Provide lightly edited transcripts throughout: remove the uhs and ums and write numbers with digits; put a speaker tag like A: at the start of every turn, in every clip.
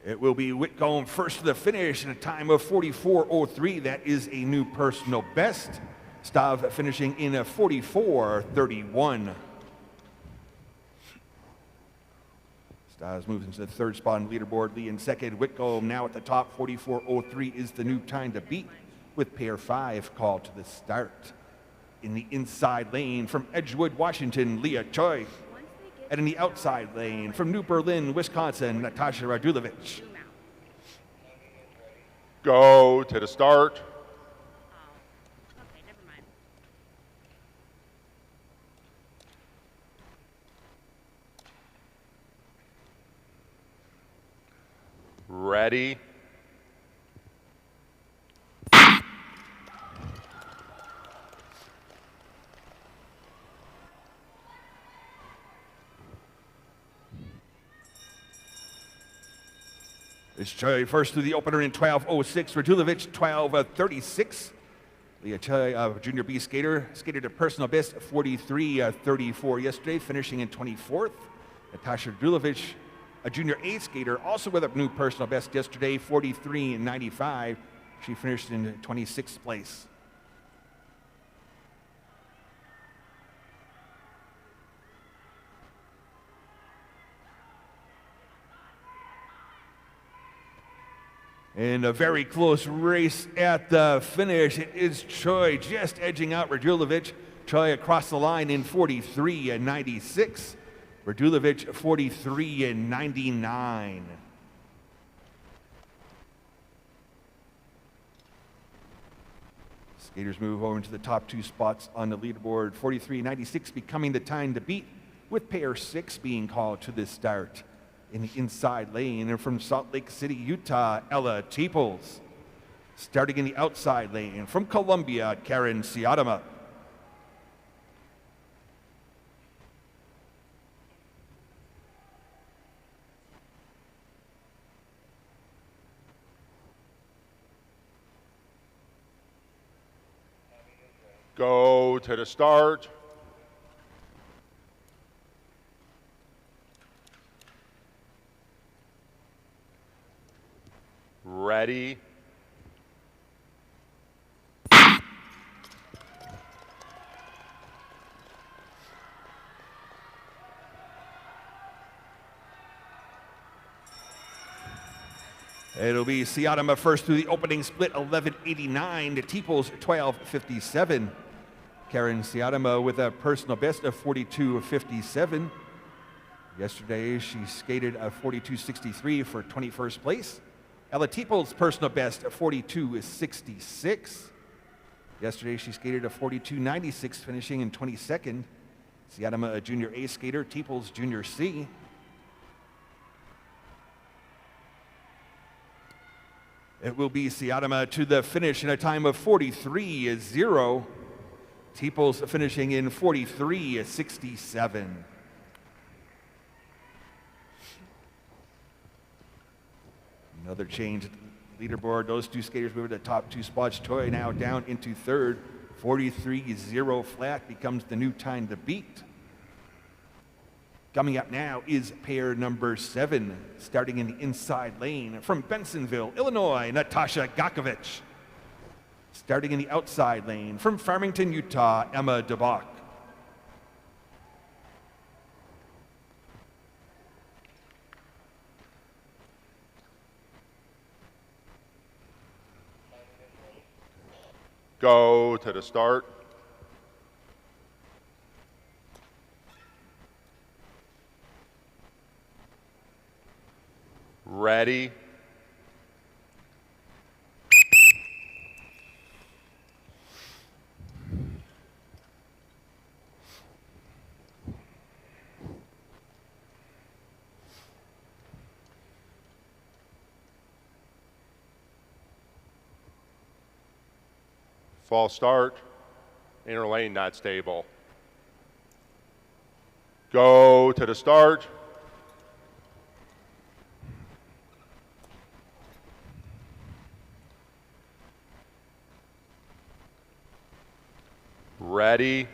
A: It will be Whitcomb first to the finish in a time of 44:03. That is a new personal best. Stav finishing in a 44:31. Stav's moves into the third spot on the leaderboard. Lee in second. Whitcomb now at the top. 44:03 is the new time to beat with pair 5 called to the start. In the inside lane from Edgewood, Washington, Leah Choi. And in the outside lane from New Berlin, Wisconsin, Natasha Radulovich.
B: Go to the start.
C: Okay, never mind.
B: Ready.
A: It's Choi first through the opener in 12:06. Radulovich 12:36. Leah Choi, junior B skater, skated a personal best 43:34 yesterday, finishing in 24th. Natasha Radulovich, a junior A skater, also with a new personal best yesterday, 43:95. She finished in 26th place. In a very close race at the finish, it is Choi just edging out Radulovich. Choi across the line in 43:96. Radulovich 43:99. Skaters move over into the top two spots on the leaderboard. 43:96 becoming the time to beat, with pair 6 being called to the start. In the inside lane, and from Salt Lake City, Utah, Ella Teeples. Starting in the outside lane, from Columbia, Karen Siadama.
B: Go to the start. Ready.
A: It'll be Siadama first through the opening split, 11:89 to Teeples, 12:57. Karen Siadama with a personal best of 42:57. Yesterday, she skated a 42:63 for 21st place. Ella Teeples' personal best of 42:66. Yesterday, she skated a 42:96, finishing in 22nd. Siadama, a junior A skater, Teeples, junior C. It will be Siadama to the finish in a time of 43:0. Teeples finishing in 43:67. Another change at the leaderboard. Those two skaters move to the top two spots. Choi now down into third. 43:0 flat becomes the new time to beat. Coming up now is pair number 7, starting in the inside lane from Bensonville, Illinois, Natasha Gakovich. Starting in the outside lane from Farmington, Utah, Emma DeBach.
B: Go to the start. Ready. False start. Inner lane not stable. Go to the start. Ready.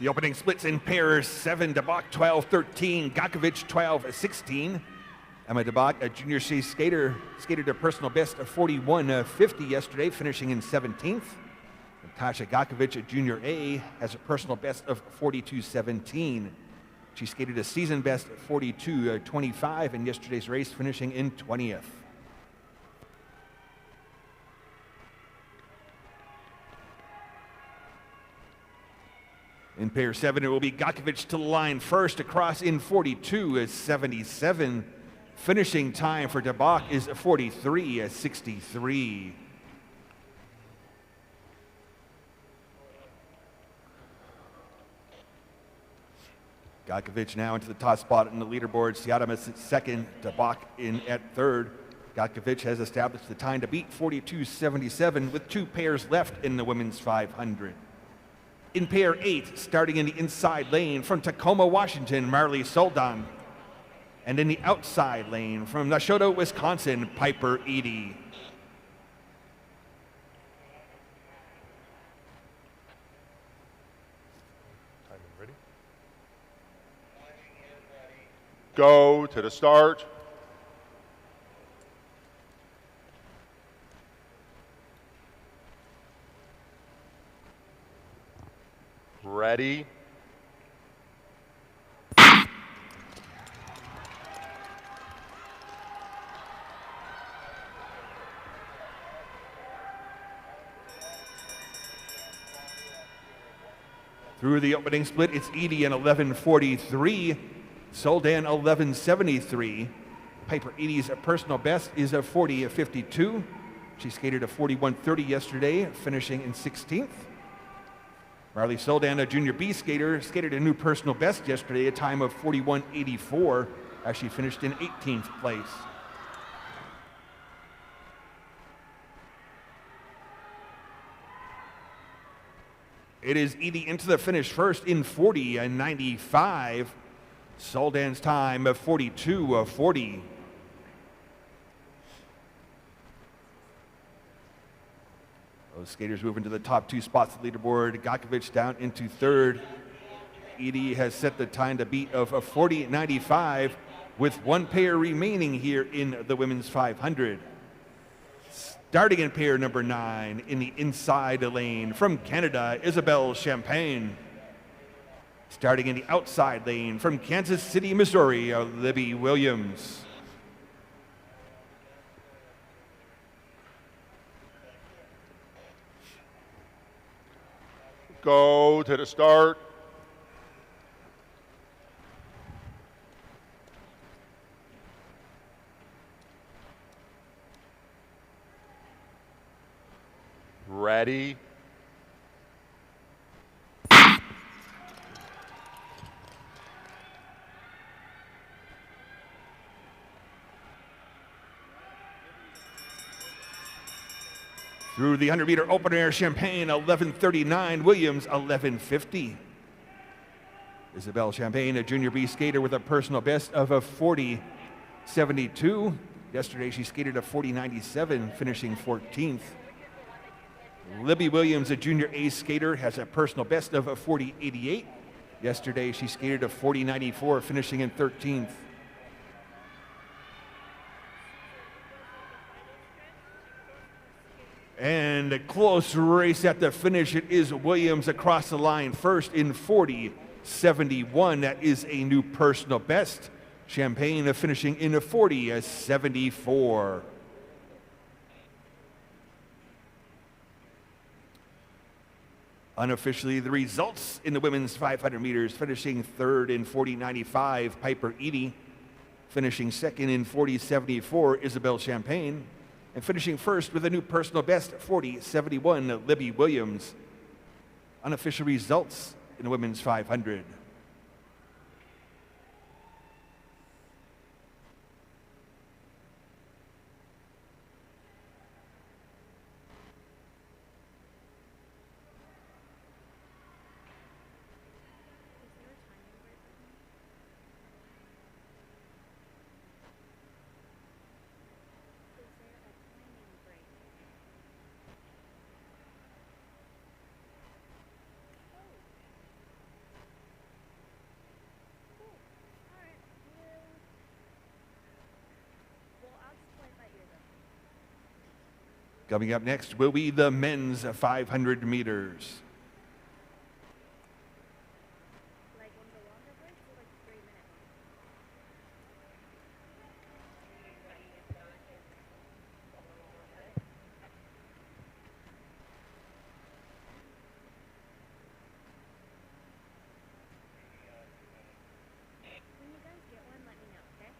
A: The opening splits in pairs 7, DeBach 12-13, Gakovic 12-16. Emma DeBach, a junior C skater, skated a personal best of 41.50 yesterday, finishing in 17th. Natasha Gakovic, a junior A, has a personal best of 42.17. She skated a season best of 42.25 in yesterday's race, finishing in 20th. In pair 7, it will be Gakovic to the line first, across in 42.77. Finishing time for DeBach is 43.63. Gakovic now into the top spot in the leaderboard. Siadamas at second, DeBach in at third. Gakovic has established the time to beat 42.77 with 2 pairs left in the women's 500. In pair 8, starting in the inside lane from Tacoma, Washington, Marley Soldan. And in the outside lane from Nashotah, Wisconsin, Piper Eady.
B: Ready? Go to the start. Ready.
A: Through the opening split, it's Eady in 11:43, Soldan 11:73. Piper Eady's personal best is a 40:52. She skated a 41:30 yesterday, finishing in 16th. Marley Soldan, a junior B skater, skated a new personal best yesterday, a time of 41:84, as she finished in 18th place. It is Eady into the finish first in 40:95. Soldan's time of 42:40. Those skaters move into the top 2 spots of the leaderboard. Gakovic down into third. Eady has set the time to beat of 40:95 with 1 pair remaining here in the women's 500. Starting in pair number 9 in the inside lane from Canada, Isabelle Champagne. Starting in the outside lane from Kansas City, Missouri, Libby Williams.
B: Go to the start. Ready.
A: Through the 100-meter open air, Champagne 11:39, Williams 11:50. Isabelle Champagne, a junior B skater with a personal best of a 40:72. Yesterday she skated a 40:97, finishing 14th. Libby Williams, a junior A skater, has a personal best of a 40:88. Yesterday she skated a 40:94, finishing in 13th. And a close race at the finish. It is Williams across the line first in 40:71. That is a new personal best. Champagne finishing in a 40:74. Unofficially, the results in the women's 500 meters: finishing third in 40:95, Piper Eady. Finishing second in 40:74, Isabelle Champagne. And finishing first with a new personal best, 40:71, Libby Williams. Unofficial results in the women's 500. Coming up next will be the men's 500 meters.
C: Like one of the longer breaks or like 3 minute ones? When you guys get one, let me know, okay?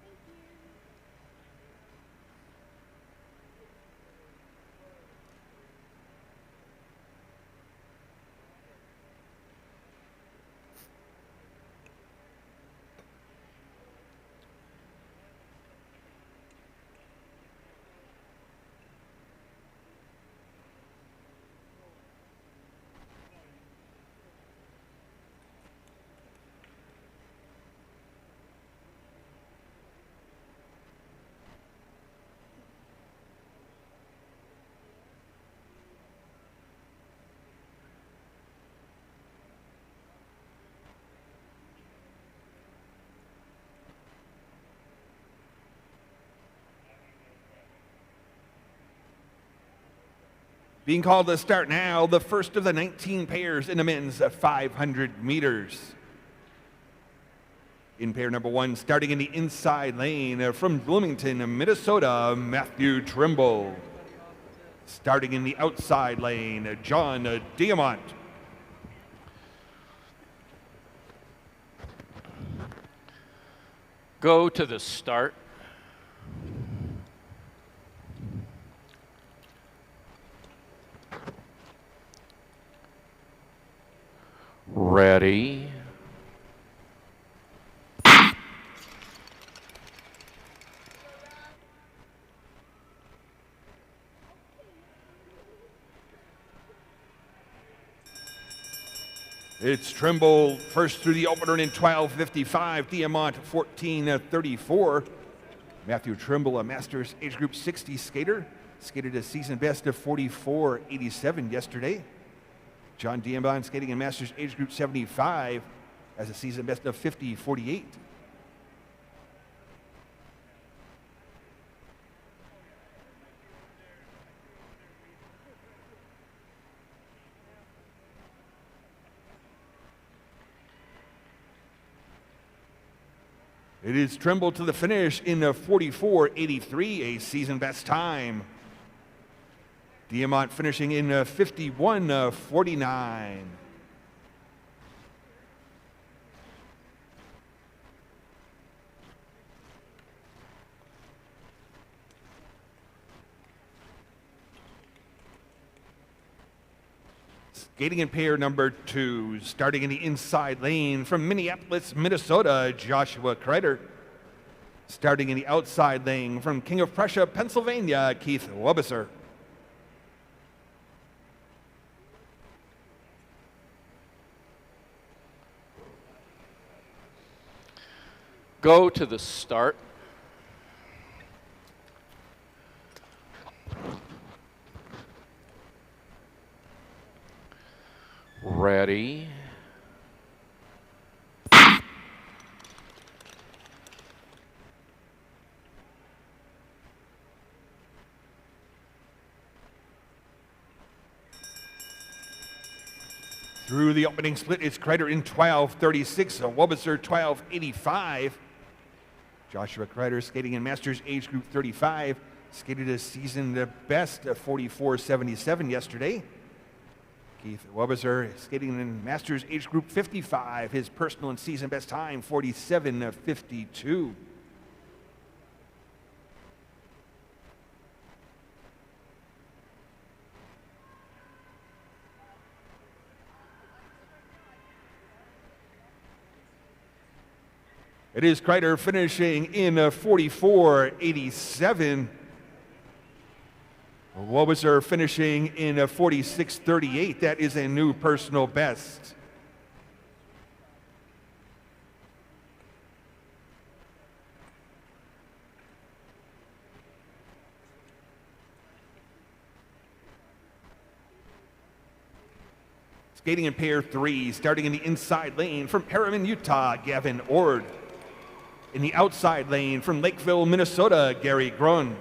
C: Thank you.
A: Being called to start now, the first of the 19 pairs in the men's 500 meters. In pair number one, starting in the inside lane from Bloomington, Minnesota, Matthew Trimble. Starting in the outside lane, John Diamant.
D: Go to the start. Ready.
A: It's Trimble first through the opener in 12:55. Diamant 14:34. Matthew Trimble, a Masters age group 60 skater, skated a season best of 44:87 yesterday. John Diamant skating in Masters age group 75 as a season best of 50:48. It is Trimble to the finish in 44:83, a season best time. Diamant finishing in 51:49. Skating in pair number two, starting in the inside lane from Minneapolis, Minnesota, Joshua Kreider. Starting in the outside lane from King of Prussia, Pennsylvania, Keith Webisser.
D: Go to the start. Ready.
A: Through the opening split, it's Kreider in 12:36, Webisser 12:85. Joshua Kreider skating in Masters age group 35, skated a season best of 44:77 yesterday. Keith Webisser skating in Masters age group 55, his personal and season best time 47:52. It is Kreider finishing in 44:87. Webisser finishing in 46:38. That is a new personal best. Skating in pair three, starting in the inside lane from Harriman, Utah, Gavin Ord. In the outside lane from Lakeville, Minnesota, Gary Grun.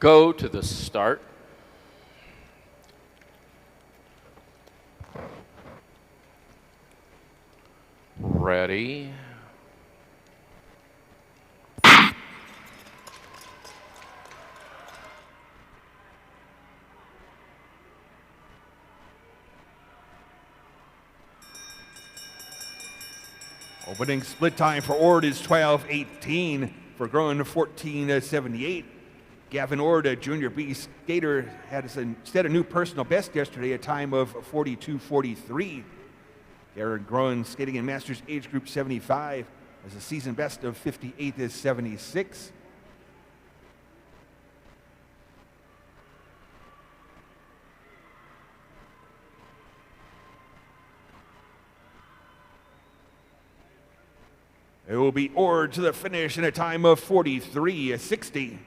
D: Go to the start. Ready.
A: Opening split time for Ord is 12:18. For Groen, 14:78. Gavin Ord, a junior B skater, set a new personal best yesterday, a time of 42:43. Aaron Groen, skating in Masters age group 75, has a season best of 58:76. It will be Ord to the finish in a time of 43:60.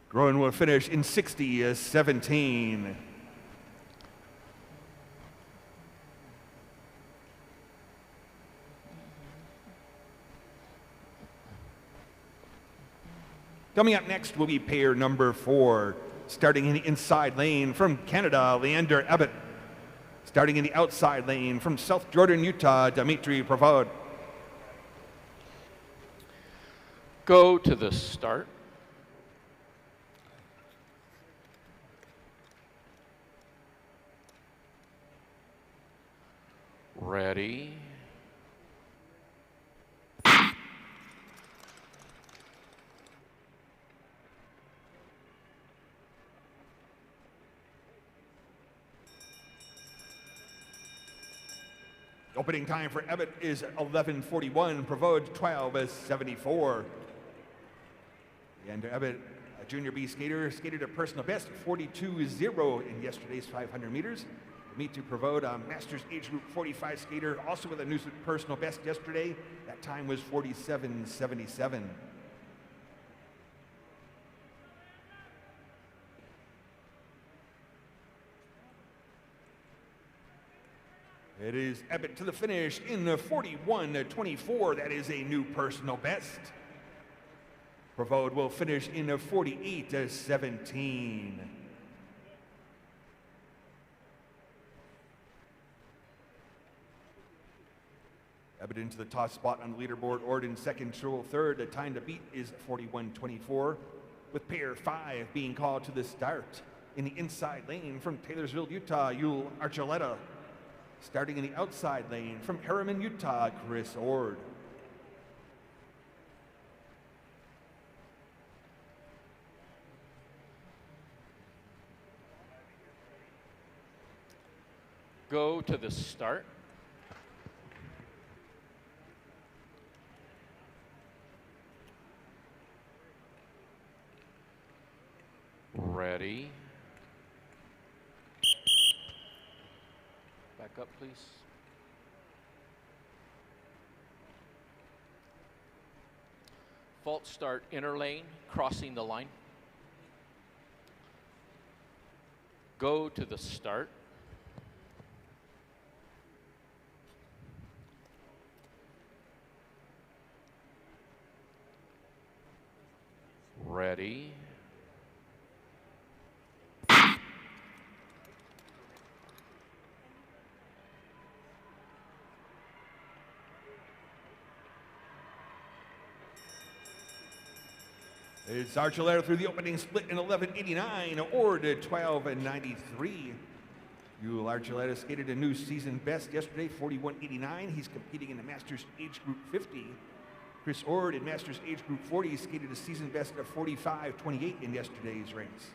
A: Groen will finish in 60:17. Coming up next will be pair number 4, starting in the inside lane from Canada, Leander Abbott. Starting in the outside lane from South Jordan, Utah, Dimitri Pravod.
D: Go to the start. Ready.
A: Opening time for Abbott is 11:41. Pravod 12:74. And Abbott, a junior B skater, skated a personal best 42:0 in yesterday's 500 meters. Dimitri Pravod, a Masters age group 45 skater, also with a new personal best yesterday. That time was 47:77. It is Abbott to the finish in 41:24. That is a new personal best. Pravod will finish in 48:17. Abbott into the top spot on the leaderboard. Ord in second, Sherrill third. The time to beat is 41:24, with pair 5 being called to the start. In the inside lane from Taylorsville, Utah, Yul Archuleta. Starting in the outside lane from Harriman, Utah, Chris Ord.
D: Go to the start. Ready. Back up, please. Fault start, inner lane, crossing the line. Go to the start. Ready.
A: It's Archuleta through the opening split in 11:89. Ord at 12:93. Yul Archuleta skated a new season best yesterday, 41:89. He's competing in the Masters age group 50. Chris Ord in Masters age group 40 skated a season best of 45:28 in yesterday's race.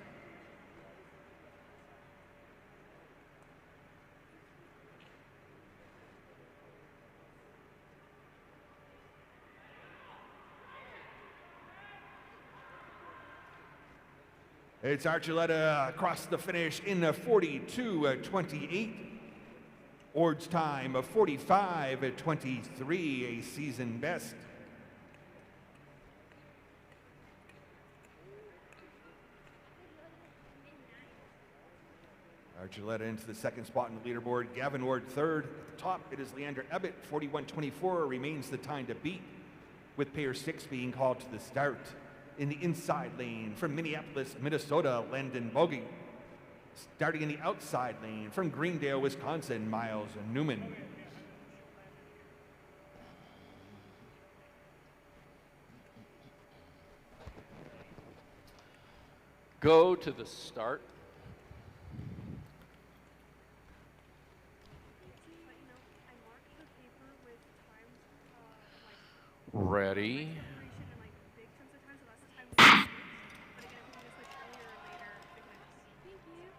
A: It's Archuleta across the finish in 42:28. Ord's time of 45:23, a season best. Archuleta into the second spot on the leaderboard. Gavin Ward third. At the top, it is Leander Ebbett. 41.24 remains the time to beat, with pair 6 being called to the start. In the inside lane from Minneapolis, Minnesota, Landon Bogie. Starting in the outside lane from Greendale, Wisconsin, Miles Newman.
D: Go to the start.
C: But you know, I marked the paper with times, like
D: Ready.
C: duration and like big chunks of time, so that's the time we switched. But again, if we can just switch earlier or later, big wins. Thank you.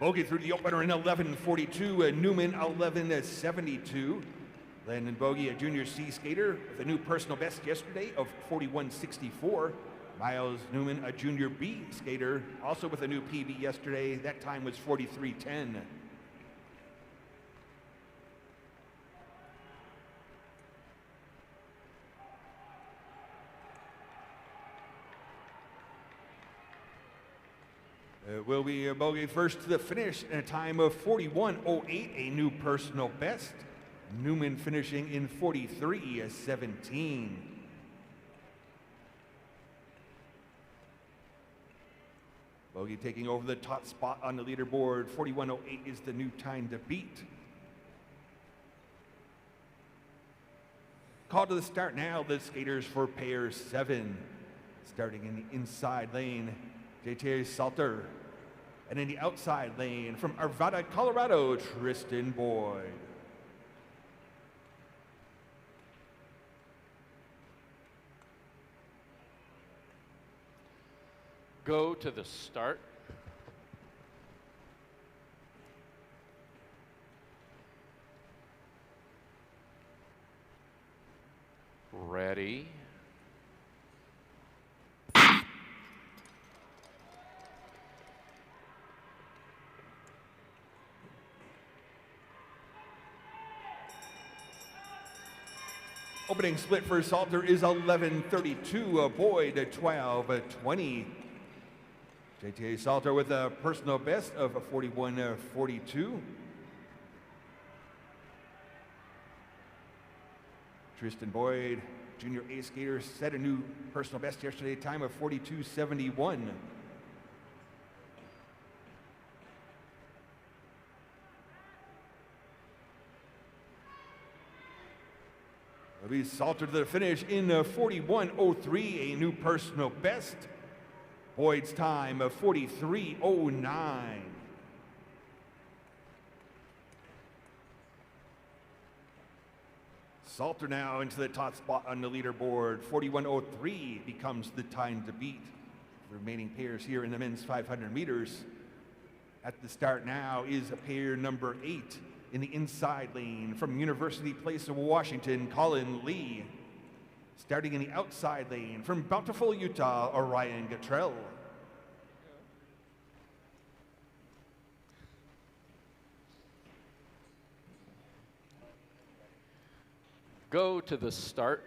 A: Bogie through the opener in 11:42. Newman 11:72. Landon Bogie, a junior C skater, with a new personal best yesterday of 41.64. Miles Newman, a junior B skater, also with a new PB yesterday. That time was 43.10. It will be Bogie first to the finish in a time of 41.08, a new personal best. Newman finishing in 43.17. Bogie taking over the top spot on the leaderboard. 41.08 is the new time to beat. Call to the start now, the skaters for pair 7. Starting in the inside lane, JT Salter. And in the outside lane, from Arvada, Colorado, Tristan Boyd.
D: Go to the start. Ready.
A: Opening split for Salter is 11:32. Boyd 12:20. JTA Salter with a personal best of 41:42. Tristan Boyd, junior A skater, set a new personal best yesterday, time of 42:71. It'll be Salter to the finish in 41:03, a new personal best. Boyd's time of 43:09. Salter now into the top spot on the leaderboard. 41:03 becomes the time to beat. The remaining pairs here in the men's 500 meters. At the start now is pair number 8 in the inside lane from University Place of Washington, Colin Lee. Starting in the outside lane from Bountiful, Utah, Orion Gatrell.
D: Go to the start.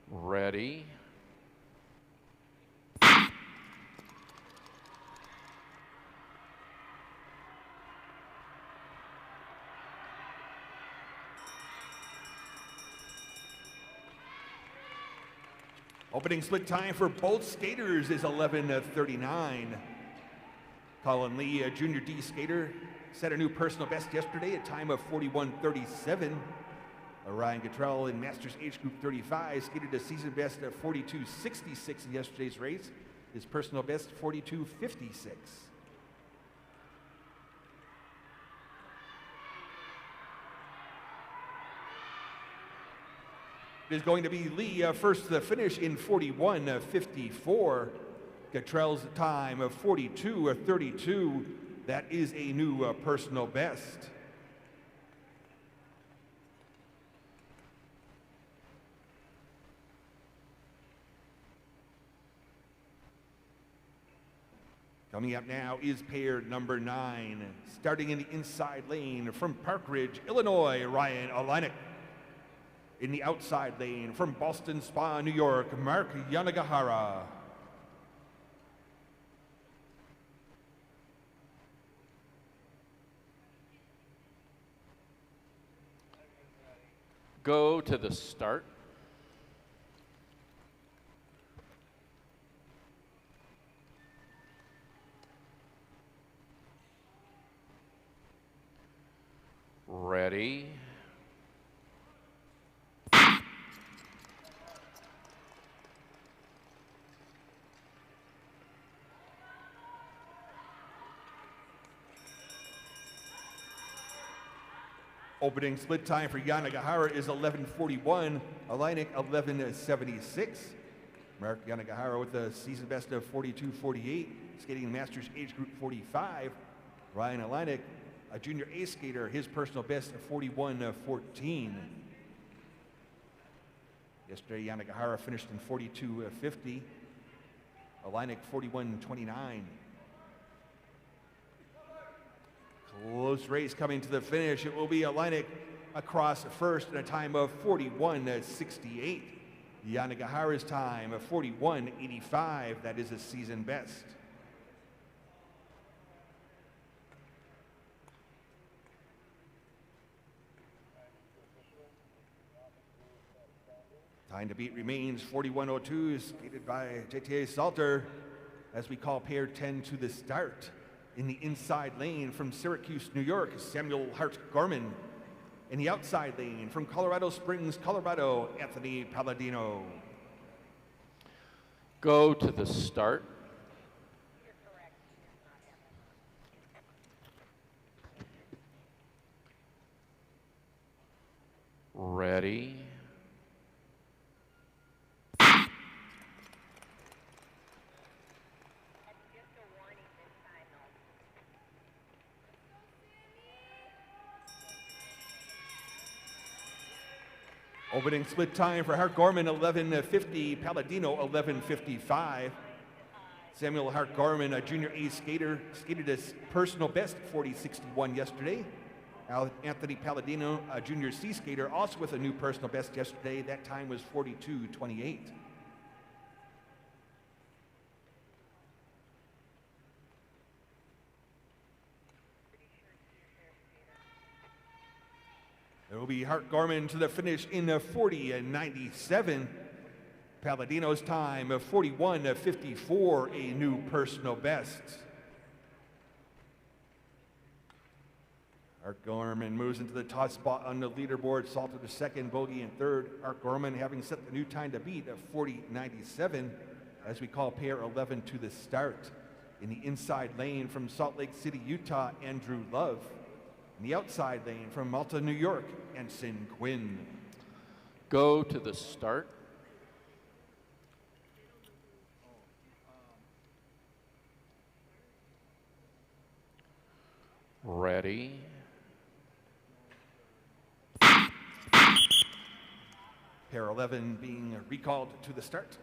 D: Ready.
A: Opening split time for both skaters is 11:39. Colin Lee, a junior D skater, set a new personal best yesterday, a time of 41:37. Ryan Gatrell in Masters Age Group 35 skated a season best of 42:66 in yesterday's race. His personal best 42:56. It is going to be Lee first to the finish in 41:54. Gatrell's time of 42:32. That is a new personal best. Coming up now is pair number 9. Starting in the inside lane from Park Ridge, Illinois, Ryan Olenek. In the outside lane from Boston Spa, New York, Mark Yanagihara.
D: Go to the start. Ready.
A: Opening split time for Yanagihara is 11:41, Olenek 11:76. Mark Yanagihara with a season best of 42:48, skating in Masters age group 45. Ryan Olenek, a junior A skater, his personal best of 41:14. Yesterday, Yanagihara finished in 42:50. Olenek 41:29. Close race coming to the finish. It will be Olenek across first in a time of 41:68. Yanagihara's time of 41:85. That is a season best. Time to beat remains 41:02, skated by JTA Salter as we call pair 10 to the start. In the inside lane from Syracuse, New York, Samuel Hart Gorman. In the outside lane from Colorado Springs, Colorado, Anthony Palladino.
D: Go to the start. Ready.
A: Opening split time for Hart Gorman, 11:50, Palladino, 11:55. Samuel Hart Gorman, a junior A skater, skated his personal best 40:61 yesterday. Anthony Palladino, a junior C skater, also with a new personal best yesterday. That time was 42:28. It will be Hart Gorman to the finish in 40:97. Palladino's time of 41:54, a new personal best. Hart Gorman moves into the top spot on the leaderboard. Salter to second, Bogey in third. Hart Gorman having set the new time to beat of 40:97 as we call pair 11 to the start. In the inside lane from Salt Lake City, Utah, Andrew Love. In the outside lane from Malta, New York, Ensign Quinn.
D: Go to the start. Ready.
A: Pair 11 being recalled to the start.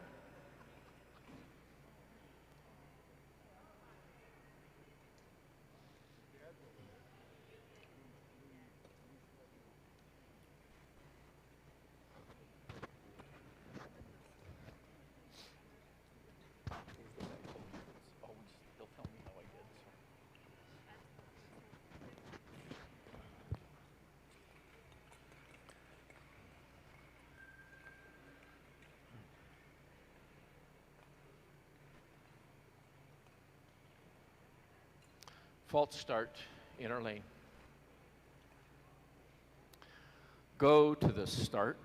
D: False start, inner lane. Go to the start.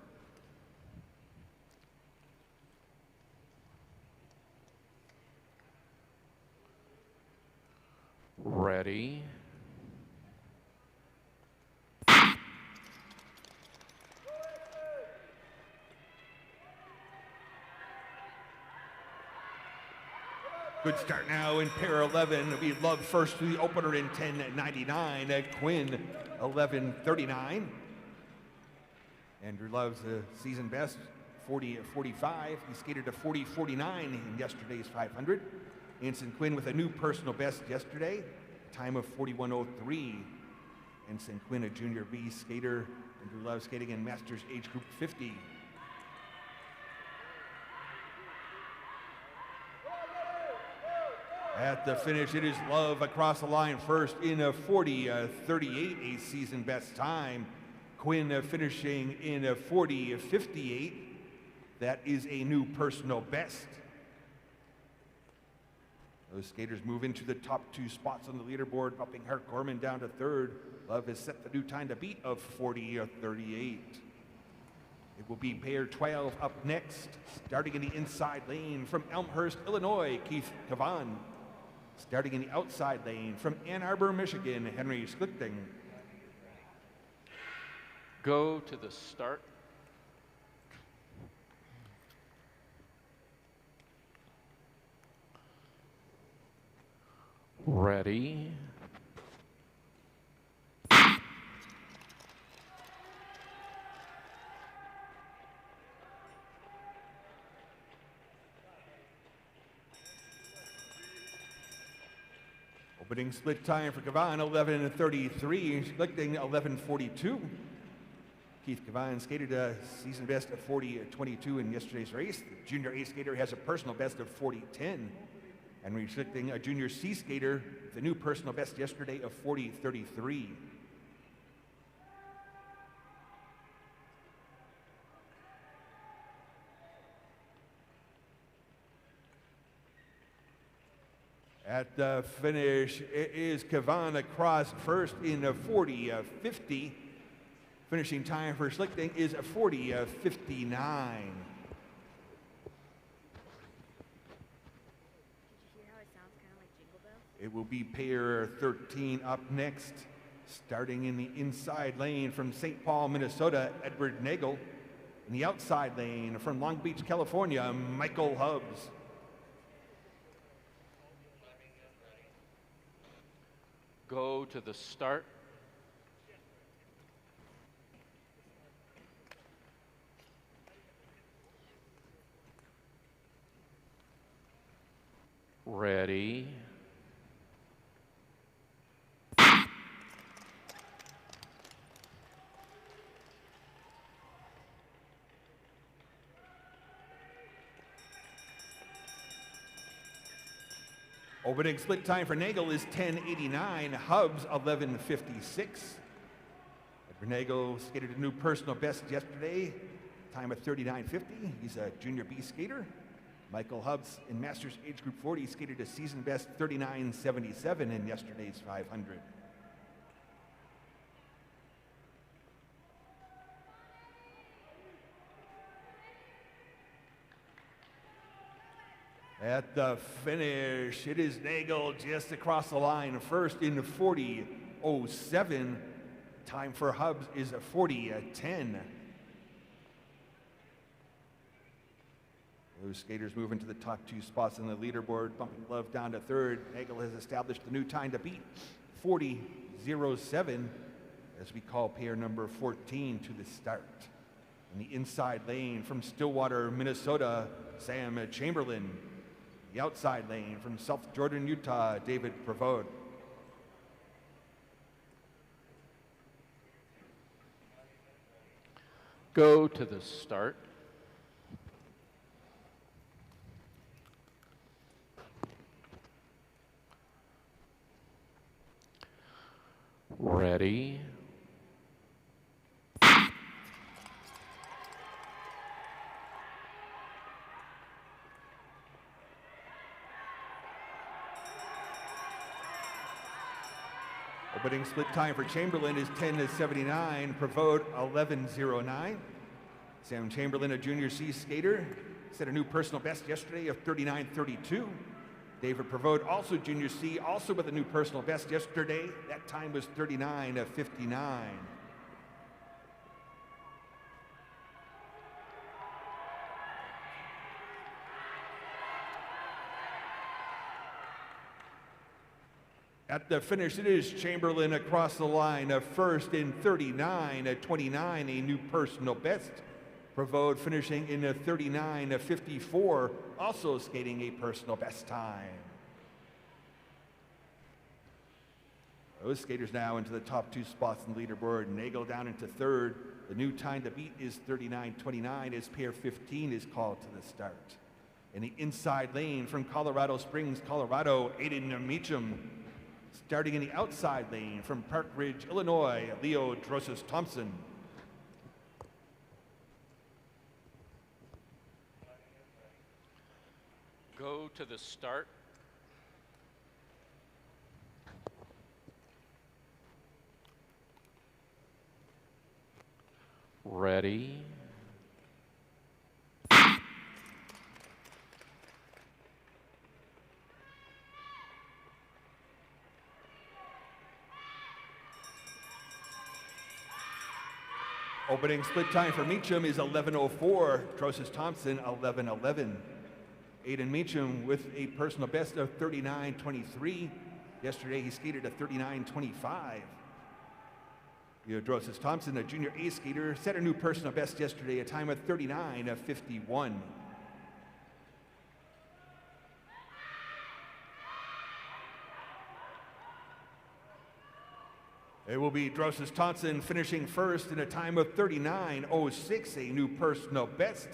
D: Ready.
A: Good start now in pair 11. We Love first to the opener in 10:99. Quinn, 11:39. Andrew Love's season best, 40:45. He skated a 40:49 in yesterday's 500. Ensign Quinn with a new personal best yesterday, time of 41:03. Ensign Quinn, a junior B skater, and who loves skating in Masters age group 50. At the finish, it is Love across the line first in a 40:38, a season best time. Quinn finishing in a 40:58. That is a new personal best. Those skaters move into the top two spots on the leaderboard, bumping Hart Gorman down to third. Love has set the new time to beat of 40:38. It will be pair 12 up next, starting in the inside lane from Elmhurst, Illinois, Keith Kavan. Starting in the outside lane from Ann Arbor, Michigan, Henry Schlichting.
D: Go to the start. Ready.
A: Opening split time for Kavan, 11:33, Schlichting 11:42. Keith Kavan skated a season best of 40:22 in yesterday's race. The junior A skater has a personal best of 40:10. Henry Schlichting, a junior C skater, the new personal best yesterday of 40:33. At the finish, it is Kavan across first in a 40:50. Finishing time for Schlichting is a 40:59. It will be pair 13 up next, starting in the inside lane from St. Paul, Minnesota, Edward Nagel. In the outside lane from Long Beach, California, Michael Hubbs.
D: Go to the start. Ready.
A: Opening split time for Nagel is 10:89, Hubbs 11:56. Edward Nagel skated a new personal best yesterday, time of 39:50. He's a junior B skater. Michael Hubbs in Masters age group 40 skated a season best 39:77 in yesterday's 500. At the finish, it is Nagel just across the line, first in 40:07. Time for Hubbs is 40:10. Those skaters move into the top two spots on the leaderboard, bumping Love down to third. Nagel has established the new time to beat, 40:07, as we call pair number 14 to the start. In the inside lane from Stillwater, Minnesota, Sam Chamberlain. The outside lane from South Jordan, Utah, David Prevode.
D: Go to the start. Ready.
A: Opening split time for Chamberlain is 10:79, Prevode 11:09. Sam Chamberlain, a junior C skater, set a new personal best yesterday of 39:32. David Prevode, also junior C, also with a new personal best yesterday. That time was 39:59. At the finish, it is Chamberlain across the line, first in 39:29, a new personal best. Prevode finishing in 39:54, also skating a personal best time. Those skaters now into the top two spots in the leaderboard. Nagel down into third. The new time to beat is 39:29 as pair 15 is called to the start. In the inside lane from Colorado Springs, Colorado, Aiden Meacham. Starting in the outside lane from Park Ridge, Illinois, Leo Drosses-Thompson.
D: Go to the start. Ready.
A: Opening split time for Meacham is 11:04. Drosses-Thompson 11:11. Aiden Meacham with a personal best of 39:23. Yesterday he skated a 39:25. Drosses-Thompson, a junior A skater, set a new personal best yesterday, a time of 39:51. It will be Drosses-Thompson finishing first in a time of 39:06, a new personal best.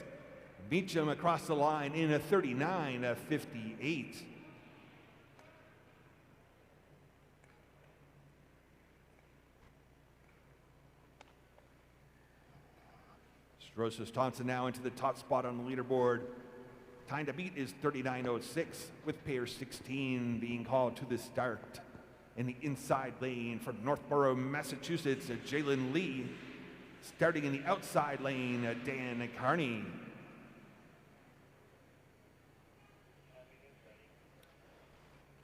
A: Meacham across the line in a 39:58. Drosses-Thompson now into the top spot on the leaderboard. Time to beat is 39:06, with pair 16 being called to the start. In the inside lane from Northborough, Massachusetts, Jalen Lee. Starting in the outside lane, Dan Carney.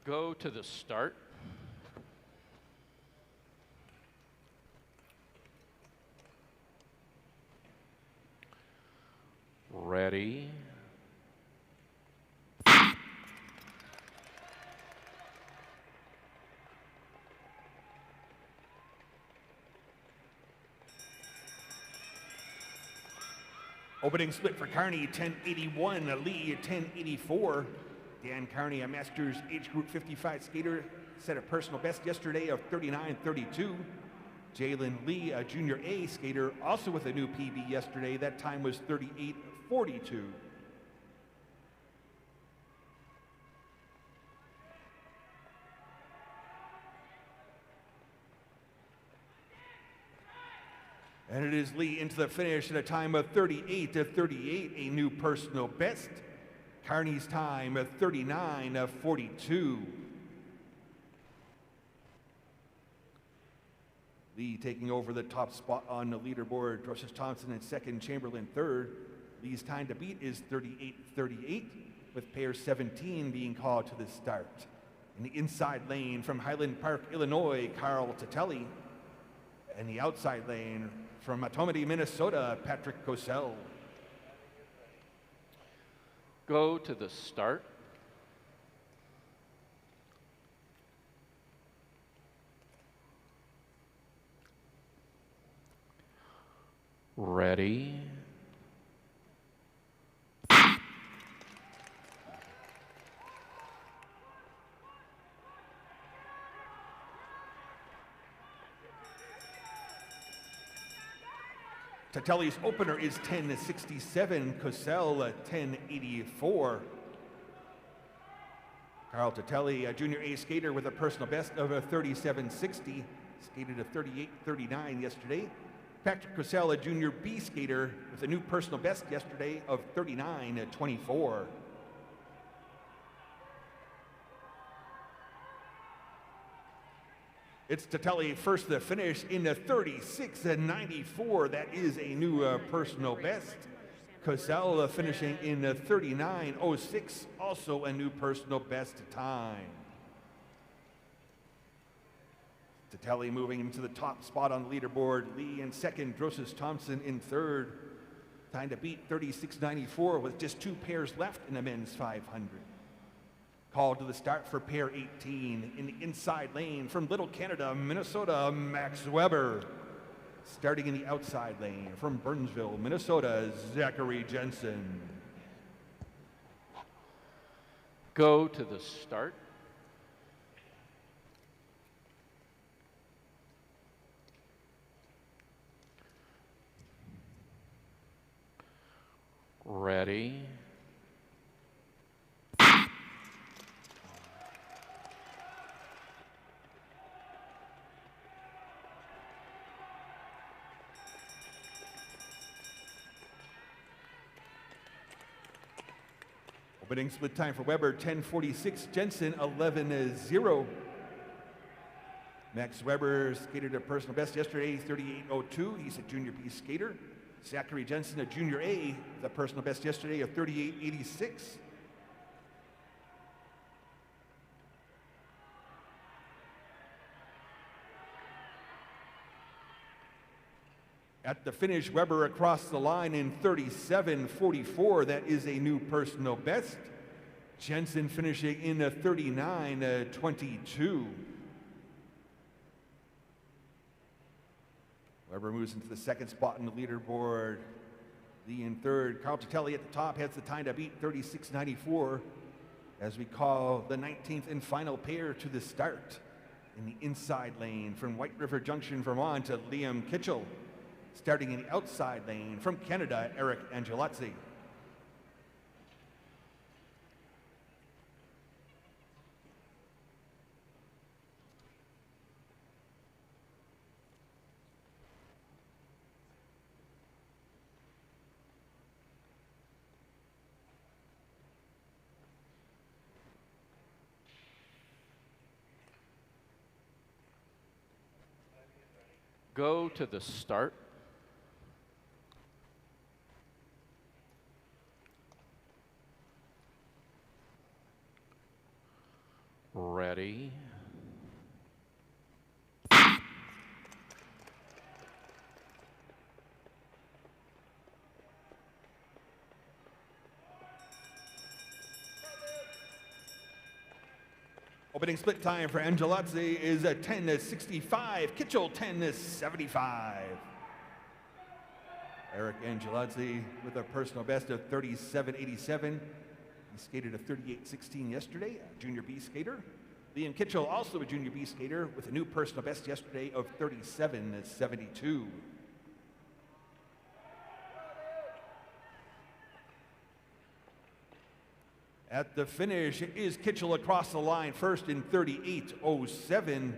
D: Go to the start. Ready.
A: Opening split for Carney, 10:81. Lee, 10:84. Dan Carney, a Masters Age Group 55 skater, set a personal best yesterday of 39:32. Jalen Lee, a junior A skater, also with a new PB yesterday. That time was 38:42. And it is Lee into the finish at a time of 38:38, a new personal best. Carney's time of 39:42. Lee taking over the top spot on the leaderboard. Drosses-Thompson in second, Chamberlain third. Lee's time to beat is 38:38, with pair 17 being called to the start. In the inside lane from Highland Park, Illinois, Carl Tatelli. And the outside lane from Matomedy, Minnesota, Patrick Cosell.
D: Go to the start. Ready.
A: Tatelli's opener is 10:67, Cosell 10:84. Carl Tatelli, a junior A skater with a personal best of a 37:60, skated a 38:39 yesterday. Patrick Cosell, a junior B skater with a new personal best yesterday of 39:24. It's Tatelli first to finish in the 36:94. That is a new personal best. Cosell finishing in the 39:06, also a new personal best time. Tatelli moving into the top spot on the leaderboard. Lee in second, Drosses-Thompson in third. Time to beat 36:94 with just two pairs left in the men's 500. Called to the start for pair 18 in the inside lane from Little Canada, Minnesota, Max Weber. Starting in the outside lane from Burnsville, Minnesota, Zachary Jensen.
D: Go to the start. Ready.
A: Opening split time for Weber, 10:46. Jensen, 11:0. Max Weber skated a personal best yesterday, 38:02. He's a junior B skater. Zachary Jensen, a junior A, the personal best yesterday of 38:86. At the finish, Weber across the line in 37:44. That is a new personal best. Jensen finishing in a 39:22. Weber moves into the second spot in the leaderboard. Lee in third. Carl Titelli at the top has the time to beat 36:94 as we call the 19th and final pair to the start in the inside lane from White River Junction, Vermont, to Liam Kitchell. Starting in the outside lane from Canada, Eric Angelazzi.
D: Go to the start. Ready.
A: Opening split time for Angelazzi is a 10:65. Kitchell, 10:75. Eric Angelazzi with a personal best of 37:87. He skated a 38:16 yesterday, a junior B skater. Liam Kitchell, also a junior B skater, with a new personal best yesterday of 37:72. At the finish, it is Kitchell across the line first in 38:07.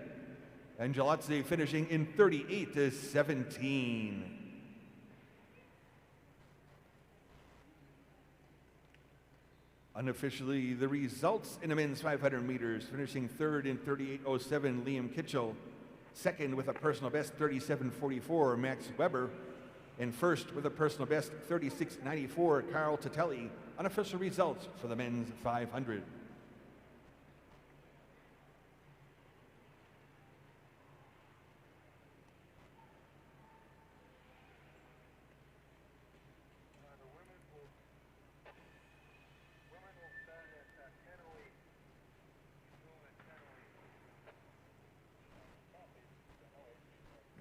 A: Angelazzi finishing in 38:17. Unofficially, the results in the men's 500 meters, finishing third in 38:07, Liam Kitchell. Second with a personal best, 37:44, Max Weber. And first with a personal best, 36:94, Carl Titelli. Unofficial results for the men's 500.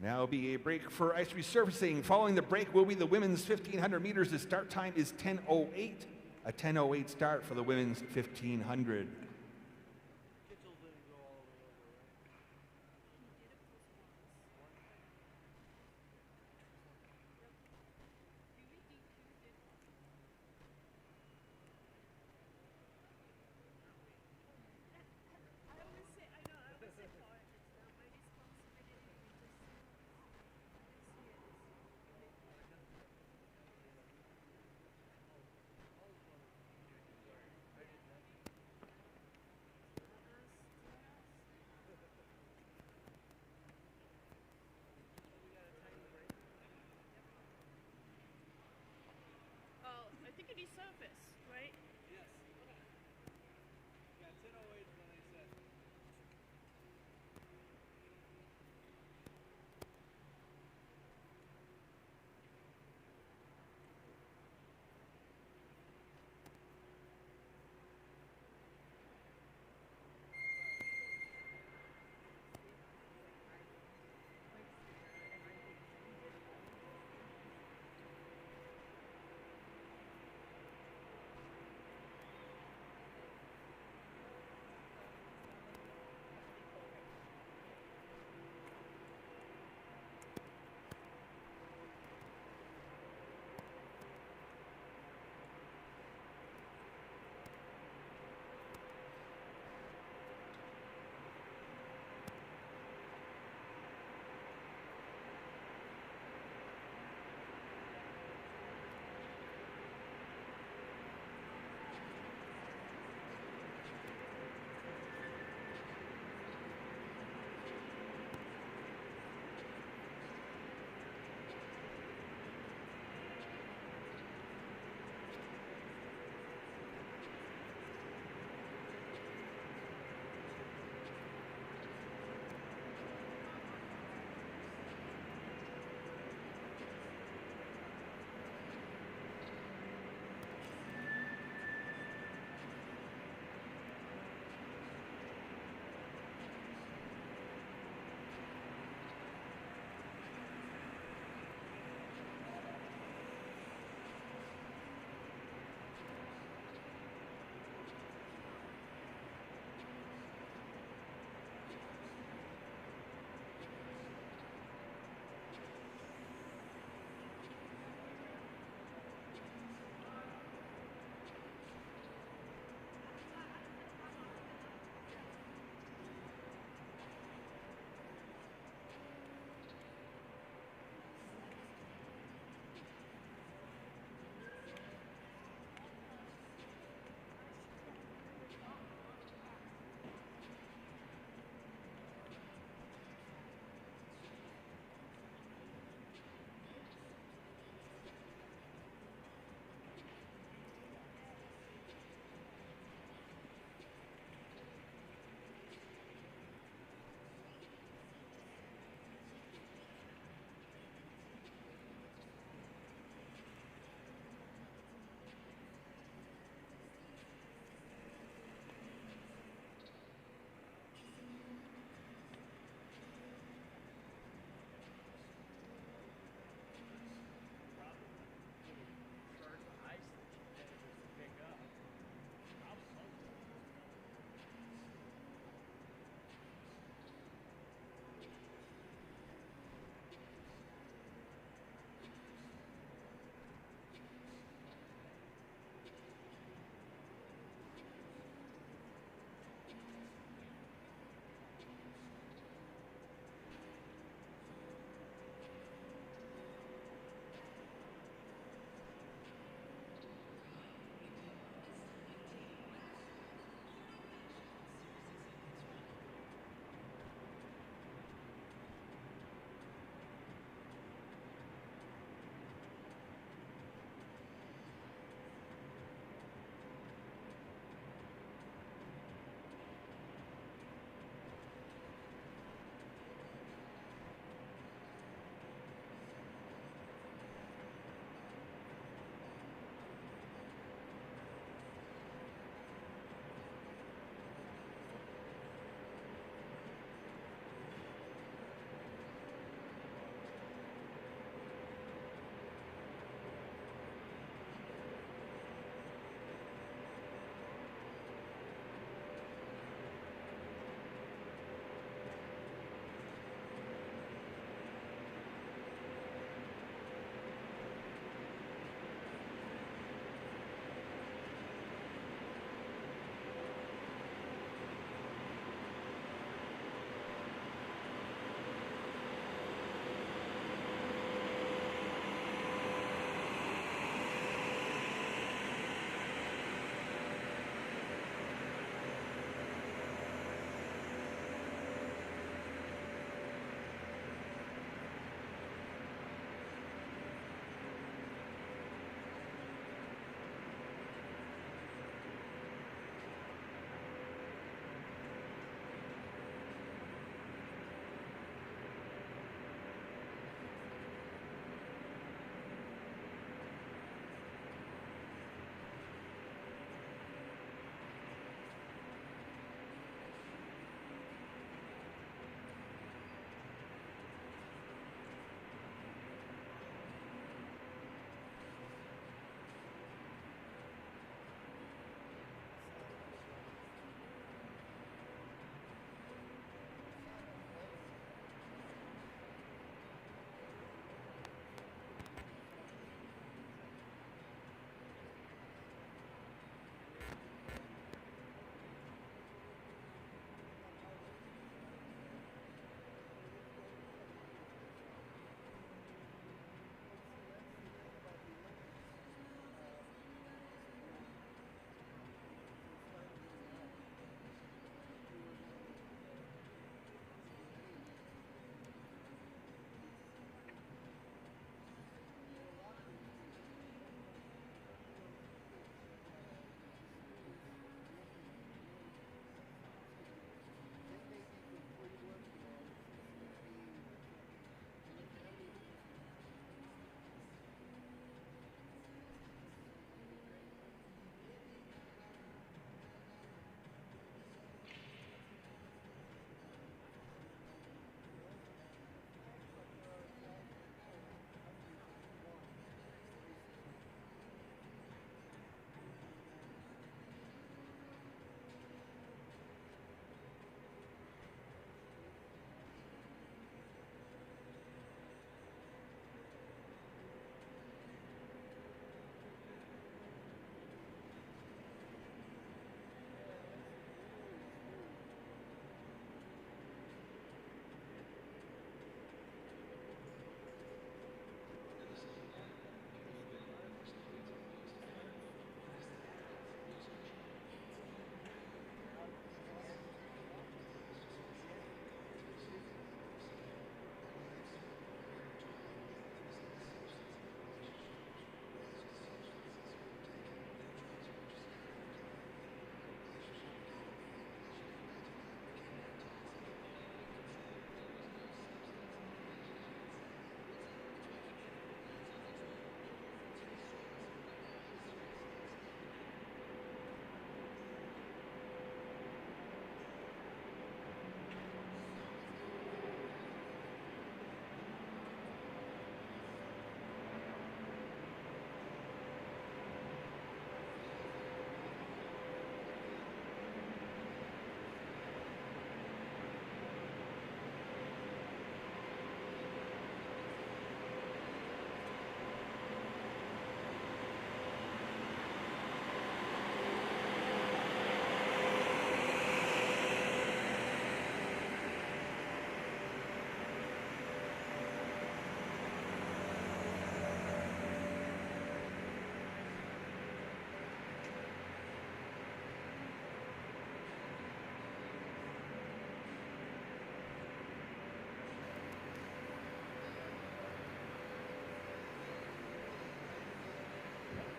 A: Now be a break for ice resurfacing. Following the break will be the women's 1500 meters. The start time is 10:08. A 10:08 start for the women's 1500.
C: I think it needs surface, right?
E: Yes. Yeah, 10:08 is when they said.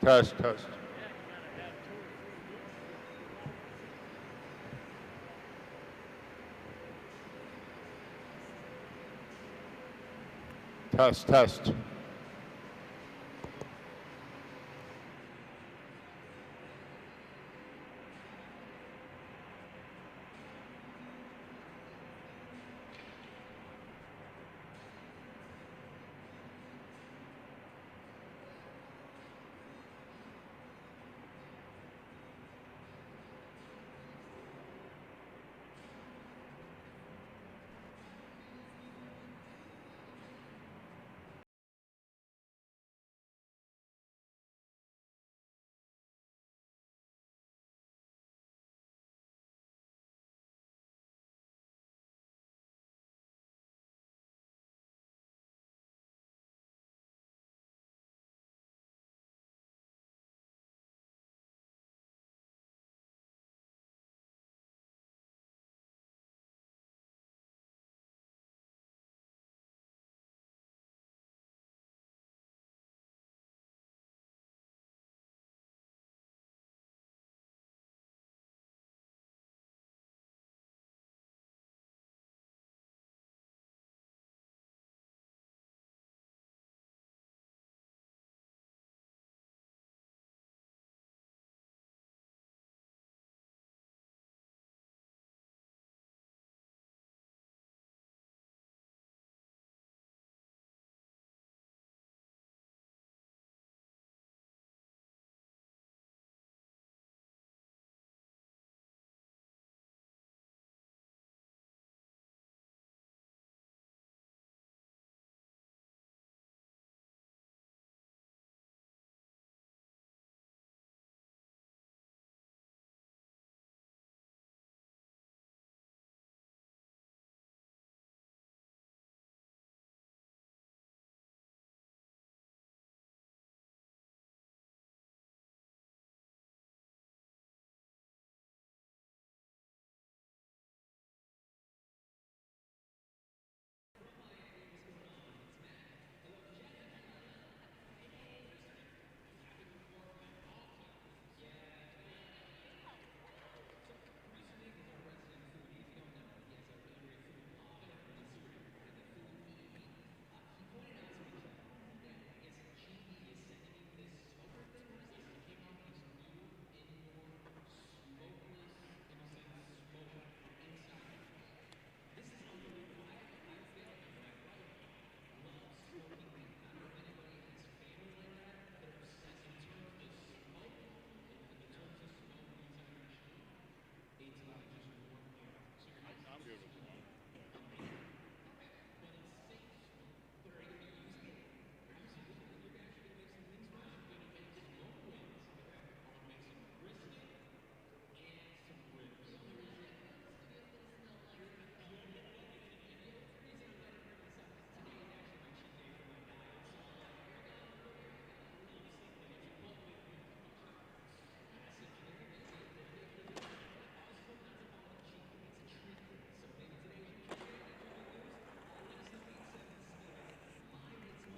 B: Test.
E: Yeah, you gotta have 2 or 3 good.
B: Test.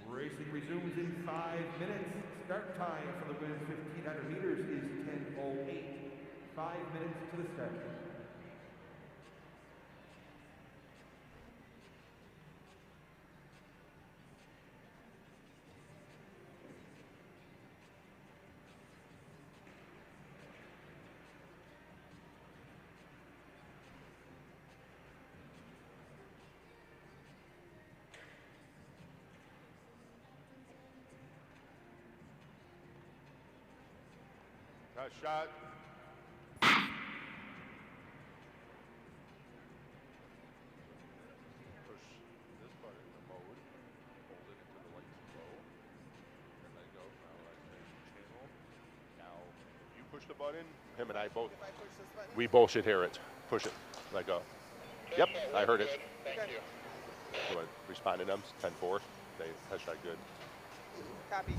A: Racing resumes in 5 minutes. Start time for the women's 1500 meters is 10:08. 5 minutes to the start.
B: Test shot. Push this button, the mode, hold it until the light's low, and let go. Now I change the channel. Now, if you push the button, him and I both,
F: If I push this button?
B: we both should hear it. Push it, let go. Yep, I heard it.
F: Thank you.
B: So I respond to them, 10-4. They test shot good.
F: Copy.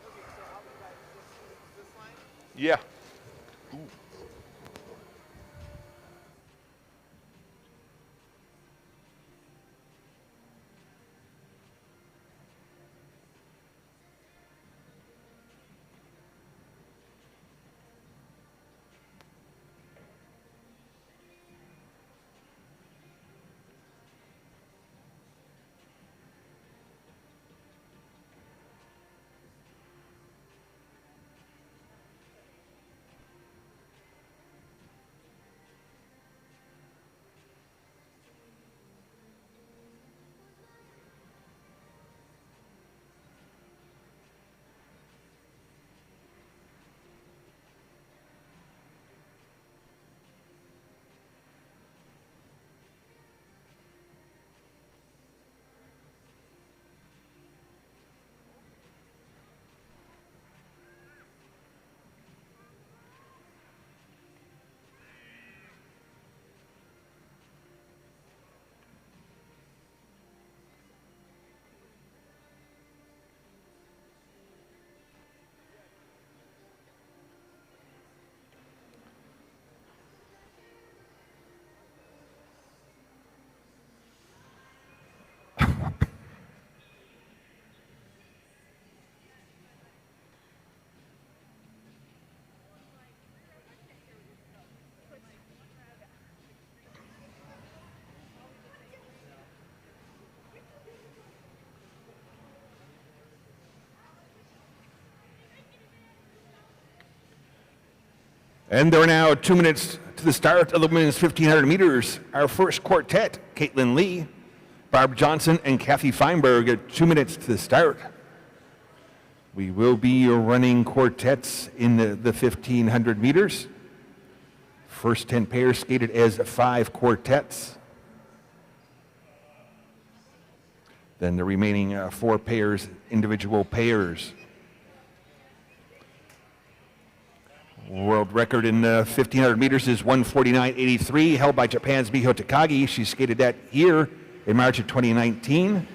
F: Okay, so I'll be like this line?
B: Yeah. Ooh.
A: And there are now 2 minutes to the start of the women's 1,500 meters. Our first quartet, Caitlin Lee, Barb Johnson, and Kathy Feinberg at 2 minutes to the start. We will be running quartets in the 1,500 meters. First 10 pairs skated as 5 quartets. Then the remaining 4 pairs, individual pairs. World record in 1,500 meters is 1:49.83, held by Japan's Miho Takagi. She skated that here in March of 2019.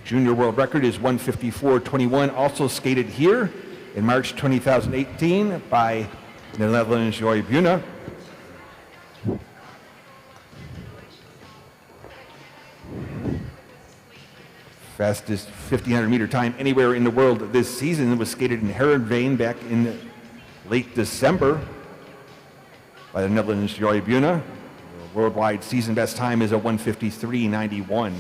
A: Junior world record is 1:54.21, also skated here in March 2018 by the Netherlands Joy Buna. Fastest 1,500 meter time anywhere in the world this season was skated in Heerenveen back in late December by the Netherlands Joy Buna. The worldwide season best time is a 1:53.91.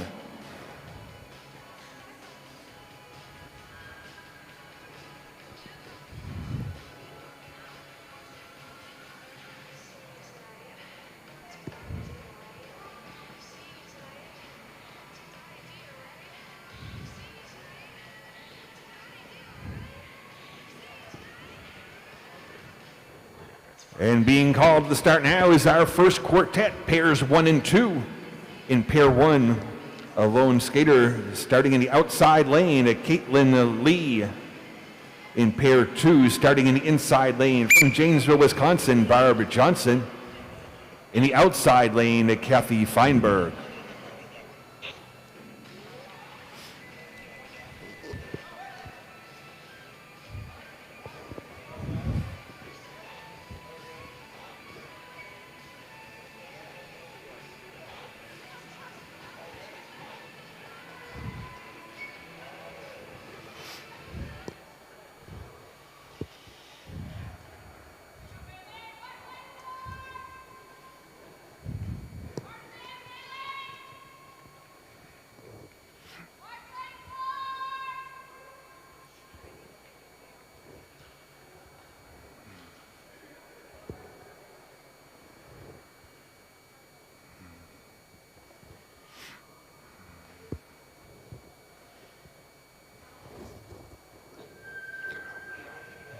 A: And being called to the start now is our first quartet, pairs 1 and 2. In pair 1, a lone skater starting in the outside lane, Caitlin Lee. In pair 2, starting in the inside lane from Janesville, Wisconsin, Barb Johnson. In the outside lane, Kathy Feinberg.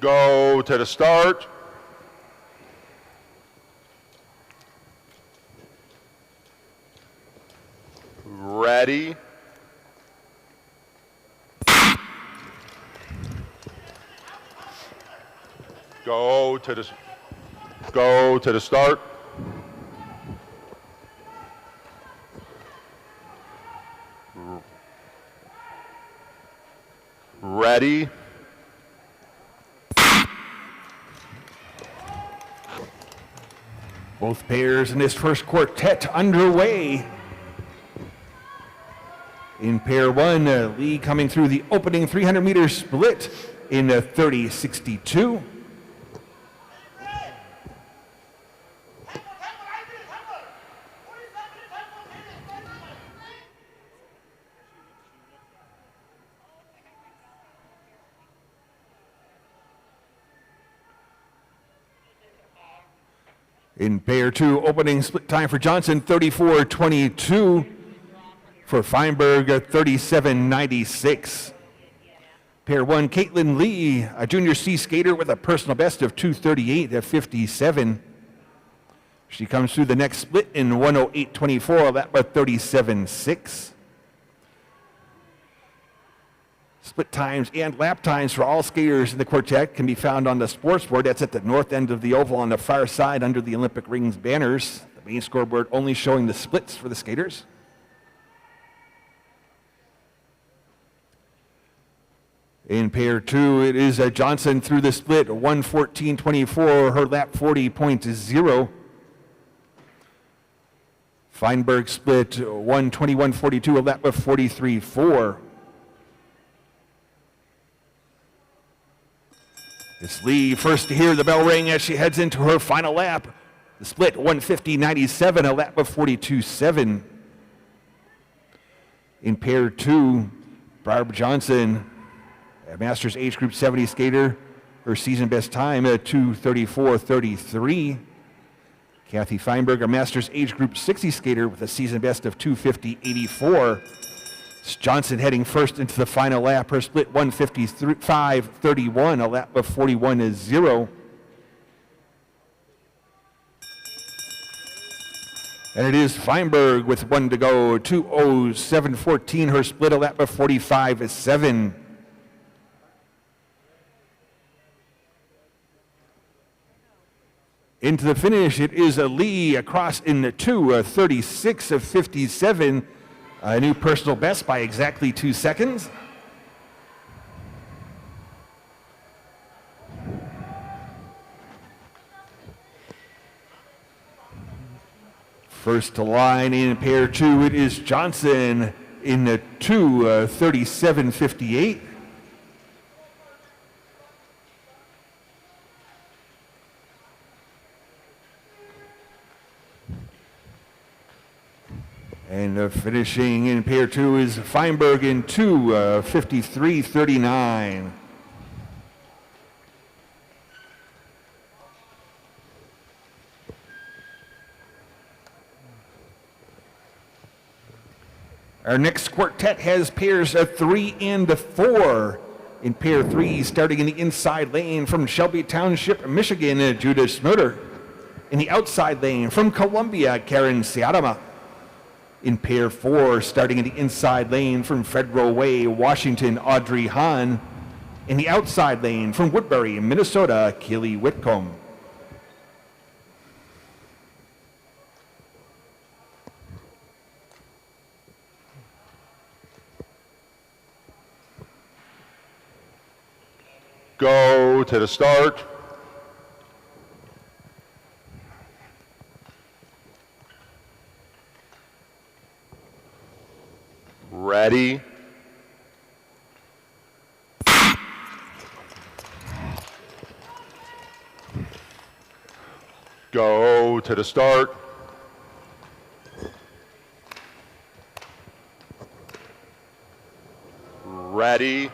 B: Go to the start. Ready. Go to the start. Ready.
A: Both pairs in this first quartet underway. In pair 1, Lee coming through the opening 300 meter split in 30.62. In pair 2, opening split time for Johnson, 34.22. For Feinberg, 37.96. Pair 1, Caitlin Lee, a junior C skater with a personal best of 2:38.57. She comes through the next split in 1:08.24, that was 37.6. Split times and lap times for all skaters in the quartet can be found on the sports board. That's at the north end of the oval on the far side under the Olympic rings banners. The main scoreboard only showing the splits for the skaters. In pair 2, it is Johnson through the split, 1:14.24, her lap 40.0. Feinberg split, 1:21.42, a lap of 43.4. It's Lee first to hear the bell ring as she heads into her final lap. The split, 1:50.97, a lap of 42.7. In pair 2, Barb Johnson, a Masters age group 70 skater, her season best time at 2:34.33. Kathy Feinberg, our Masters age group 60 skater with a season best of 2:50.84. Johnson heading first into the final lap. Her split 1:55.31, a lap of 41.0. And it is Feinberg with 1 to go, 2:07.14. Her split, a lap of 45.7. Into the finish, it is a Lee across in the 2:36.57. A new personal best by exactly 2 seconds. First to line in pair 2, it is Johnson in the 2:37.58. And finishing in pair 2 is Feinberg in 2:53.39. Our next quartet has pairs of 3 and 4. In pair 3, starting in the inside lane from Shelby Township, Michigan, Judah Schmutter. In the outside lane from Columbia, Karen Siadama. In pair 4, starting in the inside lane from Federal Way, Washington, Audrey Hahn. In the outside lane from Woodbury, Minnesota, Keely Whitcomb.
B: Go to the start. Ready. Go to the start. Ready.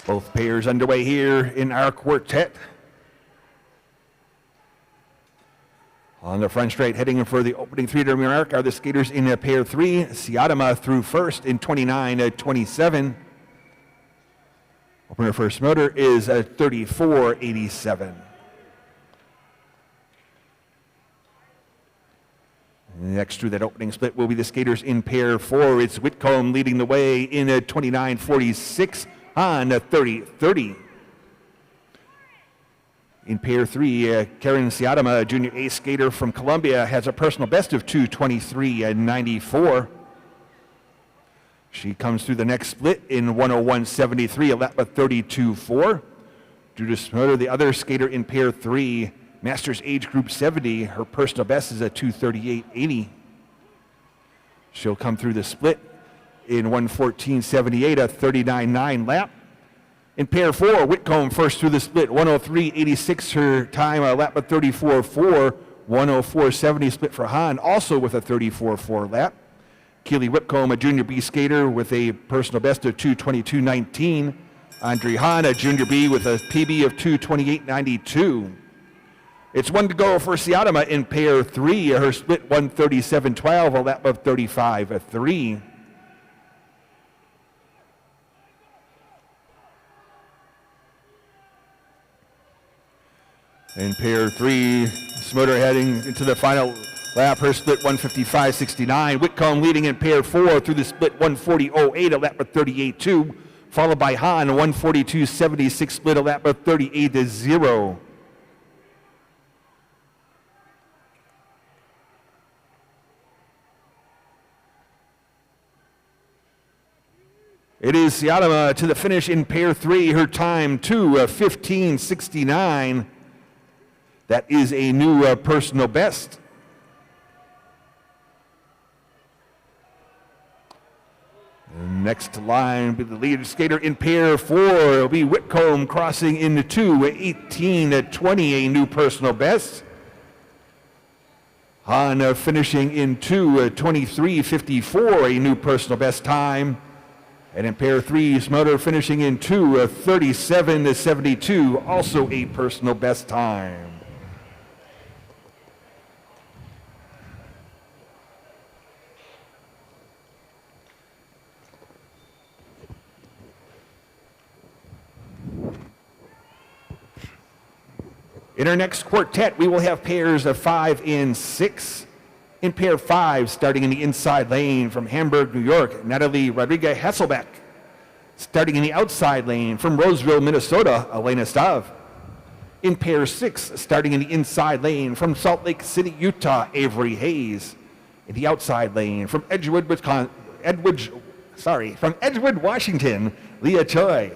A: Both pairs underway here in our quartet. On the front straight, heading for the opening 300 mark are the skaters in pair 3. Siadama through first in 29.27. Opener first motor is 34.87. Next through that opening split will be the skaters in pair 4. It's Whitcomb leading the way in 29.46 on 30.30. In pair 3, Karen Siadama, a junior ace skater from Columbia, has a personal best of 2:23.94. She comes through the next split in 101.73, a lap of 32.4. Judith Smoder, the other skater in pair 3, Masters age group 70, her personal best is a 2:38.80. She'll come through the split in 114.78, a 39.9 lap. In pair 4, Whitcomb first through the split, 103.86 her time, a lap of 34.4, 104.70 split for Hahn, also with a 34.4 lap. Keely Whitcomb, a junior B skater with a personal best of 2:22.19. Andre Hahn, a junior B with a PB of 2:28.92. It's 1 to go for Siadama in pair 3, her split 1:37.12, a lap of 35.3. In pair 3, Smoder heading into the final lap, her split 1:55.69. Whitcomb leading in pair 4 through the split 1:40.08, a lap of 38.2, followed by Hahn, 1:42.76 split, a lap of 38.0. It is Siadama to the finish in pair 3, her time 2:15.69. That is a new personal best. And next to line will be the lead skater in pair 4. It'll be Whitcomb crossing into 2:18.20, a new personal best. Hahn finishing in 2:23.54, a new personal best time. And in pair 3, Smoter finishing in 2:37.72, also a personal best time. In our next quartet, we will have pairs of 5 and 6. In pair 5, starting in the inside lane from Hamburg, New York, Natalie Rodriguez Hasselbeck. Starting in the outside lane from Roseville, Minnesota, Elena Stav. In pair 6, starting in the inside lane from Salt Lake City, Utah, Avery Hayes. In the outside lane from Edgewood, Washington, Leah Choi.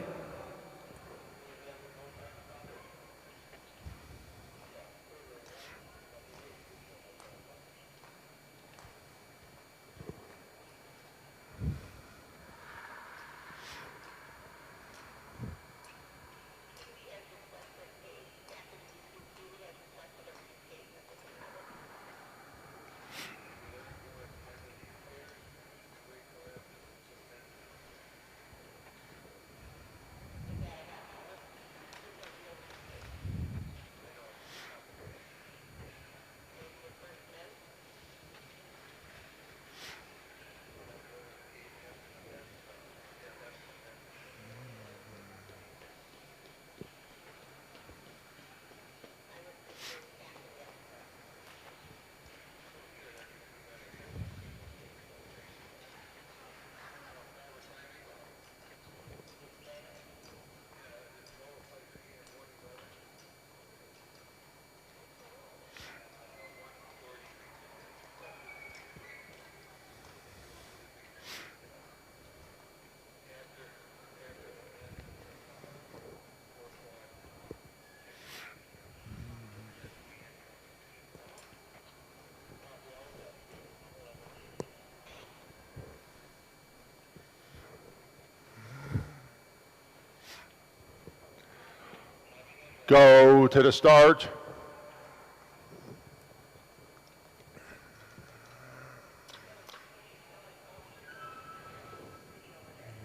B: Go to the start.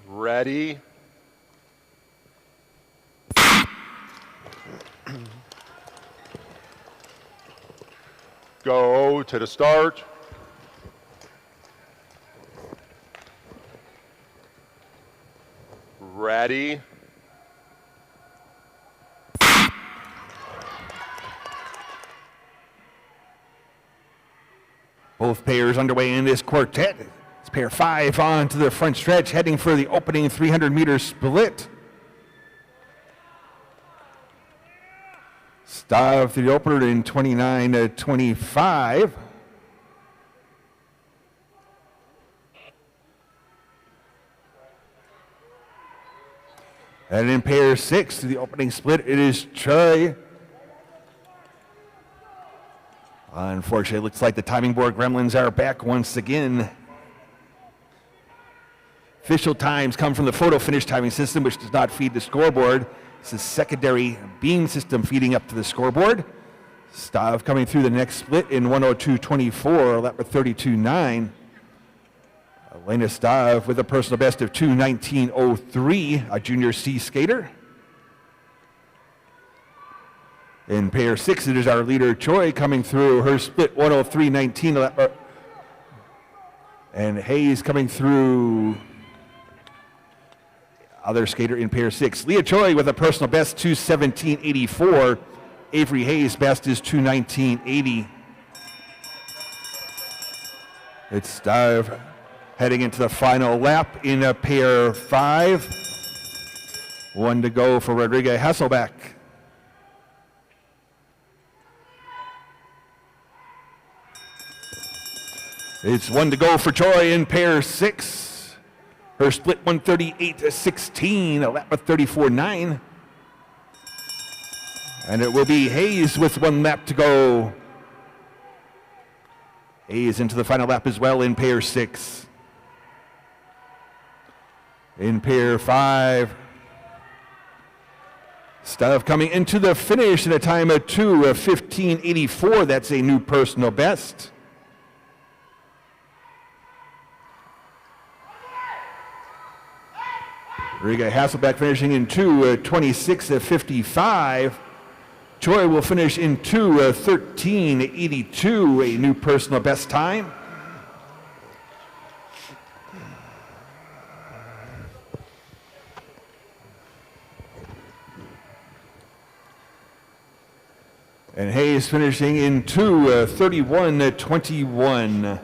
B: Ready. Go to the start. Ready.
A: Both pairs underway in this quartet. It's pair 5 on to the front stretch, heading for the opening 300-meter split. Stav to the opener in 29:25. And in pair 6 to the opening split, it is Choi. Unfortunately, it looks like the timing board gremlins are back once again. Official times come from the photo finish timing system, which does not feed the scoreboard. It's a secondary beam system feeding up to the scoreboard. Stav coming through the next split in 1:02.24, lap with 32.9. Elena Stav with a personal best of 2:19.03, a junior C skater. In pair 6, it is our leader, Choi, coming through her split 1:03.19. And Hayes coming through, other skater in pair 6. Leah Choi with a personal best 2:17.84. Avery Hayes' best is 2:19.80. It's Stav heading into the final lap in a pair 5. One to go for Rodriguez Hasselbeck. It's one to go for Choi in pair 6. Her split 1:38.16, a lap of 34.9. And it will be Hayes with one lap to go. Hayes into the final lap as well in pair 6. In pair 5, Stav coming into the finish at a time of 2:15.84. That's a new personal best. Riga Hasselbeck finishing in 2:26:55. Choi will finish in 2:13:82, a new personal best time. And Hayes finishing in 2:31:21.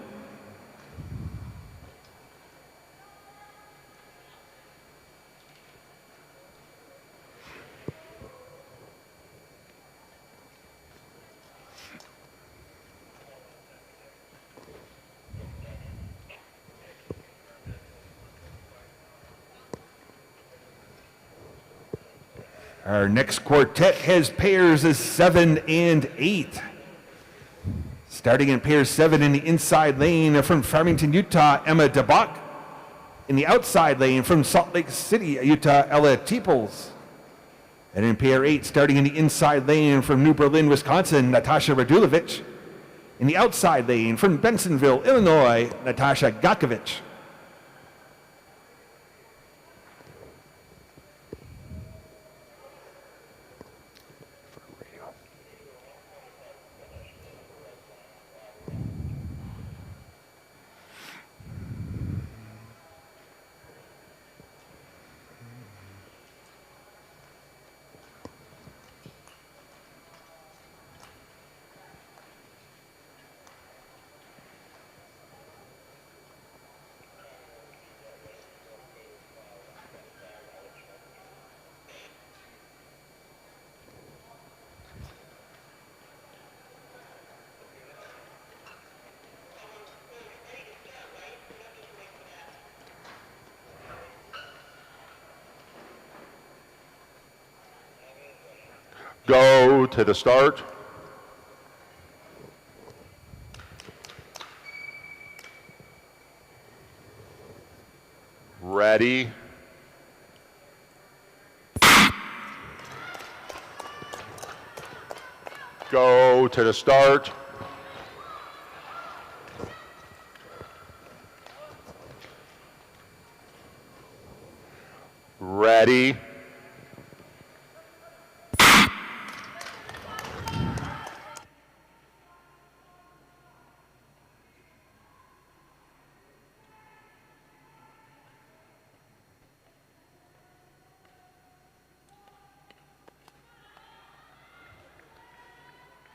A: Our next quartet has pairs of 7 and 8. Starting in pair 7 in the inside lane from Farmington, Utah, Emma DeBach. In the outside lane from Salt Lake City, Utah, Ella Teeples. And in pair 8, starting in the inside lane from New Berlin, Wisconsin, Natasha Radulovich. In the outside lane from Bensonville, Illinois, Natasha Gakovich.
B: Go to the start. Ready. Go to the start. Ready.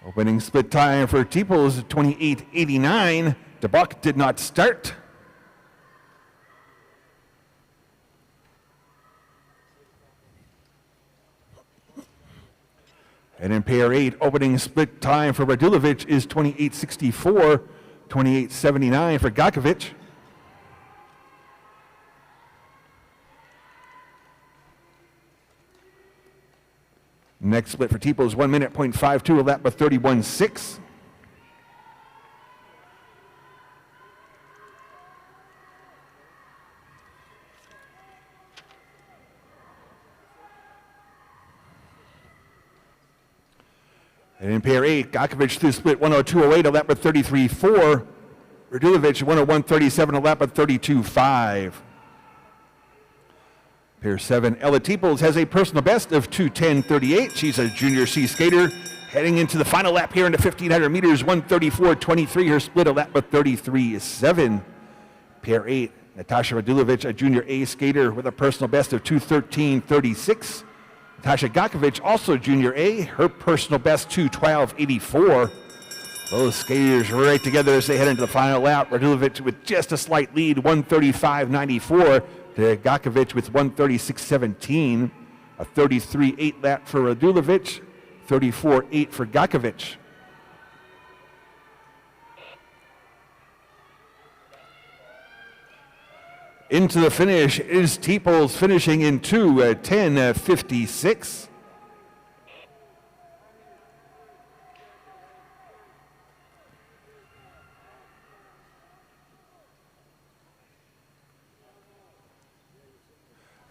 A: Opening split time for Teeples, 28:89. DeBach did not start. And in pair 8, opening split time for Radulovich is 28:64, 28:79 for Gakovich. Next split for Teeples, 1 minute, 0.52, a lap of 31.6. And in pair 8, Gakovich through split 102.08, a lap of 33.4. Radulovich 101.37, a lap of 32.5. Pair 7, Ella Teeples has a personal best of 2:10.38. She's a junior C skater. Heading into the final lap here into 1,500 meters, 1:34.23. Her split a lap of 33.7. Pair 8, Natasha Radulovich, a junior A skater with a personal best of 2:13.36. Natasha Gakovich, also junior A, her personal best 2:12.84. Those skaters right together as they head into the final lap. Radulovich with just a slight lead, 1:35.94. To Gakovich with 1:36.17, a 33.8 lap for Radulovich, 34.8 for Gakovich. Into the finish is Teeples finishing in 2:10.56.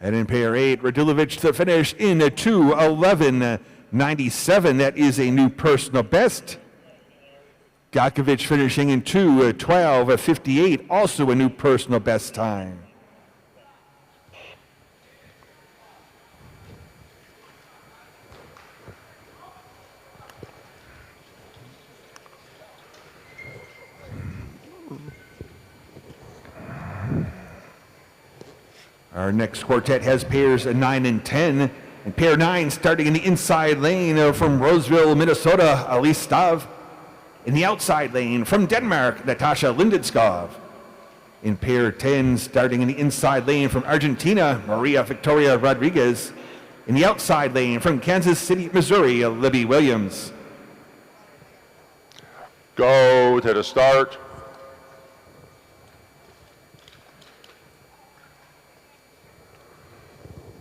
A: And in pair 8, Radulovich to finish in a 2:11.97. That is a new personal best. Gakovich finishing in 2:12.58, also a new personal best time. Our next quartet has pairs 9 and 10. And pair 9 starting in the inside lane from Roseville, Minnesota, Elise Stav. In the outside lane from Denmark, Natasha Lindenskov. In pair 10 starting in the inside lane from Argentina, Maria Victoria Rodriguez. In the outside lane from Kansas City, Missouri, Libby Williams.
B: Go to the start.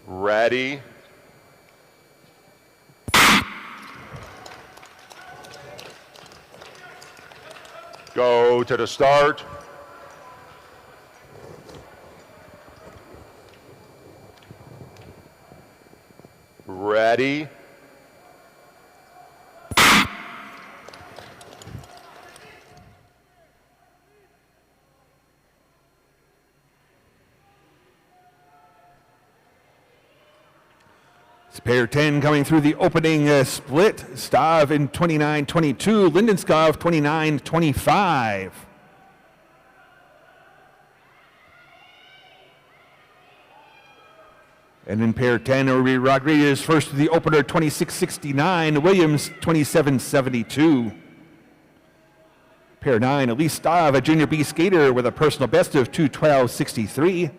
B: Ready. Go to the start. Ready.
A: It's pair 10 coming through the opening split. Stav in 29-22, Lindenskov 29-25. And in pair 10, it'll be Rodriguez first to the opener, 26-69, Williams 27-72. Pair 9, Elise Stav, a junior B skater with a personal best of 2:12.63.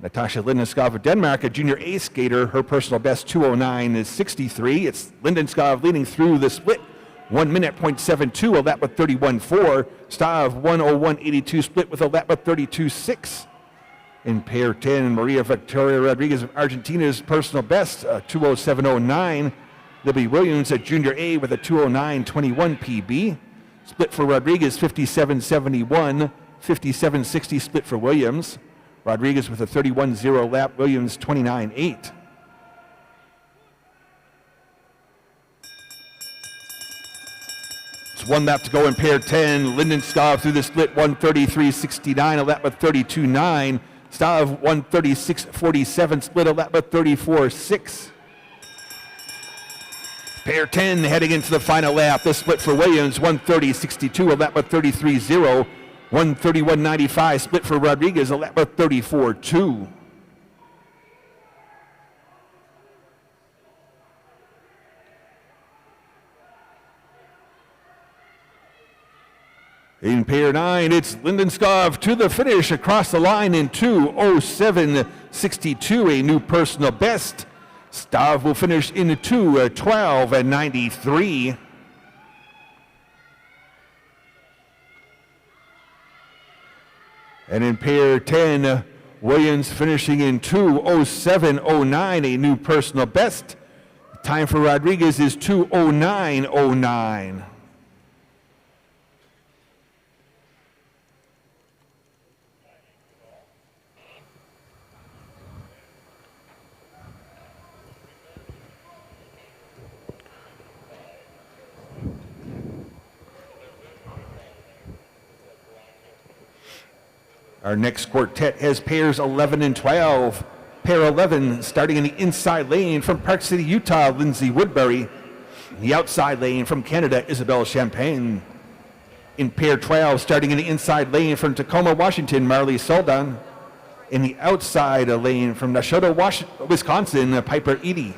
A: Natasha Lindenskov of Denmark, a junior A skater, her personal best 2:09.63. It's Lindenskov leading through the split, 1 minute, .72, a lap with 31.4. Stav, 1:01.82 split with a lap with 32.6. In pair 10, Maria Victoria Rodriguez of Argentina's personal best, 2:07.09. Libby Williams, a junior A with a 2:09.21 PB. Split for Rodriguez, 57.71, 57.60 split for Williams. Rodriguez with a 31.0 lap, Williams 29.8. It's 1 lap to go in pair 10. Lindenskov through the split, 1:33.69, a lap with 32.9. Stav, 1:36.47, split a lap with 34.6. Pair 10 heading into the final lap. This split for Williams, 1:30.62, a lap with 33.0. 1:31.95 split for Rodriguez, a lap with 34.2. In pair 9, it's Lindenskov to the finish across the line in 2:07.62, a new personal best. Stav will finish in 2:12.93. And in pair 10, Williams finishing in 2:07.09, a new personal best. Time for Rodriguez is 2:09.09. Our next quartet has pairs 11 and 12. Pair 11 starting in the inside lane from Park City, Utah, Lindsay Woodbury. In the outside lane from Canada, Isabel Champagne. In pair 12 starting in the inside lane from Tacoma, Washington, Marley Soldan. In the outside lane from Nashotah, Wisconsin, Piper Eady.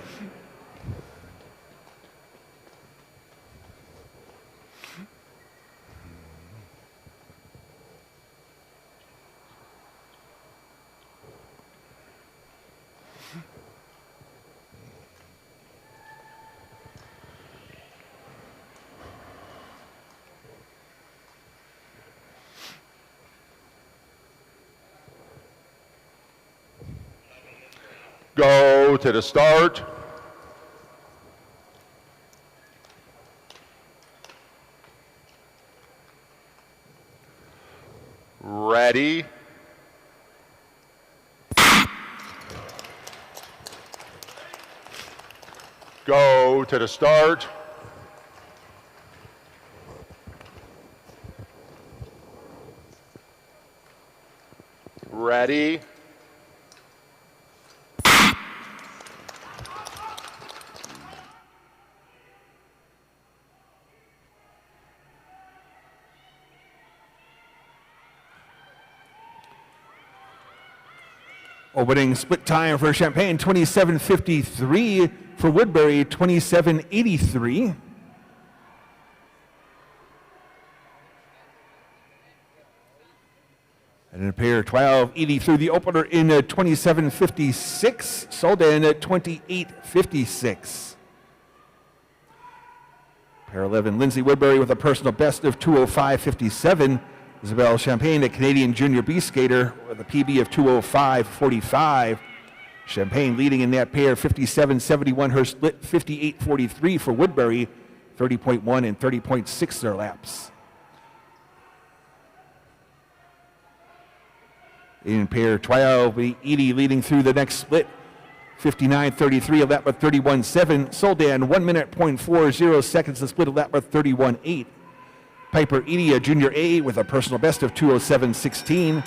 B: Go to the start. Ready. Go to the start. Ready.
A: Opening split time for Champaign, 27:53. For Woodbury, 27:83. And in pair 12, Edie through the opener in 27:56. Soldan at 28:56. Pair 11, Lindsay Woodbury with a personal best of 2:05.57. Isabel Champagne, a Canadian Junior B skater with a PB of 2:05.45. Champagne leading in that pair, 57.71. Her split, 58.43 for Woodbury, 30.1 and 30.6 their laps. In pair 12, Edie leading through the next split, 59.33, a lap of 31.7. Soldan, 1 minute, 0.40 seconds, a split, a lap of 31.8. Piper Edie, a Junior A with a personal best of 2:07.16.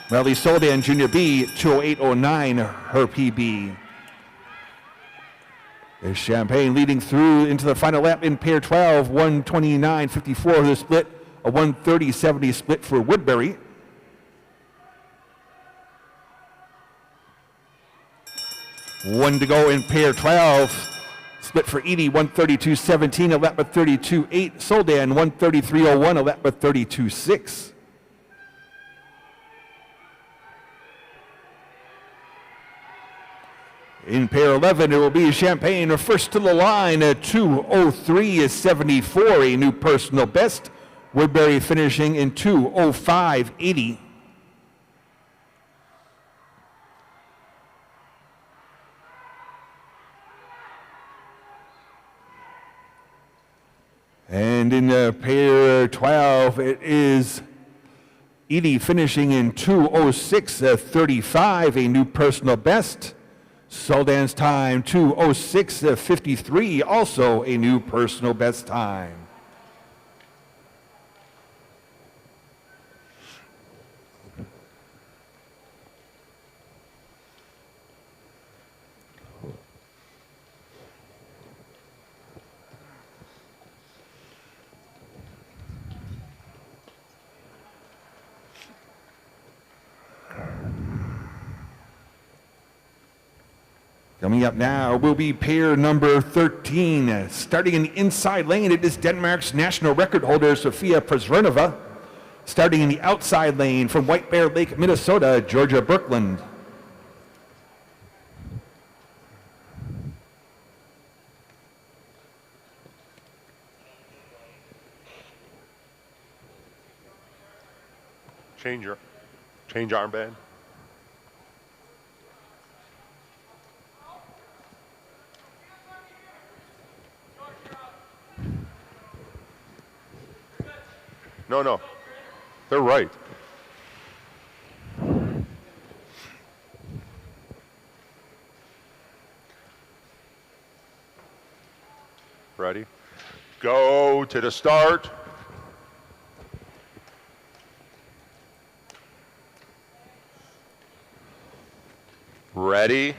A: Melody Soldan, Junior B, 2:08.09, her PB. There's Champagne leading through into the final lap in pair 12, 1:29.54 the split, a 1:30.70 split for Woodbury. One to go in pair 12. Split for Edie, 1:32.17, a lap of 32.8. Soldan, 1:33.01, a lap of 32.6. In pair 11, it will be Champagne first to the line at 2:03.74, a new personal best. Woodbury finishing in 2:05.80. And in pair 12, it is Edie finishing in 2:06.35, a new personal best. Soldan's time, 2:06.53, also a new personal best time. Coming up now will be pair number 13. Starting in the inside lane, it is Denmark's national record holder, Sofia Przernova. Starting in the outside lane from White Bear Lake, Minnesota, Georgia Birkland.
B: Change armband. No. They're right. Ready? Go to the start. Ready?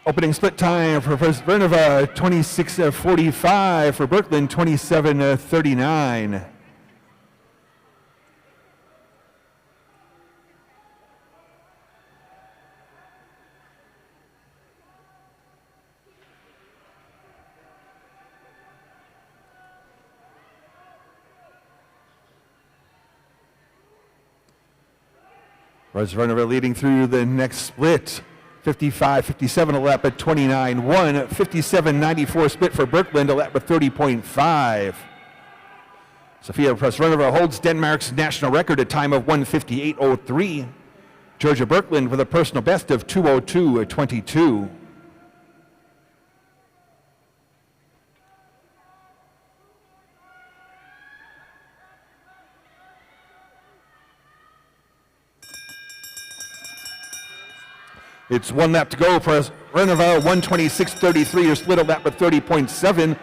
A: Opening split time for Vernova, 26:45. For Birkland, 27:39. Vernova leading through the next split. 55.57, a lap at 29.1. 57.94 split for Birkland, a lap at 30.5. Sofia Przernova holds Denmark's national record, a time of 1:58.03. Georgia Birkland with a personal best of 2:02.22. It's 1 lap to go for Renova, 126.33, her split a lap of 30.7.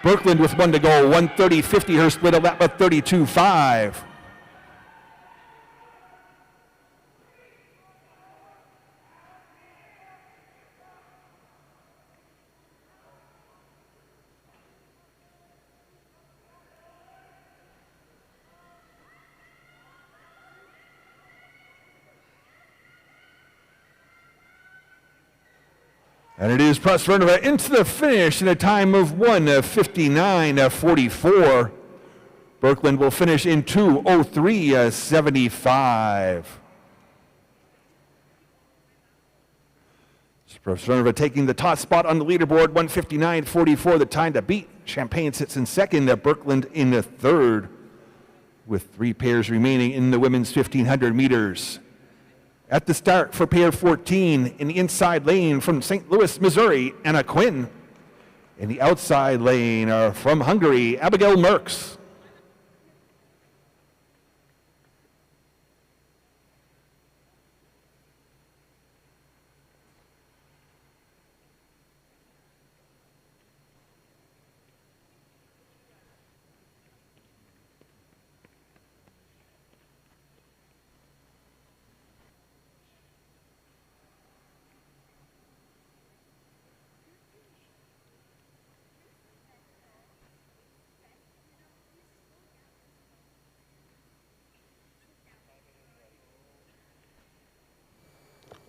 A: Birkeland with 1 to go, 130.50, her split a lap of 32.5. And it is Prosvernova into the finish in a time of 1:59.44. Birkeland will finish in 2:03.75. Prosvernova taking the top spot on the leaderboard, 1:59.44, the time to beat. Champagne sits in second, Birkeland in the third, with 3 pairs remaining in the women's 1,500 meters. At the start for pair 14, in the inside lane from St. Louis, Missouri, Anna Quinn. In the outside lane from Hungary, Abigail Merckx.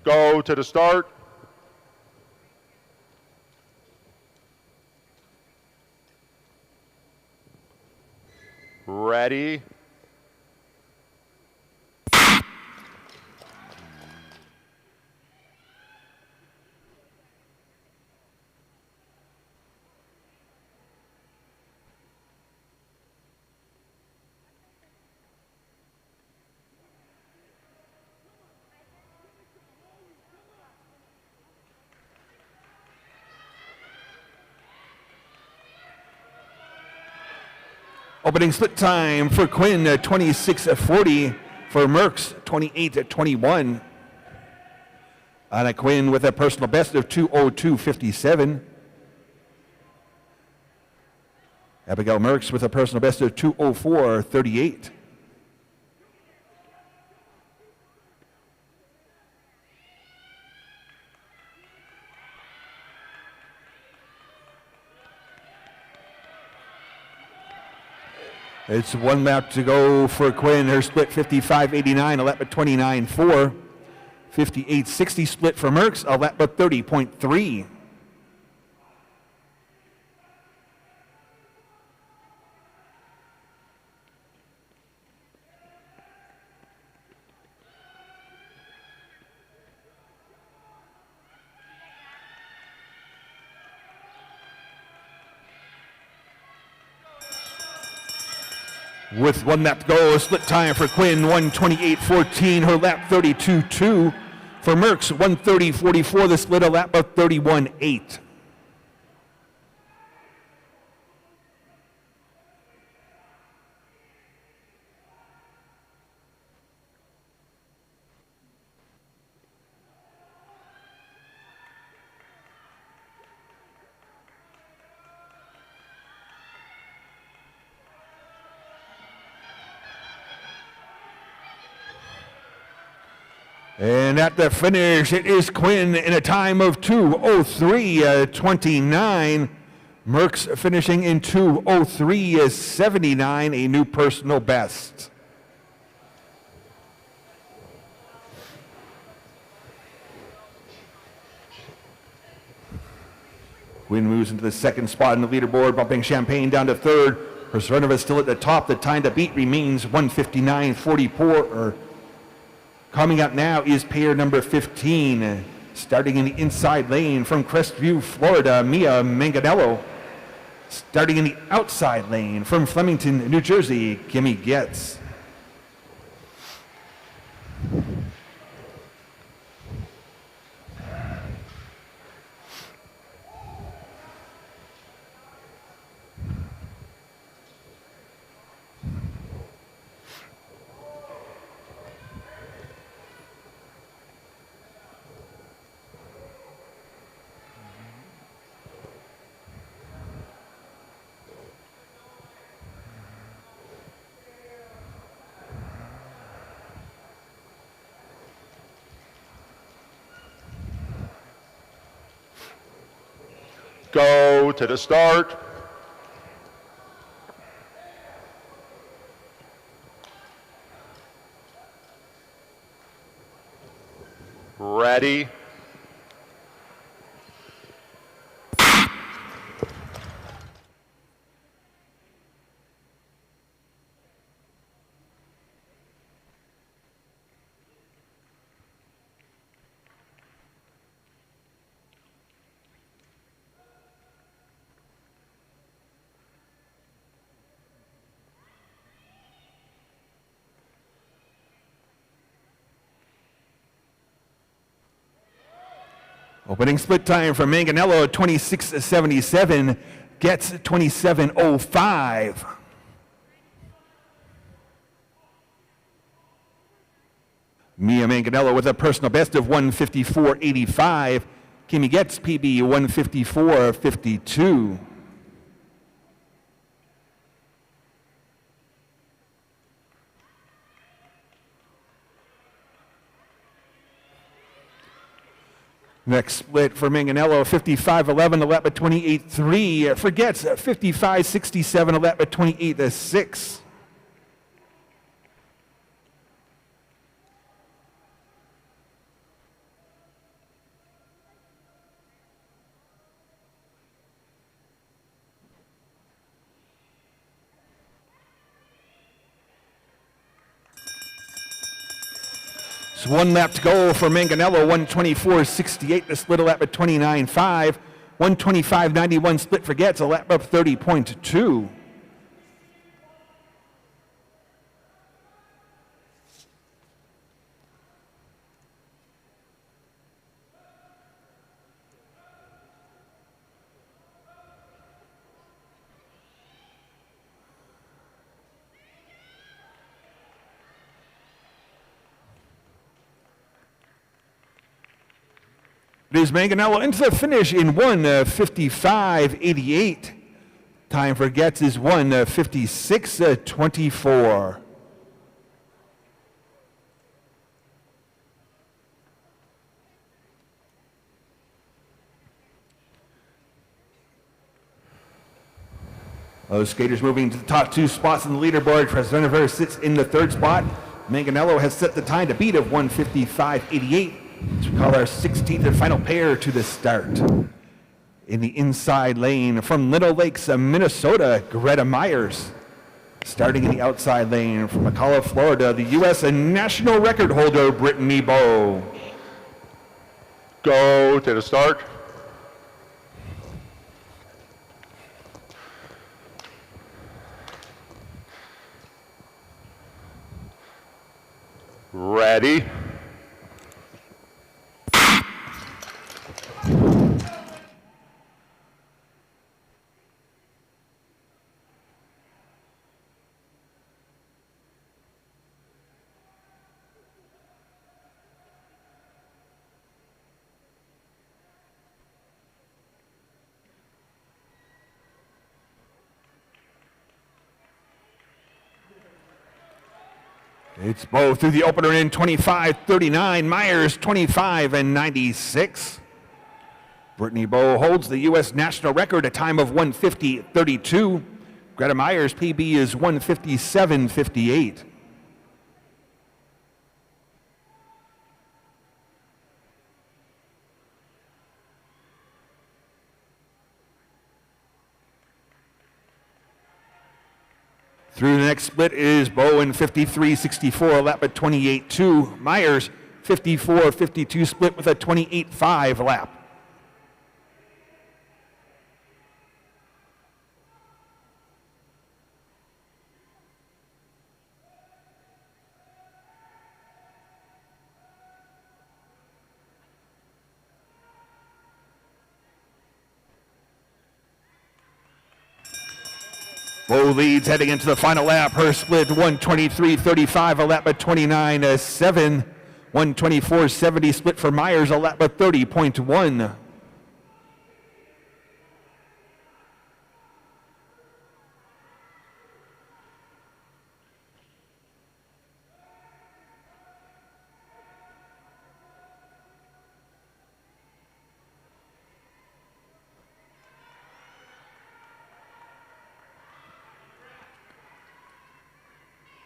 B: Go to the start. Ready.
A: Opening split time for Quinn, 26:40. For Merckx, 28:21. Anna Quinn with a personal best of 2:02.57. Abigail Merckx with a personal best of 2:04.38. It's 1 lap to go for Quinn. Her split 55.89, a lap at 29.4. 58.60 split for Merckx, a lap at 30.3. With 1 lap to go, a split time for Quinn, 1:28.14, her lap 32.2. For Merckx, 1:30.44, the split, a lap of 31.8. And at the finish, it is Quinn in a time of 2:03.29. Merckx finishing in 2:03.79, a new personal best. Quinn moves into the second spot in the leaderboard, bumping Champagne down to third. Prosvernova still at the top. The time to beat remains 1:59.44. Coming up now is pair number 15, starting in the inside lane from Crestview, Florida, Mia Manganello. Starting in the outside lane from Flemington, New Jersey, Kimmy Getz.
B: Go to the start. Ready.
A: Opening split time for Manganello, 26.77, gets 27.05. Mia Manganello with a personal best of 154.85. Kimmy Getz, PB 154.52. Next split for Manganello, 55.11, a lap at 28.3. For Getz, 55.67, a lap at 28.6. So 1 lap to go for Manganello, 124.68, the split a lap at 29.5. 125.91 split for Getz, a lap up 30.2. It is Manganello into the finish in 1:55.88. Time for Getz is 1:56.24. Those skaters moving to the top 2 spots in the leaderboard. Trezvenover sits in the 3rd spot. Manganello has set the time to beat of 1:55.88. To call our 16th and final pair to the start. In the inside lane from Little Lakes, Minnesota, Greta Myers. Starting in the outside lane from McCalla, Florida, the U.S. national record holder, Brittany Bowe.
B: Go to the start. Ready.
A: It's Bowe through the opener in 25.39, Myers 25.96. Brittany Bowe holds the U.S. national record, a time of 1:50.32. Greta Myers' PB is 1:57.58. Through the next split is Bowe in 53.64, a lap at 28.2. Myers 54.52 split with a 28.5 lap. Bowe leads heading into the final lap. Her split 1:23.35, a lap at 29.7. 1:24.70 split for Myers, a lap at 30.1.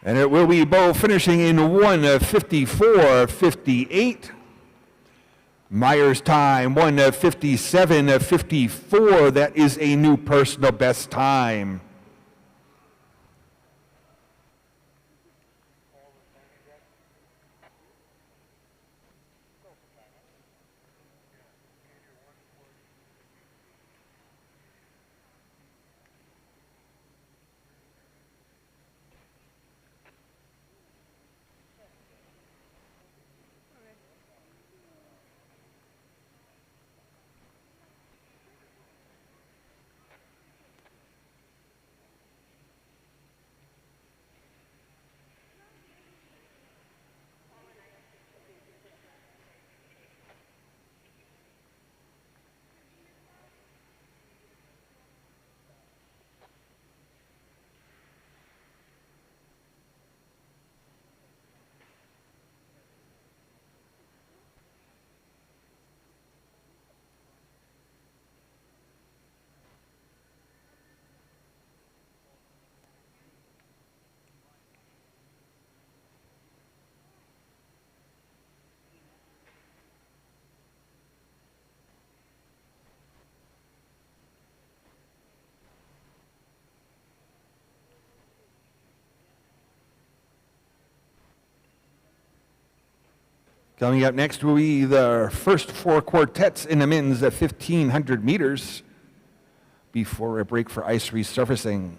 A: And it will be Bo finishing in 1:54.58. Myers' time, 1:57.54. That is a new personal best time. Coming up next will be the first four quartets in the men's 1,500 meters before a break for ice resurfacing.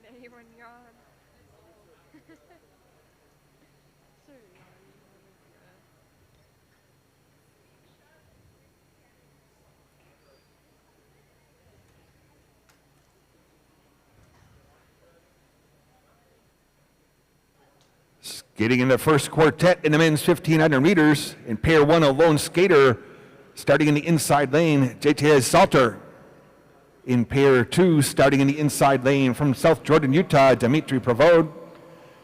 C: Anyone yawn?
A: Skating in the first quartet in the men's 1,500 meters. In pair one, a lone skater starting in the inside lane, JTS Salter. In pair two, starting in the inside lane from South Jordan, Utah, Dmitry Pravod.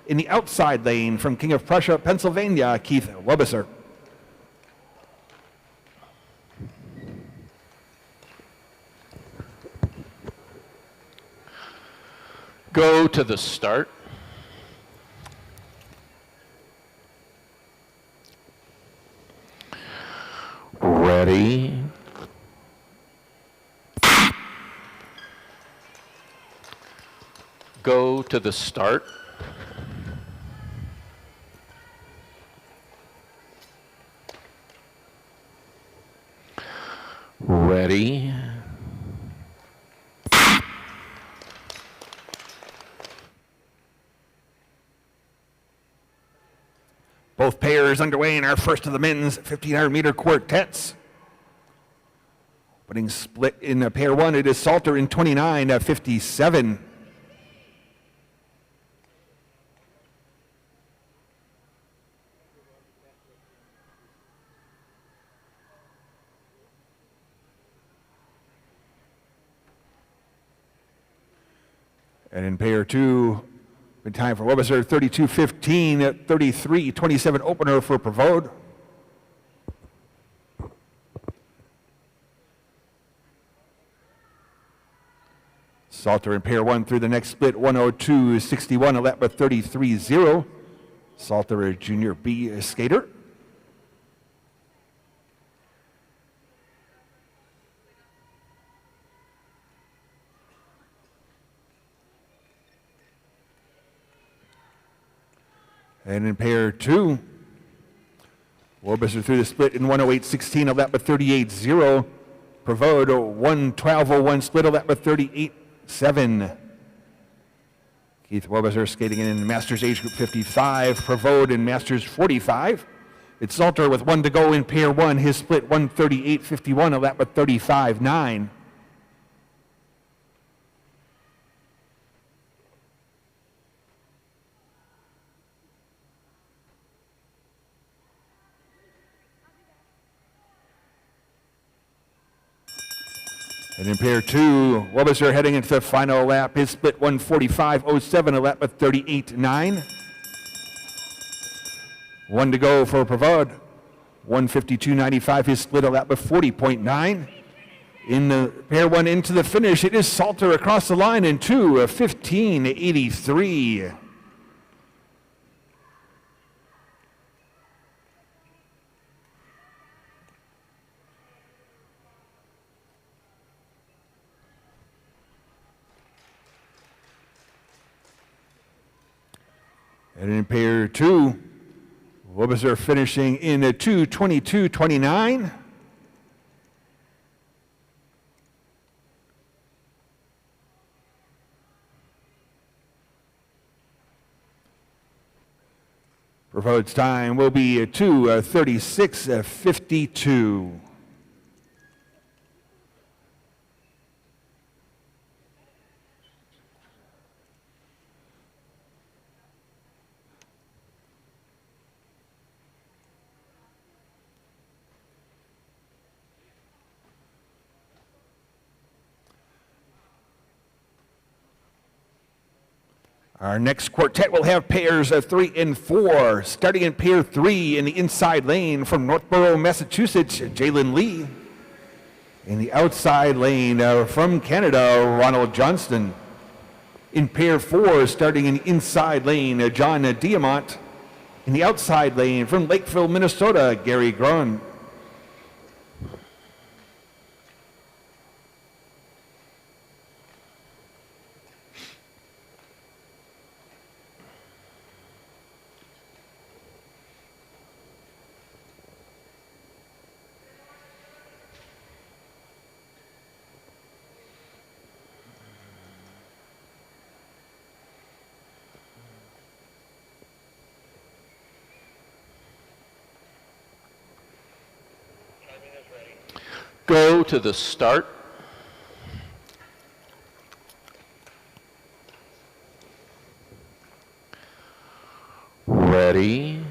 A: In the outside lane from King of Prussia, Pennsylvania, Keith Webiser.
D: Go to the start. Ready. Go to the start. Ready.
A: Both pairs underway in our first of the men's 1,500 meter quartets. Opening split in pair one, it is Salter in 29:57. And in pair two, good time for Webiser, 32:15 at 33:27 opener for Pravod. Salter in pair one through the next split, 1:02.61, a lap with 33.0. Salter, a junior B skater. And in pair two, Webiser through the split in 1:08.16, a lap with 38.0. Pravod, 1:12.01 split, a lap with 38.7. Keith Webiser skating in Masters age group 55, Pravod in Masters 45. It's Salter with one to go in pair one, his split 1:38.51, a lap with 35.9. And in pair 2, Webster heading into the final lap. His split 1:45.07, a lap of 38.9. 1 to go for Pavard. 1:52.95, his split, a lap of 40.9. In the pair 1 into the finish, it is Salter across the line in 2:15.83. And in pair 2, Webster finishing in a 2:22.29. Proposed time will be 2:36.52. Our next quartet will have pairs of 3 and 4. Starting in pair 3 in the inside lane from Northborough, Massachusetts, Jalen Lee. In the outside lane from Canada, Ronald Johnston. In pair 4, starting in the inside lane, John Diamant. In the outside lane from Lakeville, Minnesota, Gary Grun.
D: Go to the start. Ready.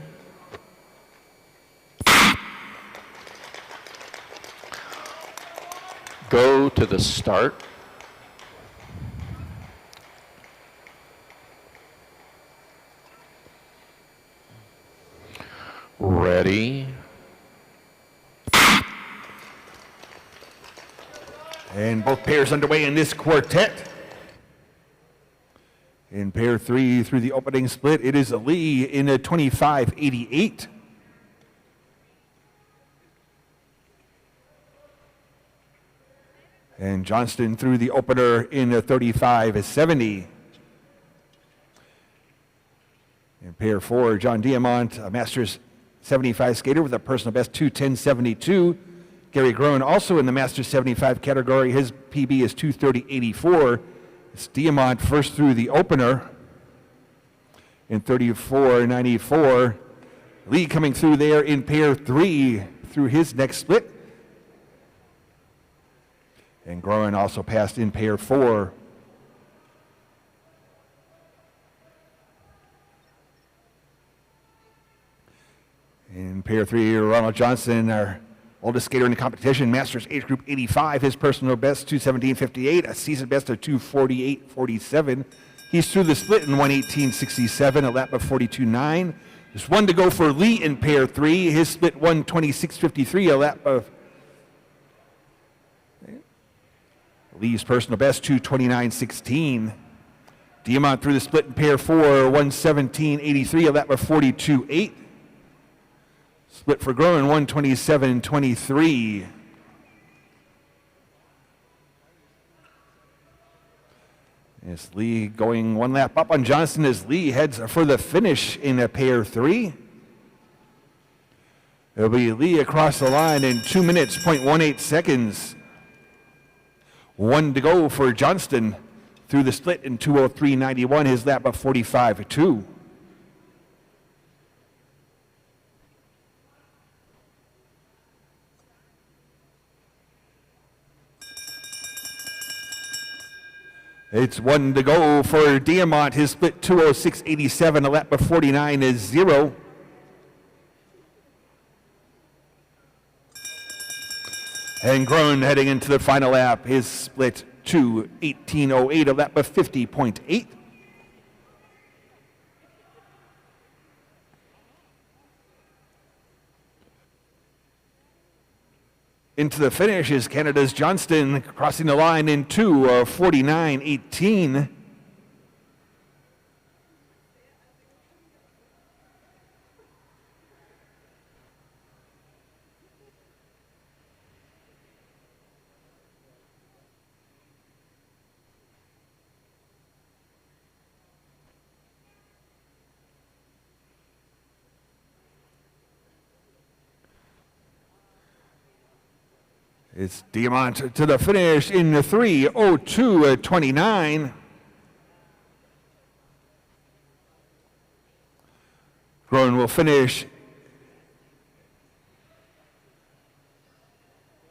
D: Go to the start. Ready.
A: And both pairs underway in this quartet. In pair 3 through the opening split, it is Lee in a 25.88. And Johnston through the opener in a 35.70. In pair 4, John Diamant, a Masters 75 skater with a personal best 2:10.72. Gary Groen also in the Masters 75 category. His PB is 2:30.84. It's Diamant first through the opener in 34.94. Lee coming through there in pair 3 through his next split. And Groen also passed in pair 4. In pair 3, Ronald Johnson, our oldest skater in the competition, Masters age group 85, his personal best 2:17.58, a season best of 2:48.47. He's through the split in 1:18.67, a lap of 42.9. There's 1 to go for Lee in pair 3, his split 1:26.53, a lap of Lee's personal best 2:29.16. Diamant through the split in pair 4, 1:17.83, a lap of 42.8. Split for Groen, 1:27.23. It's Lee going 1 lap up on Johnston as Lee heads for the finish in a pair 3. It'll be Lee across the line in 2 minutes, 0.18 seconds. 1 to go for Johnston through the split in 2:03.91, his lap of 45.2. It's 1 to go for Diamant. His split 2:06.87, a lap of 49.0. And Groen heading into the final lap, his split 2:18.08, a lap of 50.8. Into the finish is Canada's Johnston, crossing the line in 2:49.18. It's Diamant to the finish in 3:02.29. Groen will finish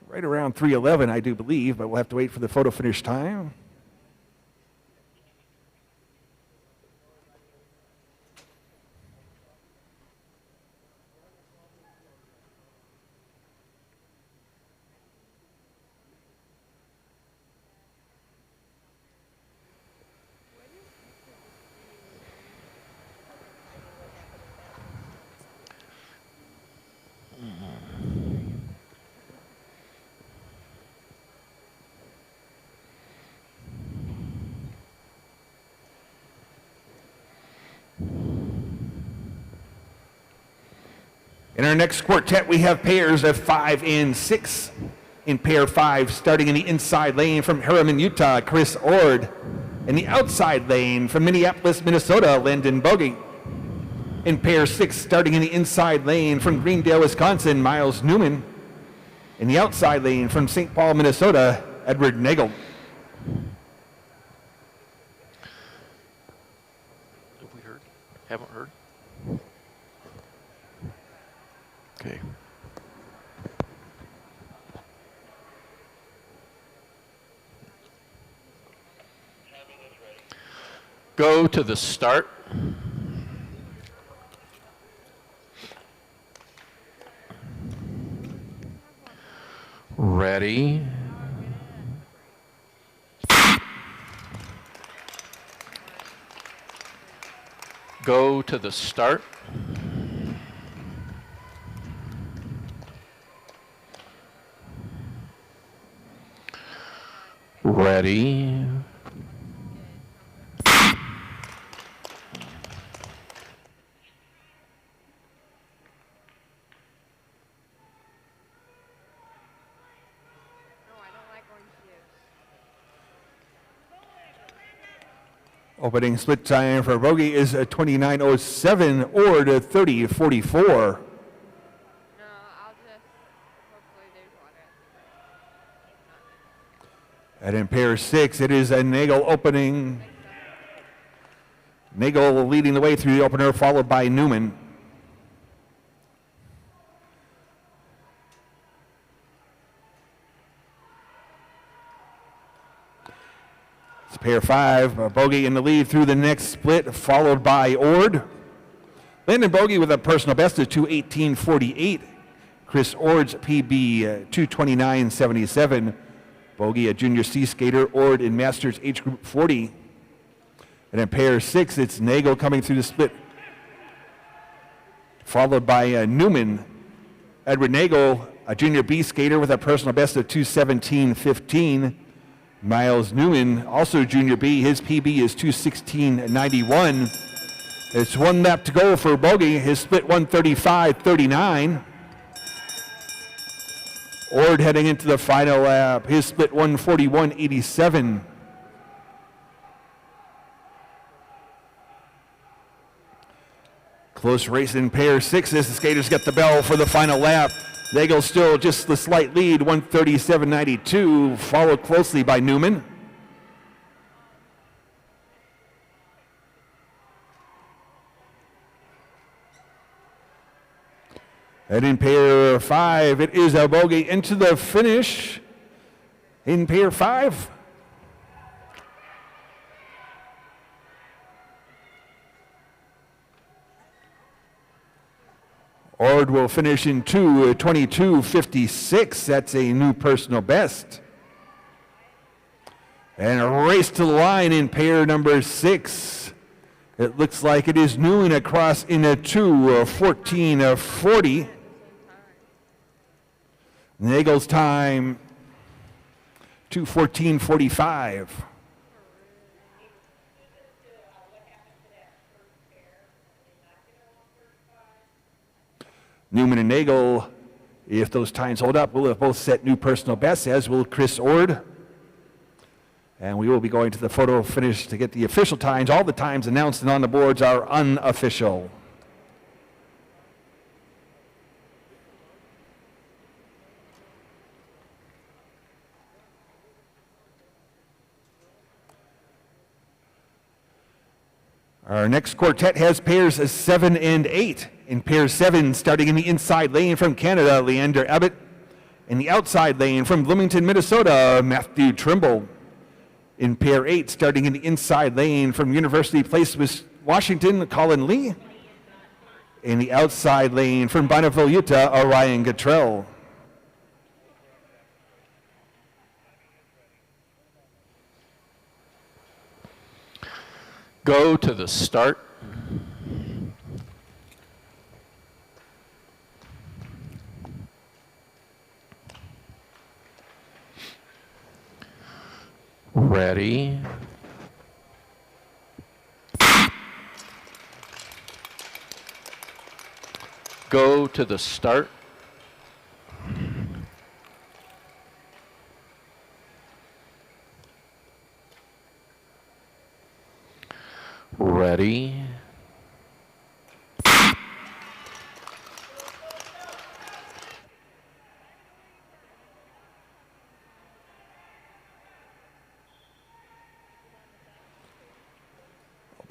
A: right around 3:11, I do believe, but we'll have to wait for the photo finish time. In our next quartet, we have pairs of 5 and 6. In pair 5, starting in the inside lane from Harriman, Utah, Chris Ord. In the outside lane from Minneapolis, Minnesota, Landon Bogie. In pair 6, starting in the inside lane from Greendale, Wisconsin, Miles Newman. In the outside lane from St. Paul, Minnesota, Edward Nagel.
D: Have we heard? Haven't heard? Okay. Go to the start. Ready. Go to the start. Ready.
A: Opening split time for Bogie is a 29:07 or to 30:44.
G: No, I'll just, hopefully there's water.
A: And in pair 6, it is a Nagel opening. Nagel leading the way through the opener, followed by Newman. It's pair 5, Bogie in the lead through the next split, followed by Ord. Landon Bogie with a personal best of 2:18.48. Chris Ord's PB 2:29.77. Bogie, a junior C skater, Ord in Masters Age Group 40. And in pair 6, it's Nagel coming through the split, followed by Newman. Edward Nagel, a junior B skater with a personal best of 2:17.15. Miles Newman, also junior B, his PB is 2:16.91. It's one lap to go for Bogie, his split 1:35.39. Ord heading into the final lap, his split 1:41.87. Close race in pair 6 as the skaters get the bell for the final lap. Nagel still just the slight lead, 1:37.92, followed closely by Newman. And in pair 5, it is a Bogie into the finish in pair 5. Ord will finish in 2:22.56. That's a new personal best. And a race to the line in pair number 6. It looks like it is Newing across in a 2:14.40. Nagel's time 2:14.45. Newman and Nagel, if those times hold up, will have both set new personal bests, as will Chris Ord. And we will be going to the photo finish to get the official times. All the times announced and on the boards are unofficial. Our next quartet has pairs 7 and 8. In pair 7, starting in the inside lane from Canada, Leander Abbott. In the outside lane from Bloomington, Minnesota, Matthew Trimble. In pair 8, starting in the inside lane from University Place, Washington, Colin Lee. In the outside lane from Bonneville, Utah, Orion Gatrell.
D: Go to the start. Ready. Go to the start. Ready.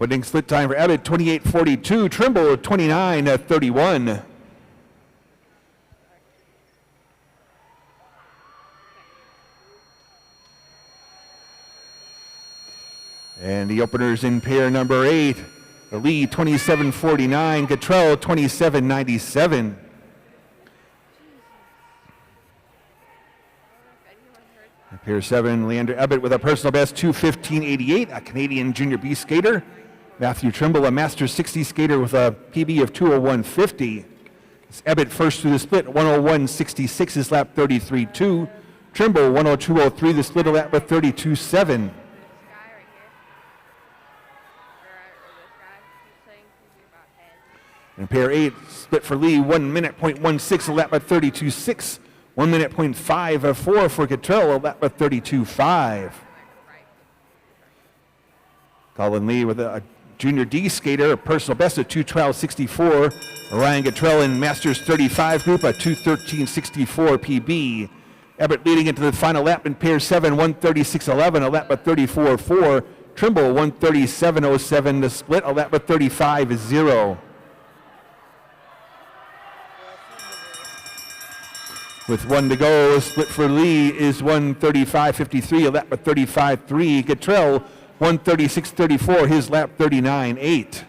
A: Opening split time for Abbott, 28:42. Trimble, 29:31. And the openers in pair number 8. The lead, 27:49. Gatrell, 27:97. In pair 7, Leander Abbott with a personal best, 2:15.88. A Canadian Junior B skater. Matthew Trimble, a Masters 60 skater with a PB of 2:01.50. It's Abbott first through the split, 1:01.66 is lap 33.2. Trimble, 1:02.03 the split, a lap with 32.7. In pair 8, split for Lee, 1 minute, 0.16, a lap at 32.6. 1 minute, 0.54 for Gatrell, a lap at 32.5. Colin Lee with a Junior D skater, a personal best of 2:12.64. Ryan Gatrell in Masters 35 group, a 2:13.64 PB. Abbott leading into the final lap in pair 7, 1:36.11, a lap at 34.4. Trimble, 1:37.07 the split, a lap at 35.0. With 1 to go, a split for Lee is 1:35.53, a lap at 35.3. Gatrell, 1:36.34, his lap 39.8.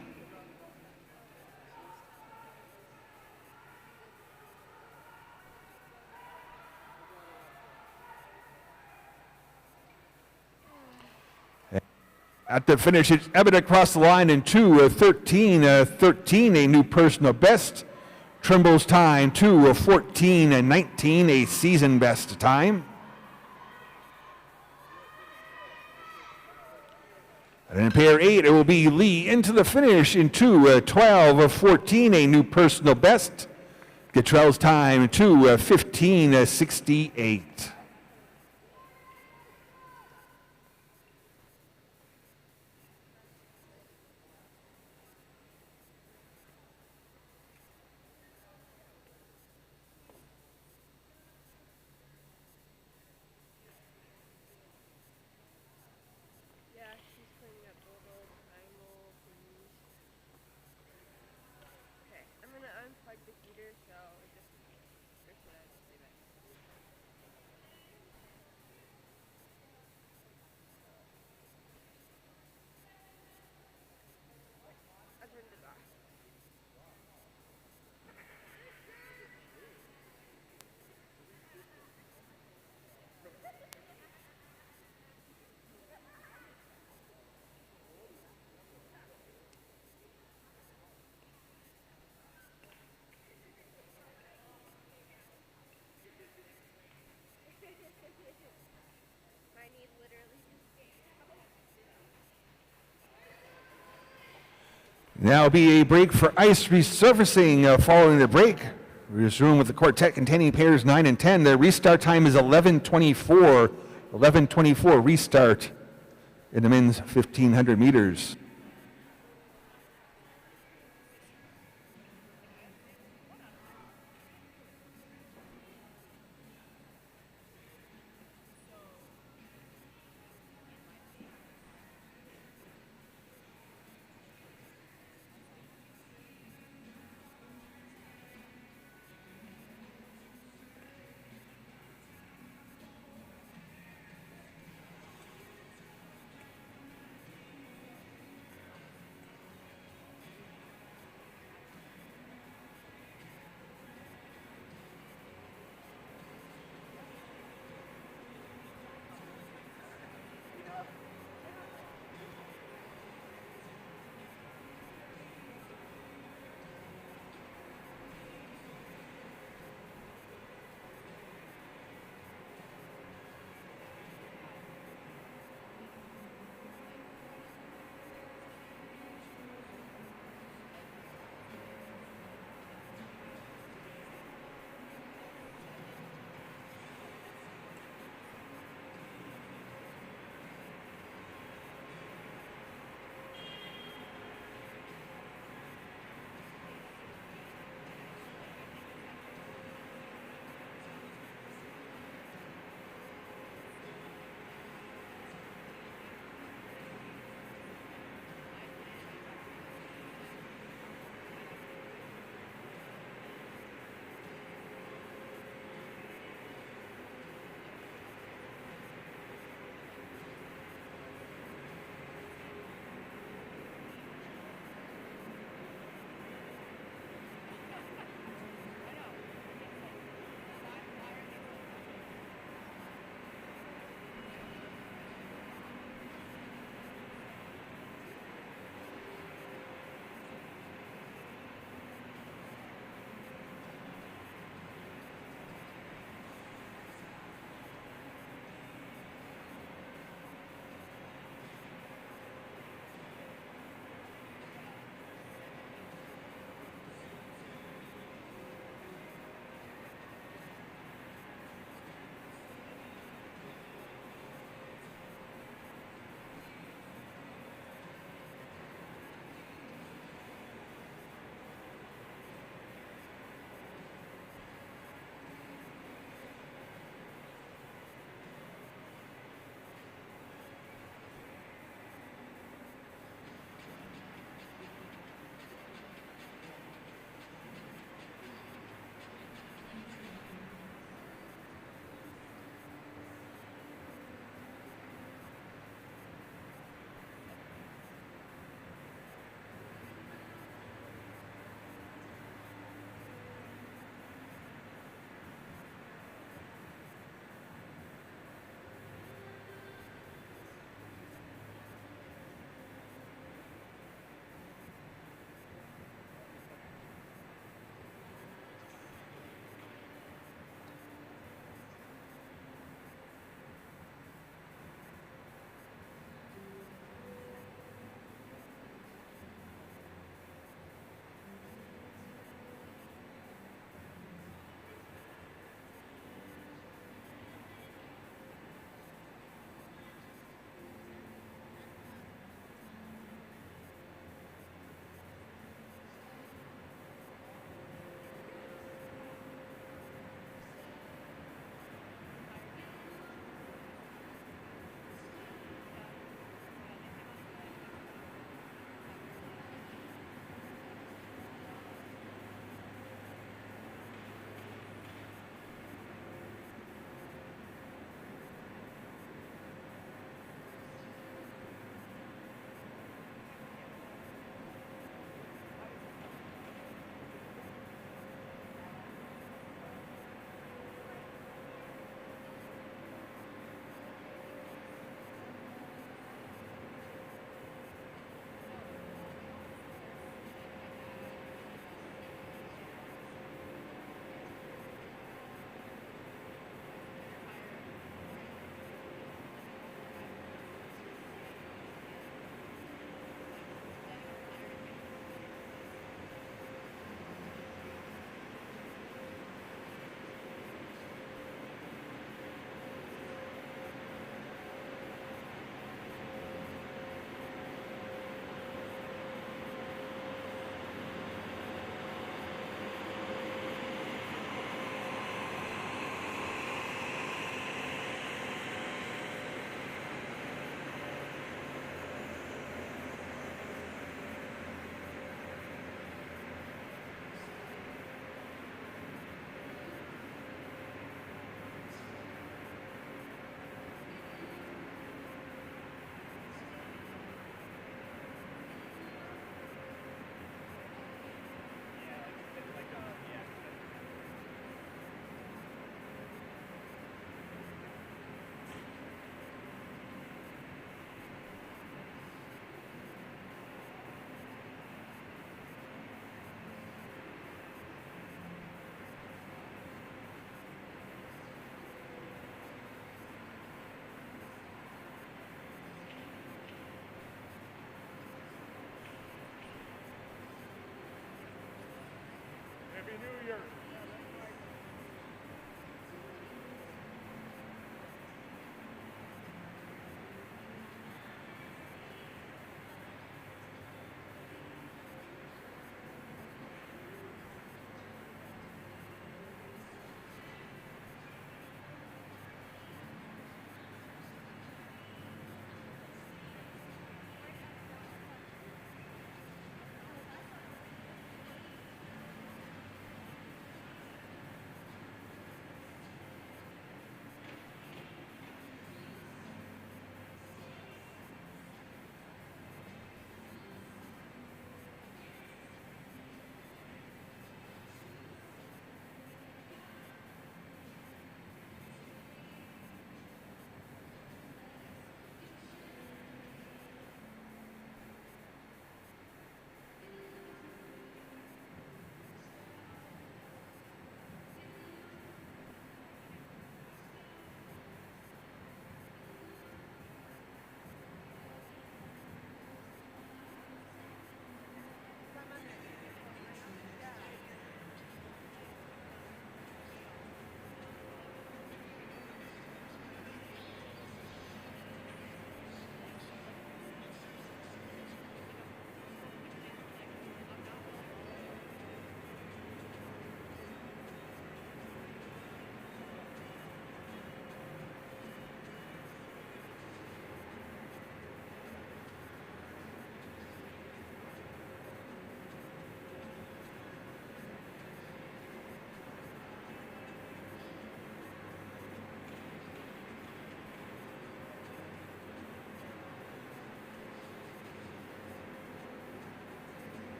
A: At the finish, it's Abbott across the line in 2:13.13, a new personal best. Trimble's time, 2:14.19, a season best time. And in pair 8, it will be Lee into the finish in 2:12.14, a new personal best. Gatrell's time, 2:15.68.
G: Yeah, she's cleaning up total time roll, please. Okay, I'm gonna unplug the heater so it just. Or should I just leave it?
A: Now will be a break for ice resurfacing. Following the break, we resume with the quartet containing pairs 9 and 10. The restart time is 11:24. 11:24 restart in the men's 1,500 meters.
B: Happy New Year.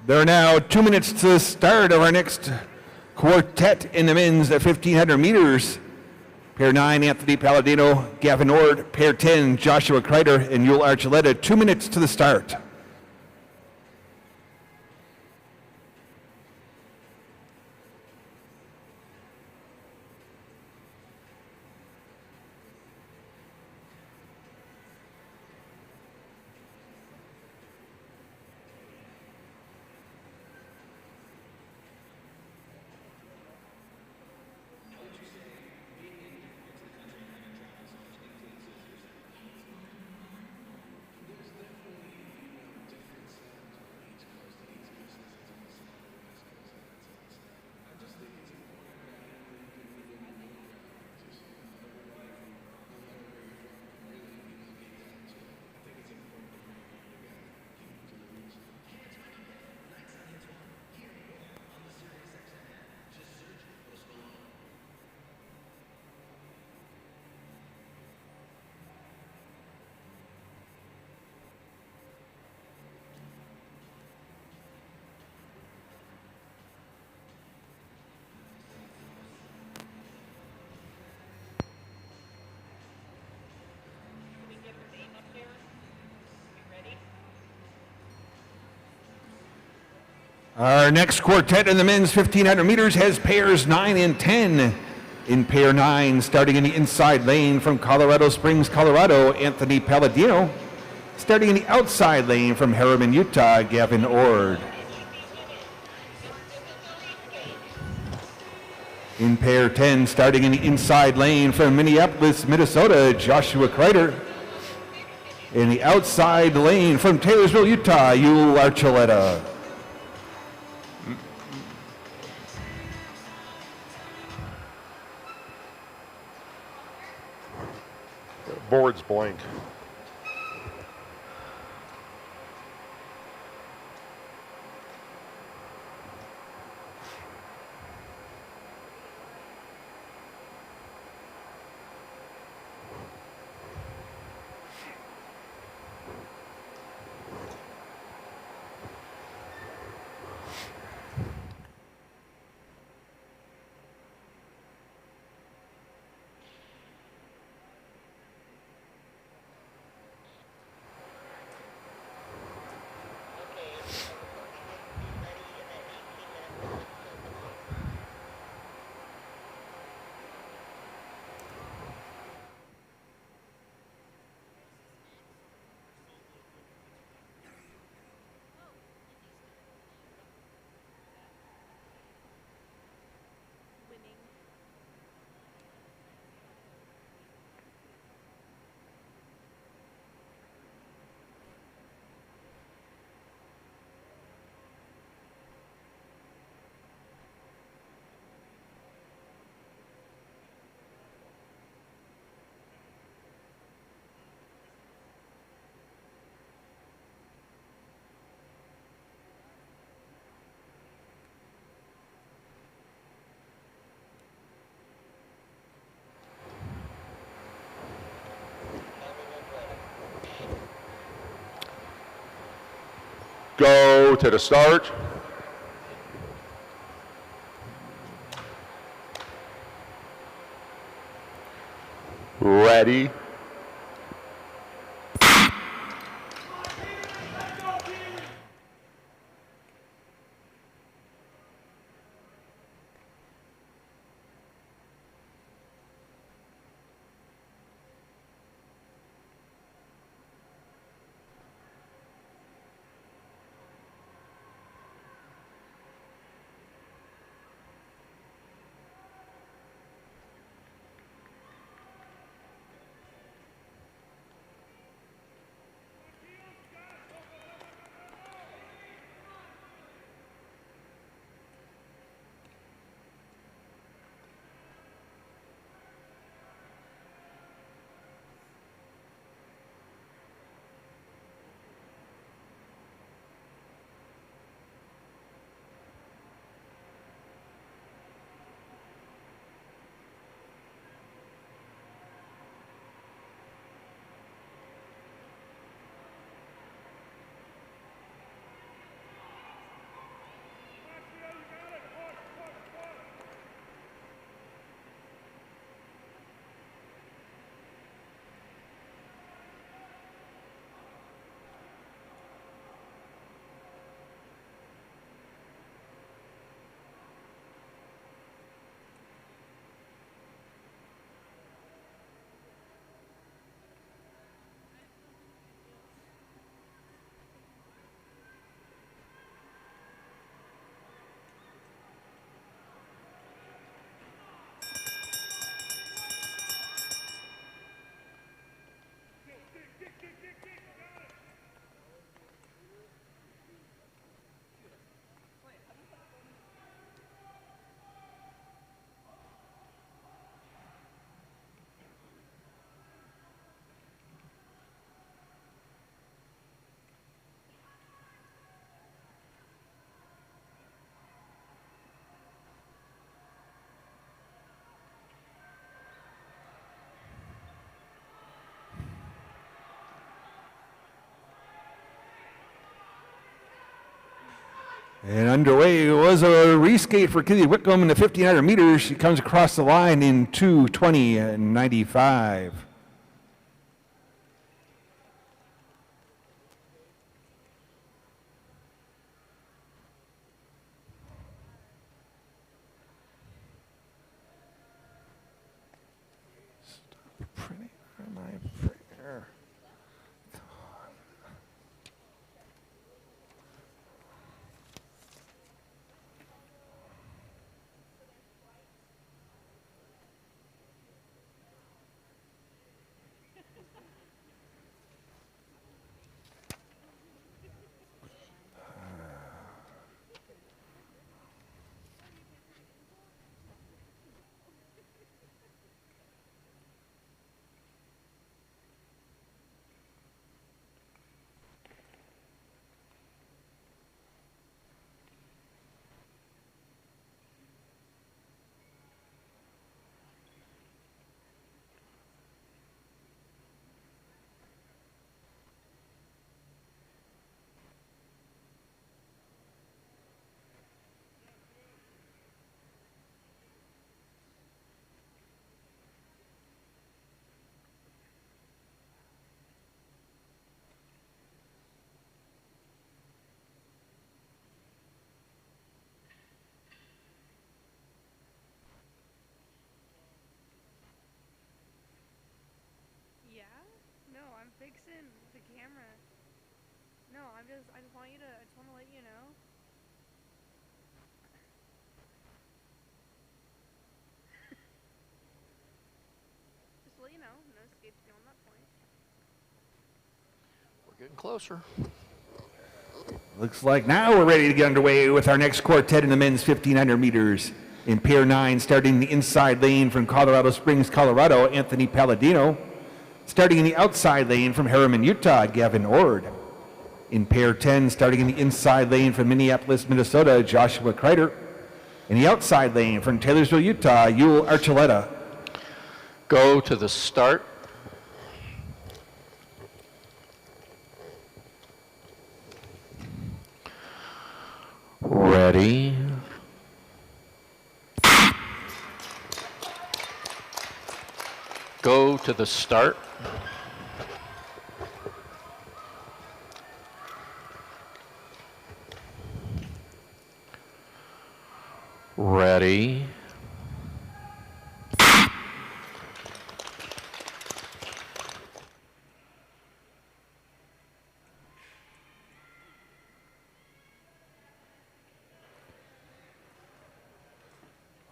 A: There are now 2 minutes to the start of our next quartet in the men's 1,500 meters. Pair 9, Anthony Palladino, Gavin Ord. Pair 10, Joshua Kreider and Yul Archuleta. 2 minutes to the start. Our next quartet in the men's 1,500 meters has pairs 9 and 10. In pair 9, starting in the inside lane from Colorado Springs, Colorado, Anthony Palladino. Starting in the outside lane from Harriman, Utah, Gavin Ord. In pair 10, starting in the inside lane from Minneapolis, Minnesota, Joshua Kreider. In the outside lane from Taylorsville, Utah, Yul Archuleta.
B: Board's blank.
C: Winning.
B: Go to the start. Ready.
A: And underway was a reskate for Keely Whitcomb in the 1500 meters. She comes across the line in 2:20.95.
C: Yeah? No, I'm fixing the camera. No, I just want you to, I just want to let you know. Just to let you know, no skates beyond that point.
D: We're getting closer.
A: Looks like now we're ready to get underway with our next quartet in the men's 1500 meters. In pair 9, starting the inside lane from Colorado Springs, Colorado, Anthony Palladino. Starting in the outside lane from Harriman, Utah, Gavin Ord. In pair 10, starting in the inside lane from Minneapolis, Minnesota, Joshua Kreider. In the outside lane from Taylorsville, Utah, Yul Archuleta.
D: Go to the start. Ready. Go to the start. Ready.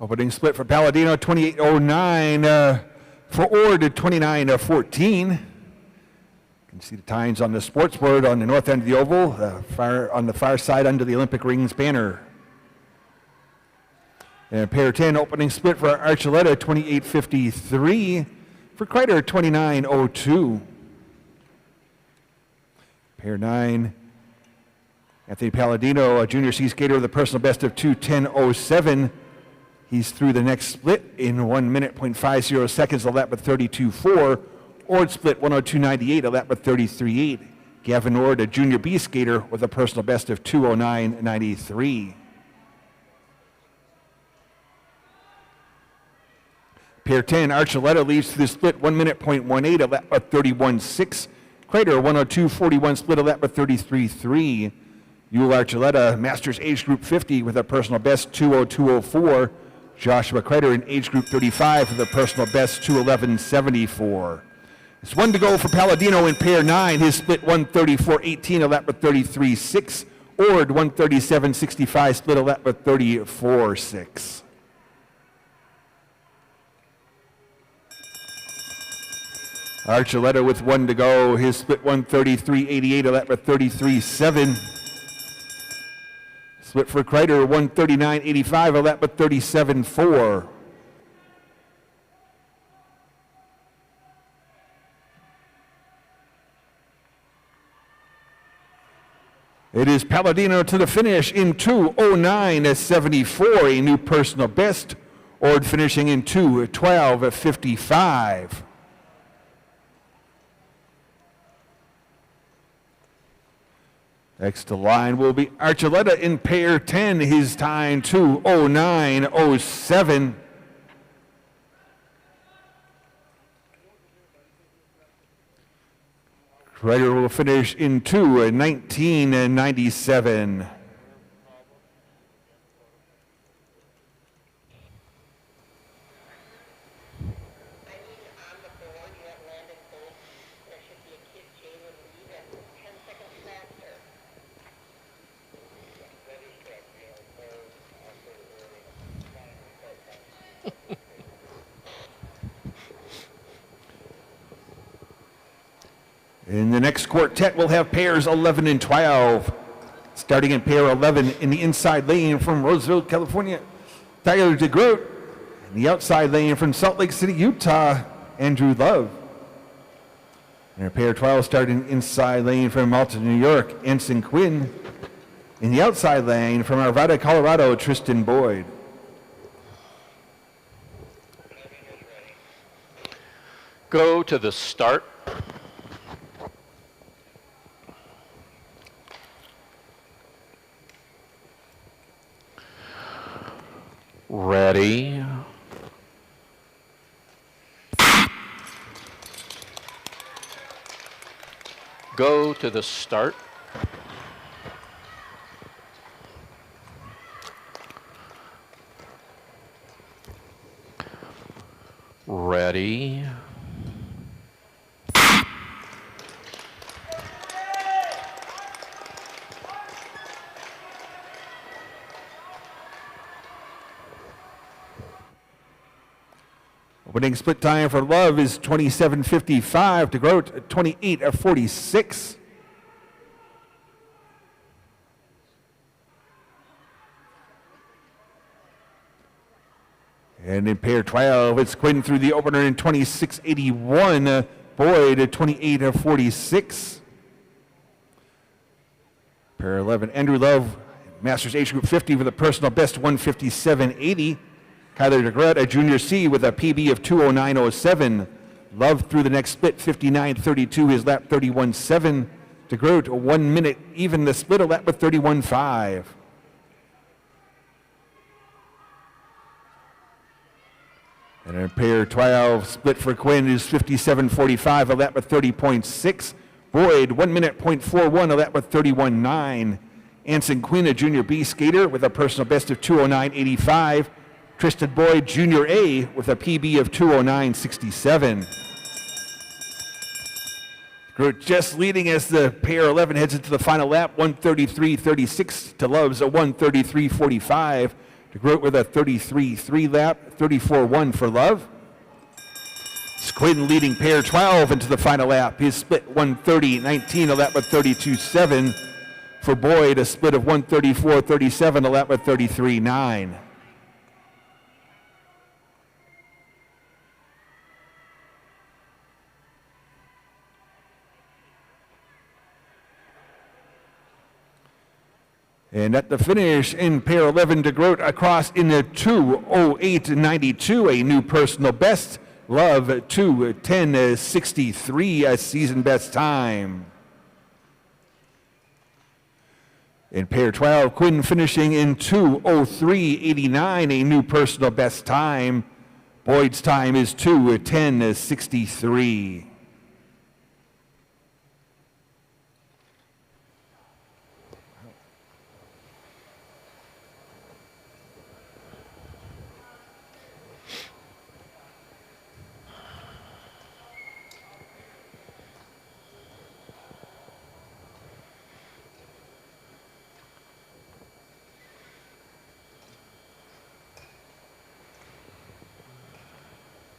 A: Opening split for Palladino, 28.09. For Ord, 29.14. You can see the times on the sports board on the north end of the oval, on the far side under the Olympic rings banner. And pair 10 opening split for Archuleta, 28.53. For Kreider, 29.02. Pair 9, Anthony Palladino, a junior ski skater with a personal best of 2:10.07. He's through the next split in 1 minute, 0.50 seconds, a lap with 32.4. Ord split 102.98, a lap with 33.8. Gavin Ord, a junior B skater with a personal best of 2:09.93. Pair 10, Archuleta leads through the split 1 minute, 0.18, a lap with 31.6. Kreider, 102.41 split, a lap with 33.3. Yul Archuleta, Masters Age Group 50 with a personal best 2:02.04. Joshua Kreider in age group 35 with a personal best 2:11.74. It's 1 to go for Palladino in pair 9. His split 1:34.18, a lap with 33.6. Ord 1:37.65, split a lap with 34.6. Archuleta with 1 to go. His split 1:33.88, a lap with 33.7. Split for Kreider, 1:39.85, a lap with 37.4. It is Palladino to the finish in 2:09.74, a new personal best. Ord finishing in 2:12.55. Next to line will be Archuleta in pair 10, his time 2:09.07. Ryder will finish in 2:19.97. In the next quartet, we'll have pairs 11 and 12. Starting in pair 11 in the inside lane from Roseville, California, Tyler DeGroat. In the outside lane from Salt Lake City, Utah, Andrew Love. And pair 12 starting inside lane from Malta, New York, Anson Quinn. In the outside lane from Arvada, Colorado, Tristan Boyd.
D: Go to the start. Ready. Go to the start. Ready.
A: Opening split time for Love is 27:55. DeGroat 28:46. And in pair 12, it's Quinn through the opener in 26:81. Boyd at 28:46. Pair 11, Andrew Love, Masters Age Group 50 with a personal best 157.80. Kyler DeGroat, a junior C with a PB of 209.07. Love through the next split, 59.32, his lap 31.7. DeGroat, 1 minute even the split, a lap with 31.5. And in pair 12, split for Quinn is 57.45, a lap with 30.6. Boyd, 1 minute, 0.41, a lap with 31.9. Anson Quinn, a junior B skater with a personal best of 209.85. Tristan Boyd, Junior A, with a PB of 209.67. DeGroat just leading as the pair 11 heads into the final lap, 133.36 to Love's a 133.45. DeGroat with a 33.3 lap, 34.1 for Love. Quinn leading pair 12 into the final lap. His split 130.19, a lap with 32.7. For Boyd, a split of 134.37, a lap with 33.9. And at the finish in pair 11, DeGroat across in the 2:08.92, a new personal best. Love 2:10.63, a season best time. In pair 12, Quinn finishing in 2:03.89, a new personal best time. Boyd's time is 2:10.63.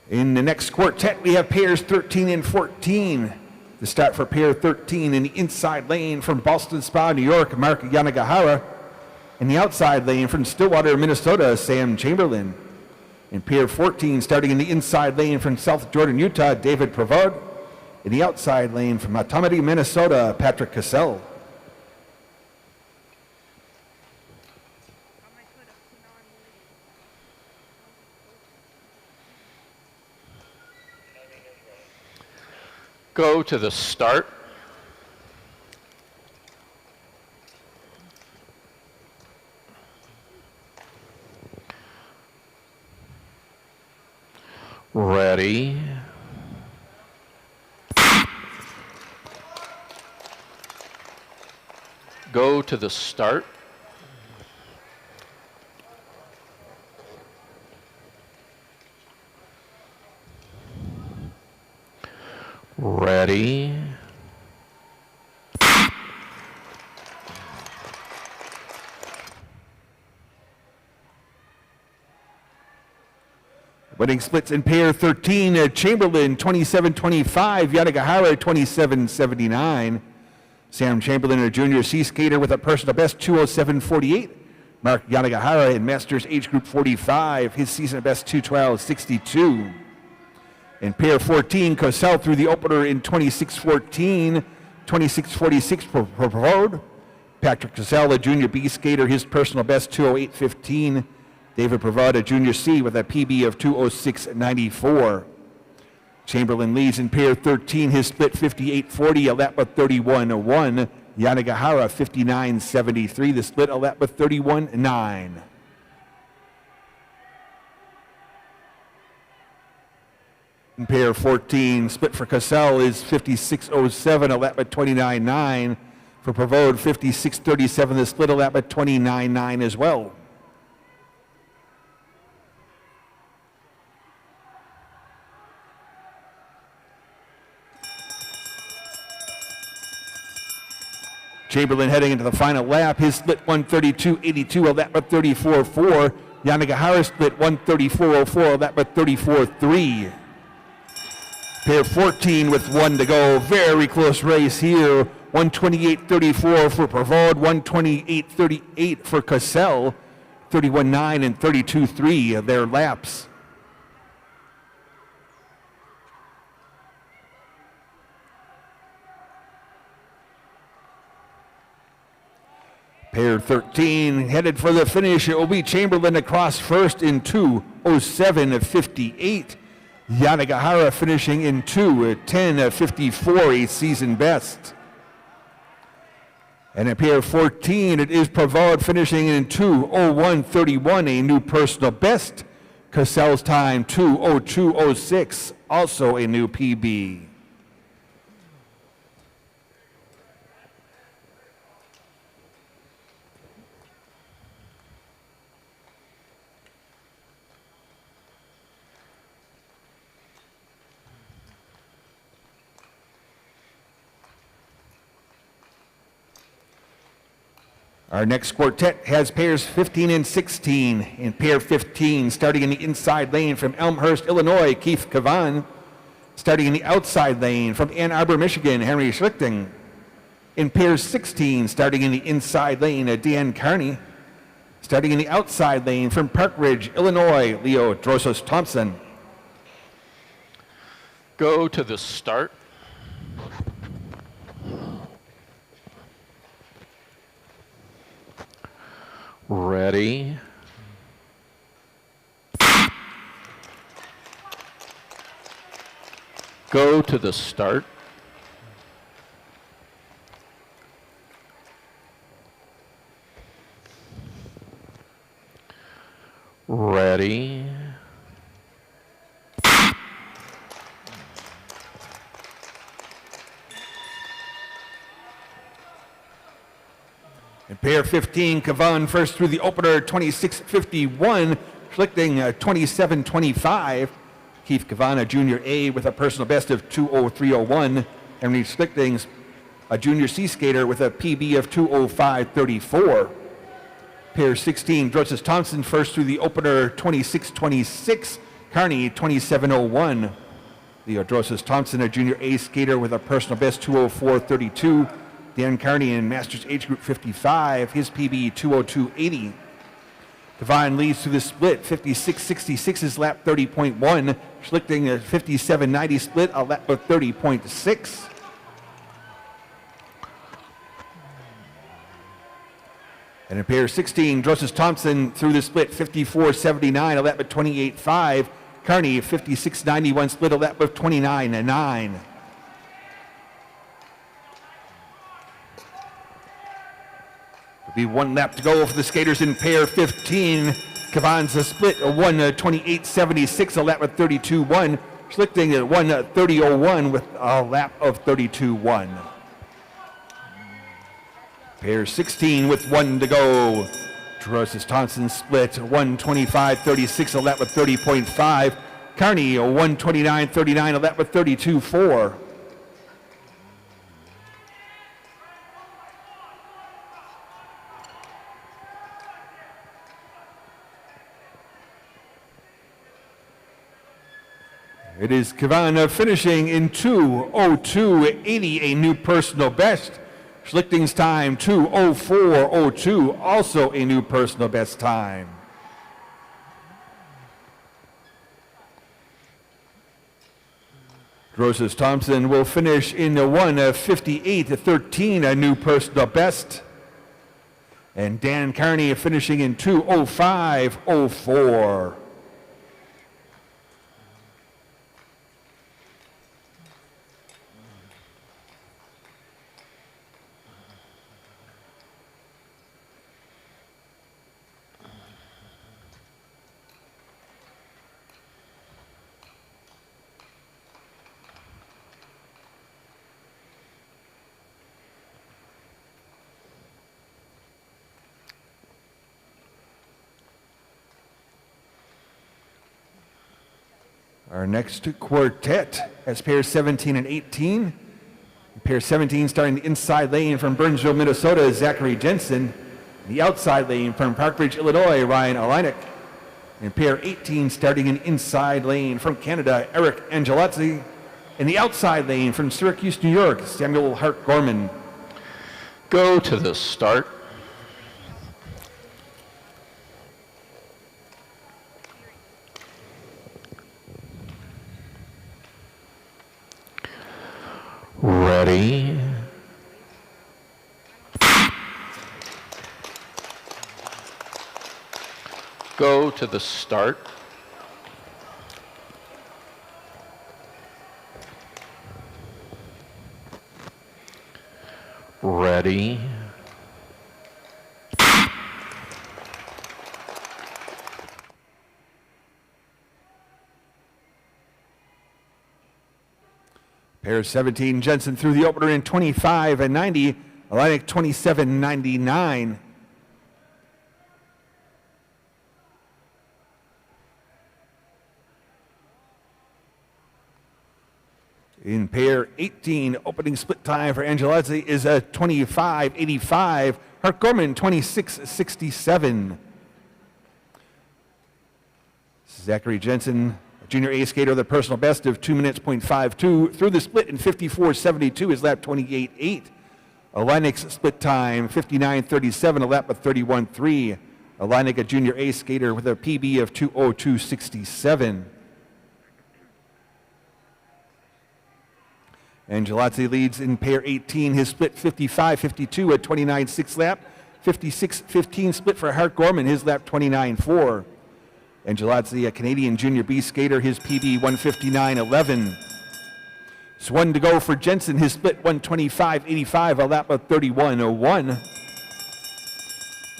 A: In the next quartet, we have pairs 13 and 14. The start for pair 13 in the inside lane from Boston Spa, New York, Mark Yanagihara. In the outside lane from Stillwater, Minnesota, Sam Chamberlain. In pair 14, starting in the inside lane from South Jordan, Utah, David Pravod. In the outside lane from Automedy, Minnesota, Patrick Cassell.
D: Go to the start. Ready. Go to the start. Ready.
A: Winning splits in pair 13, Chamberlain 27-25, Yanagihara 27-79. Sam Chamberlain, a junior C skater with a personal best 207.48. Mark Yanagihara in Masters age group 45, his season best 212.62. In pair 14, Cosell through the opener in 26-14, 26-46 for Provode. Patrick Cosell, a junior B skater, his personal best 208.15. David Provode, a junior C with a PB of 206.94. Chamberlain leads in pair 13, his split 58-40, Alatma 31-1. Yanagihara 59-73, the split Alatma 31-9. In pair 14, split for Cassell is 56-07, Alatma 29-9. For Provode, 56-37, the split Alatma 29-9 as well. Chamberlain heading into the final lap. His split 132.82, Alatma 34-4. Yanagihara split 134.04, Alatma 34-3. Pair 14 with one to go. Very close race here. 128.34 for Provode, 128.38 for Cassell. 31.9 and 32.3 of their laps. Pair 13 headed for the finish. It will be Chamberlain across first in 2:07.58. Yanagihara finishing in 2:10.54, a season best. And at pair 14, it is Provode finishing in 2:01.31, a new personal best. Cassell's time 2:02.06, also a new PB. Our next quartet has pairs 15 and 16. In pair 15, starting in the inside lane from Elmhurst, Illinois, Keith Kavan. Starting in the outside lane from Ann Arbor, Michigan, Henry Schlichting. In pair 16, starting in the inside lane, Dan Carney. Starting in the outside lane from Park Ridge, Illinois, Leo Drosos Thompson.
D: Go to the start. Ready. Go to the start. Ready.
A: In pair 15, Kavan first through the opener, 26.51, Schlichting 27.25. Keith Kavan, a junior A with a personal best of 2:03.01. Henry Schlichting's a junior C skater with a PB of 2:05.34. Pair 16, Drosos Thompson first through the opener, 26.26. Carney, 27.01. Leo Drosos Thompson, a junior A skater with a personal best 2:04.32. Dan Carney in Masters age group 55, his PB 2:02.80. Devine leads through the split, 56.66 is lap 30.1. Schlichting a 57.90 split, a lap of 30.6. And in pair 16, Drosos Thompson through the split, 54.79, a lap of 28.5. Carney, 56.91 split, a lap of 29.9. Be one lap to go for the skaters in pair 15. Kavan's a split, a 1:28.76, a lap of 32.1. Schlichting at 1:30.01 with a lap of 32.1. Pair 16 with 1 to go. Drosis Thompson split 1:25.36, a lap with 30.5. Carney 1:29.39, a lap with 32.4. It is Kavan finishing in 2:02.80, a new personal best. Schlichting's time 2:04.02, also a new personal best time. Drosis Thompson will finish in the 1:58.13, a new personal best. And Dan Carney finishing in 2:05.04. Our next quartet has pairs 17 and 18. Pair 17 starting the inside lane from Burnsville, Minnesota, Zachary Jensen. The outside lane from Parkbridge, Illinois, Ryan Alinick. And pair 18 starting in inside lane from Canada, Eric Angelazzi. And the outside lane from Syracuse, New York, Samuel Hart Gorman.
D: Go to the start. Ready. Go to the start. Ready.
A: Pair 17, Jensen through the opener in 25.90, Atlantic 27.99. In pair 18, opening split time for Angelazzi is a 25.85. Hart Gorman 26.67. Zachary Jensen, junior A skater with a personal best of 2 minutes, .52 through the split in 54.72, his lap 28.8. Alinick's split time 59.37, a lap of 31.3. Alinick, a junior A skater with a PB of 2:02.67. Angelazzi leads in pair 18, his split 55.52 at 29.6 lap. 56.15 split for Hart Gorman, his lap 29.4. Angelazzi, a Canadian junior B skater, his PB 159.11. It's 1 to go for Jensen, his split 125.85, a lap of 31.01.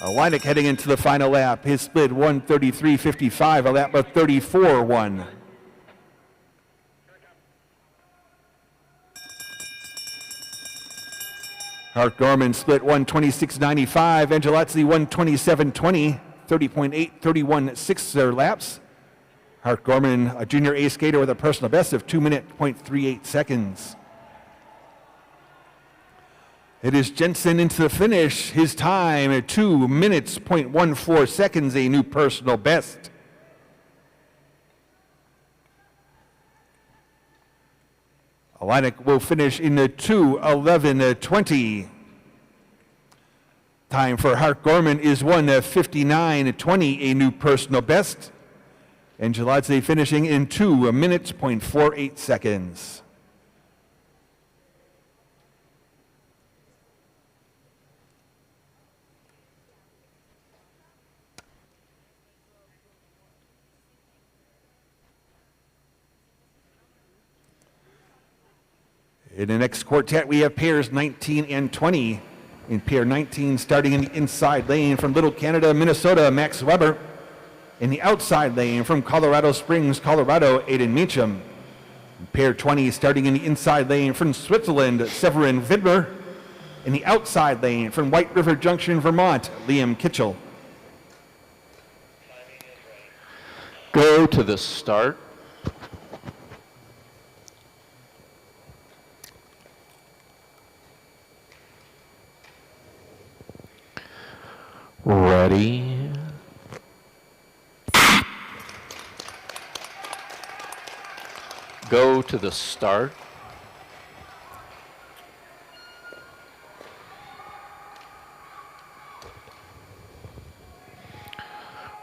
A: Alinick heading into the final lap, his split 133.55, a lap of 34.1. Hart Gorman split 126.95, Angelazzi 127.20, 30.8, 31.6 their laps. Hart Gorman, a junior A skater with a personal best of 2 minutes, .38 seconds. It is Jensen into the finish, his time at 2 minutes, .14 seconds, a new personal best. Alinick will finish in the 2:11:20. Time for Hart Gorman is 1:59:20, a new personal best. Angelazzi finishing in 2 minutes, .48 seconds. In the next quartet, we have pairs 19 and 20. In pair 19, starting in the inside lane from Little Canada, Minnesota, Max Weber. In the outside lane from Colorado Springs, Colorado, Aiden Meacham. Pair 20 starting in the inside lane from Switzerland, Severin Vidmer. In the outside lane from White River Junction, Vermont, Liam Kitchell.
D: Go to the start. Ready. Go to the start.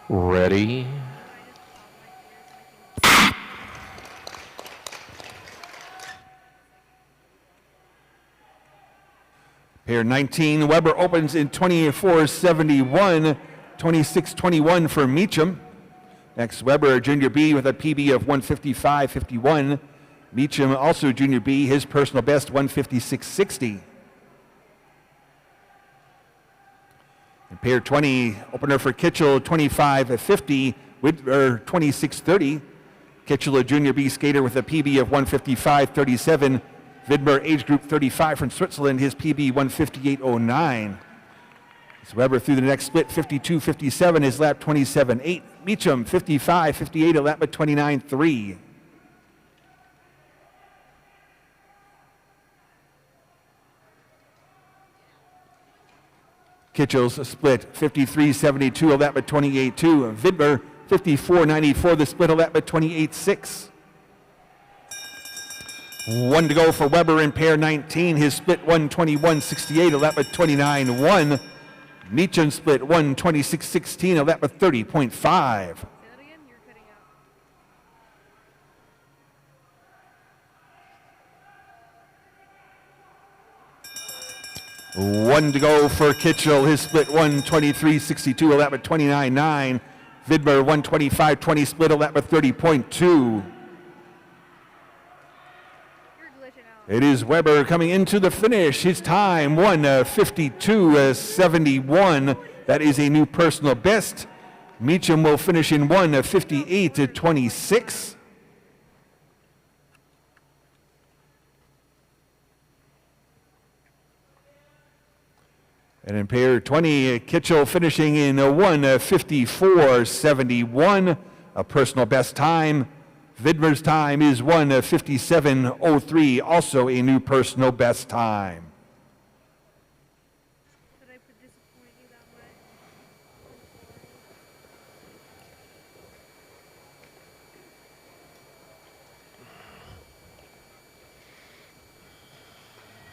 D: Ready.
A: Pair 19, Weber opens in 24.71, 26.21 for Meacham. Next, Weber, Junior B with a PB of 155.51. Meacham, also Junior B, his personal best, 156.60. And pair 20, opener for Kitchell, 25.50, Whitmer, 26.30. Kitchell, a Junior B skater with a PB of 155.37. Vidmer, age group 35 from Switzerland, his PB 158.09. So Weber through the next split, 52.57, his lap 27.8. Meacham, 55.58, a lap at 29.3. Kitchell's split, 53.72, a lap at 28.2. Vidmer, 54.94, the split, a lap at 28.6. One to go for Weber in pair 19. His split 121.68, a lap at 29.1. Meacham split 126.16, a lap at 30.5.
G: Say that again? You're cutting out.
A: One to go for Kitchell. His split 123.62, a lap at 29.9. Vidmer 125.20, split, a lap at 30.2. It is Weber coming into the finish. His time, 1:52.71. That is a new personal best. Meacham will finish in 1:58.26. And in pair 20, Kitchell finishing in 1:54.71, a personal best time. Vidmer's time is 1:57.03, also a new personal best time.
G: Did I disappoint you that way?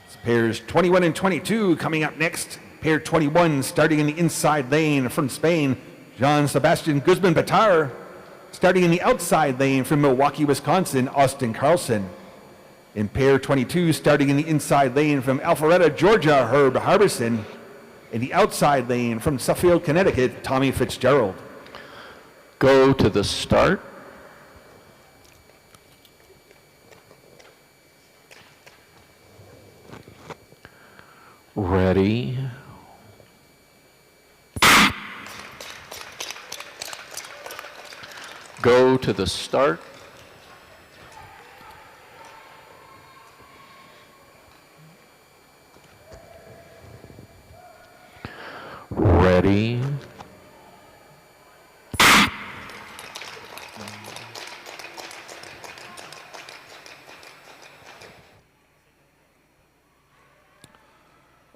A: It's pairs 21 and 22 coming up next. Pair 21 starting in the inside lane from Spain, Jean Sebastian Guzman Batar. Starting in the outside lane from Milwaukee, Wisconsin, Austin Carlson. In pair 22, starting in the inside lane from Alpharetta, Georgia, Herb Harbison. In the outside lane from Suffield, Connecticut, Tommy Fitzgerald.
D: Go to the start. Ready. Go to the start. Ready.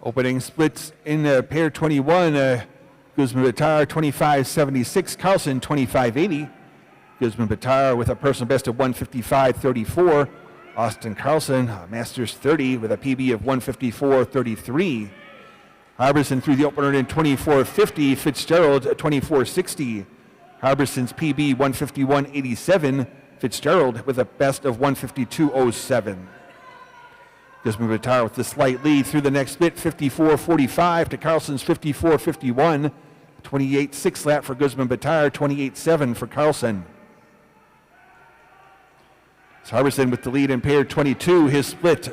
A: Opening splits in pair 21, Guzman Batar 25.76, Carlson 25.80. Guzman Batar with a personal best of 155.34. Austin Carlson, Masters 30 with a PB of 154.33. Harbison through the opener in 24.50. Fitzgerald 24.60. Harbison's PB 151.87. Fitzgerald with a best of 152.07. Guzman Batar with the slight lead through the next split, 54.45 to Carlson's 54.51. 28.6 lap for Guzman Batar, 28.7 for Carlson. Harbison with the lead in pair 22. His split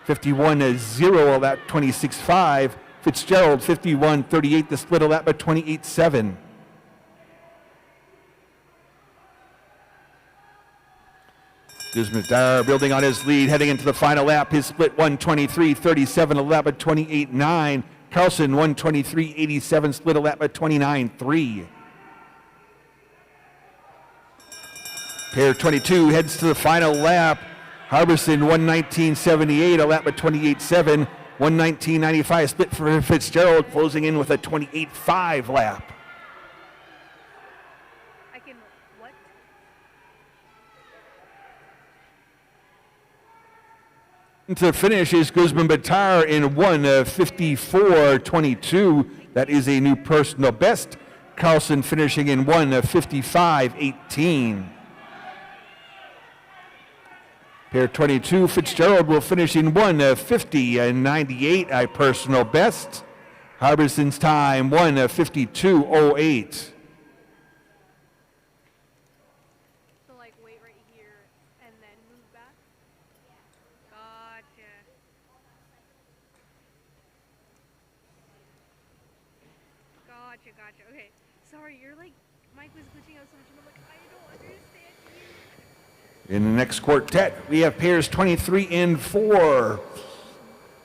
A: 51.0, a lap 26.5. Fitzgerald 51.38, the split, a lap at 28.7. Guzman Dar building on his lead, heading into the final lap. His split 1:23.37, a lap at 28.9. Carlson 1:23.87, split a lap at 29.3. Pair 22 heads to the final lap. Harbison 1:19.78, a lap at 28.7. 1:19.95 split for Fitzgerald, closing in with a 28.5 lap.
C: I can what?
A: To the finish is Guzman Batar in 1:54.22. That is a new personal best. Carlson finishing in 1:55.18. Pair 22, Fitzgerald will finish in 1:50.98, a personal best. Harbison's time 1:52.08.
C: So like wait right here and then move back? Gotcha. Gotcha. Okay. Sorry, your like mic was glitching out so much and I'm like, I don't understand you.
A: In the next quartet, we have pairs 23 and 4.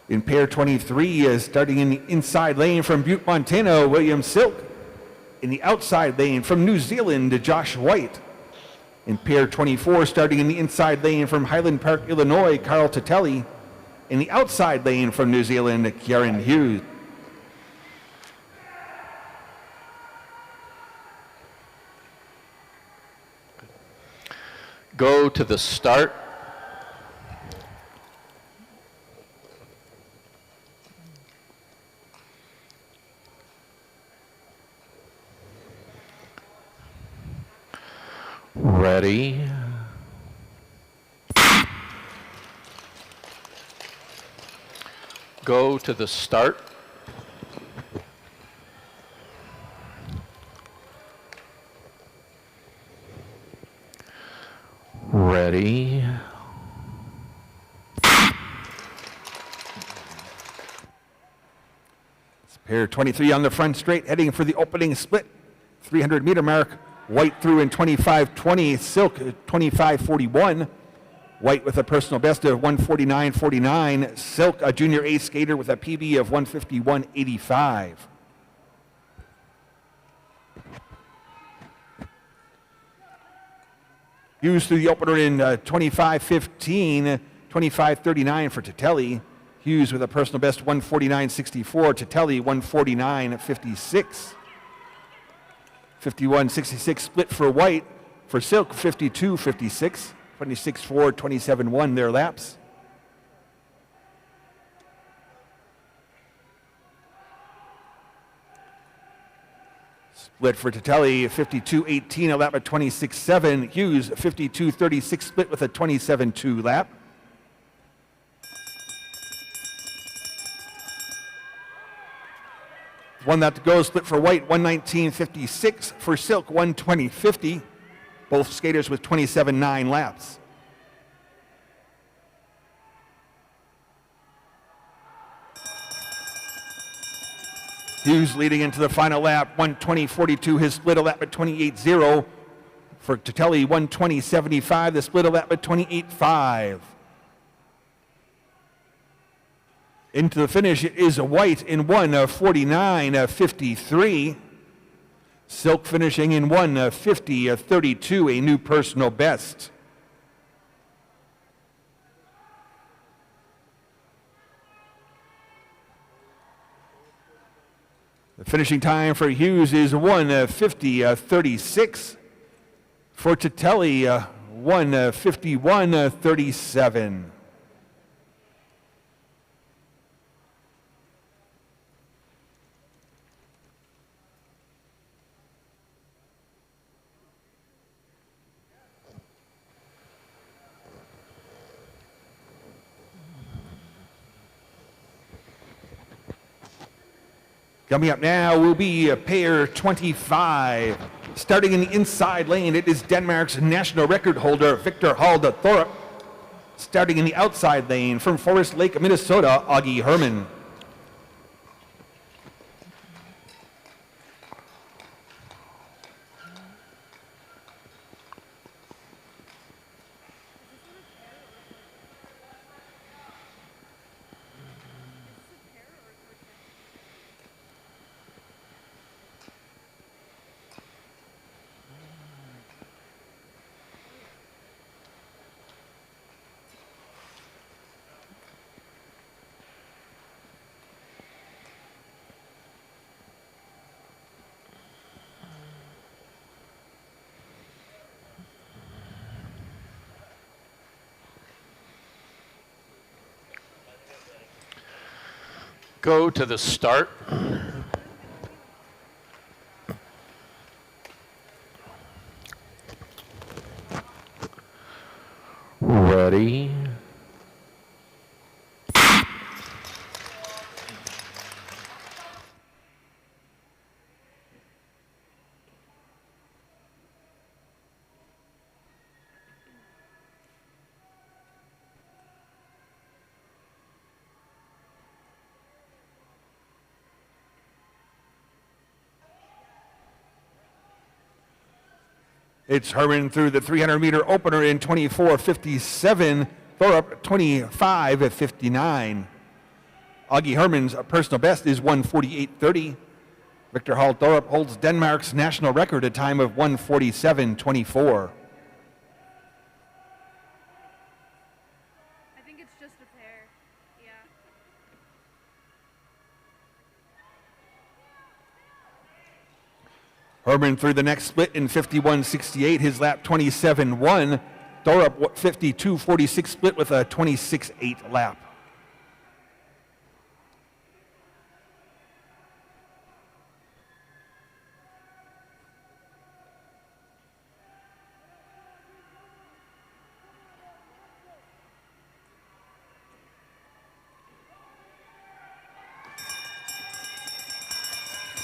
A: In pair 23, starting in the inside lane from Butte, Montana, William Silk. In the outside lane from New Zealand, Josh White. In pair 24, starting in the inside lane from Highland Park, Illinois, Carl Tatelli. In the outside lane from New Zealand, Kieran Hughes.
D: Go to the start. Ready. Go to the start. Ready.
A: Pair 23 on the front straight, heading for the opening split. 300-meter mark. White through in 25.20, Silk 25.41. White with a personal best of 149.49. Silk, a junior A skater with a PB of 151.85. Hughes through the opener in 25.15, 25.39 for Tatelli. Hughes with a personal best 149.64. Tatelli 149.56. 51.66 split for White. For Silk 52.56. 26.4, 27.1 their laps. Split for Tatelli 52.18, a lap at 26.7. Hughes 52.36 split with a 27.2 lap. One lap to go, split for White 119.56. For Silk 120.50. Both skaters with 27.9 laps. Hughes leading into the final lap, 120.42. His split a lap at 28.0. For Tatelli, 120.75. The split a lap at 28.5. Into the finish is White in 1:49.53. Silk finishing in 1:50.32, a new personal best. The finishing time for Hughes is 1:50.36. For Tatelli, 1:51.37. Coming up now will be pair 25. Starting in the inside lane, it is Denmark's national record holder, Victor Halde Thorup. Starting in the outside lane from Forest Lake, Minnesota, Augie Herman.
D: Go to the start. Ready.
A: It's Herman through the 300-meter opener in 24:57. Thorup 25:59. Augie Herman's personal best is 1:48.30. Victor Hall Thorup holds Denmark's national record, a time of 1:47.24.
C: I think it's just a pair. Yeah.
A: Herman through the next split in 51:68, his lap 27.1. Thorup 52:46 split with a 26.8 lap.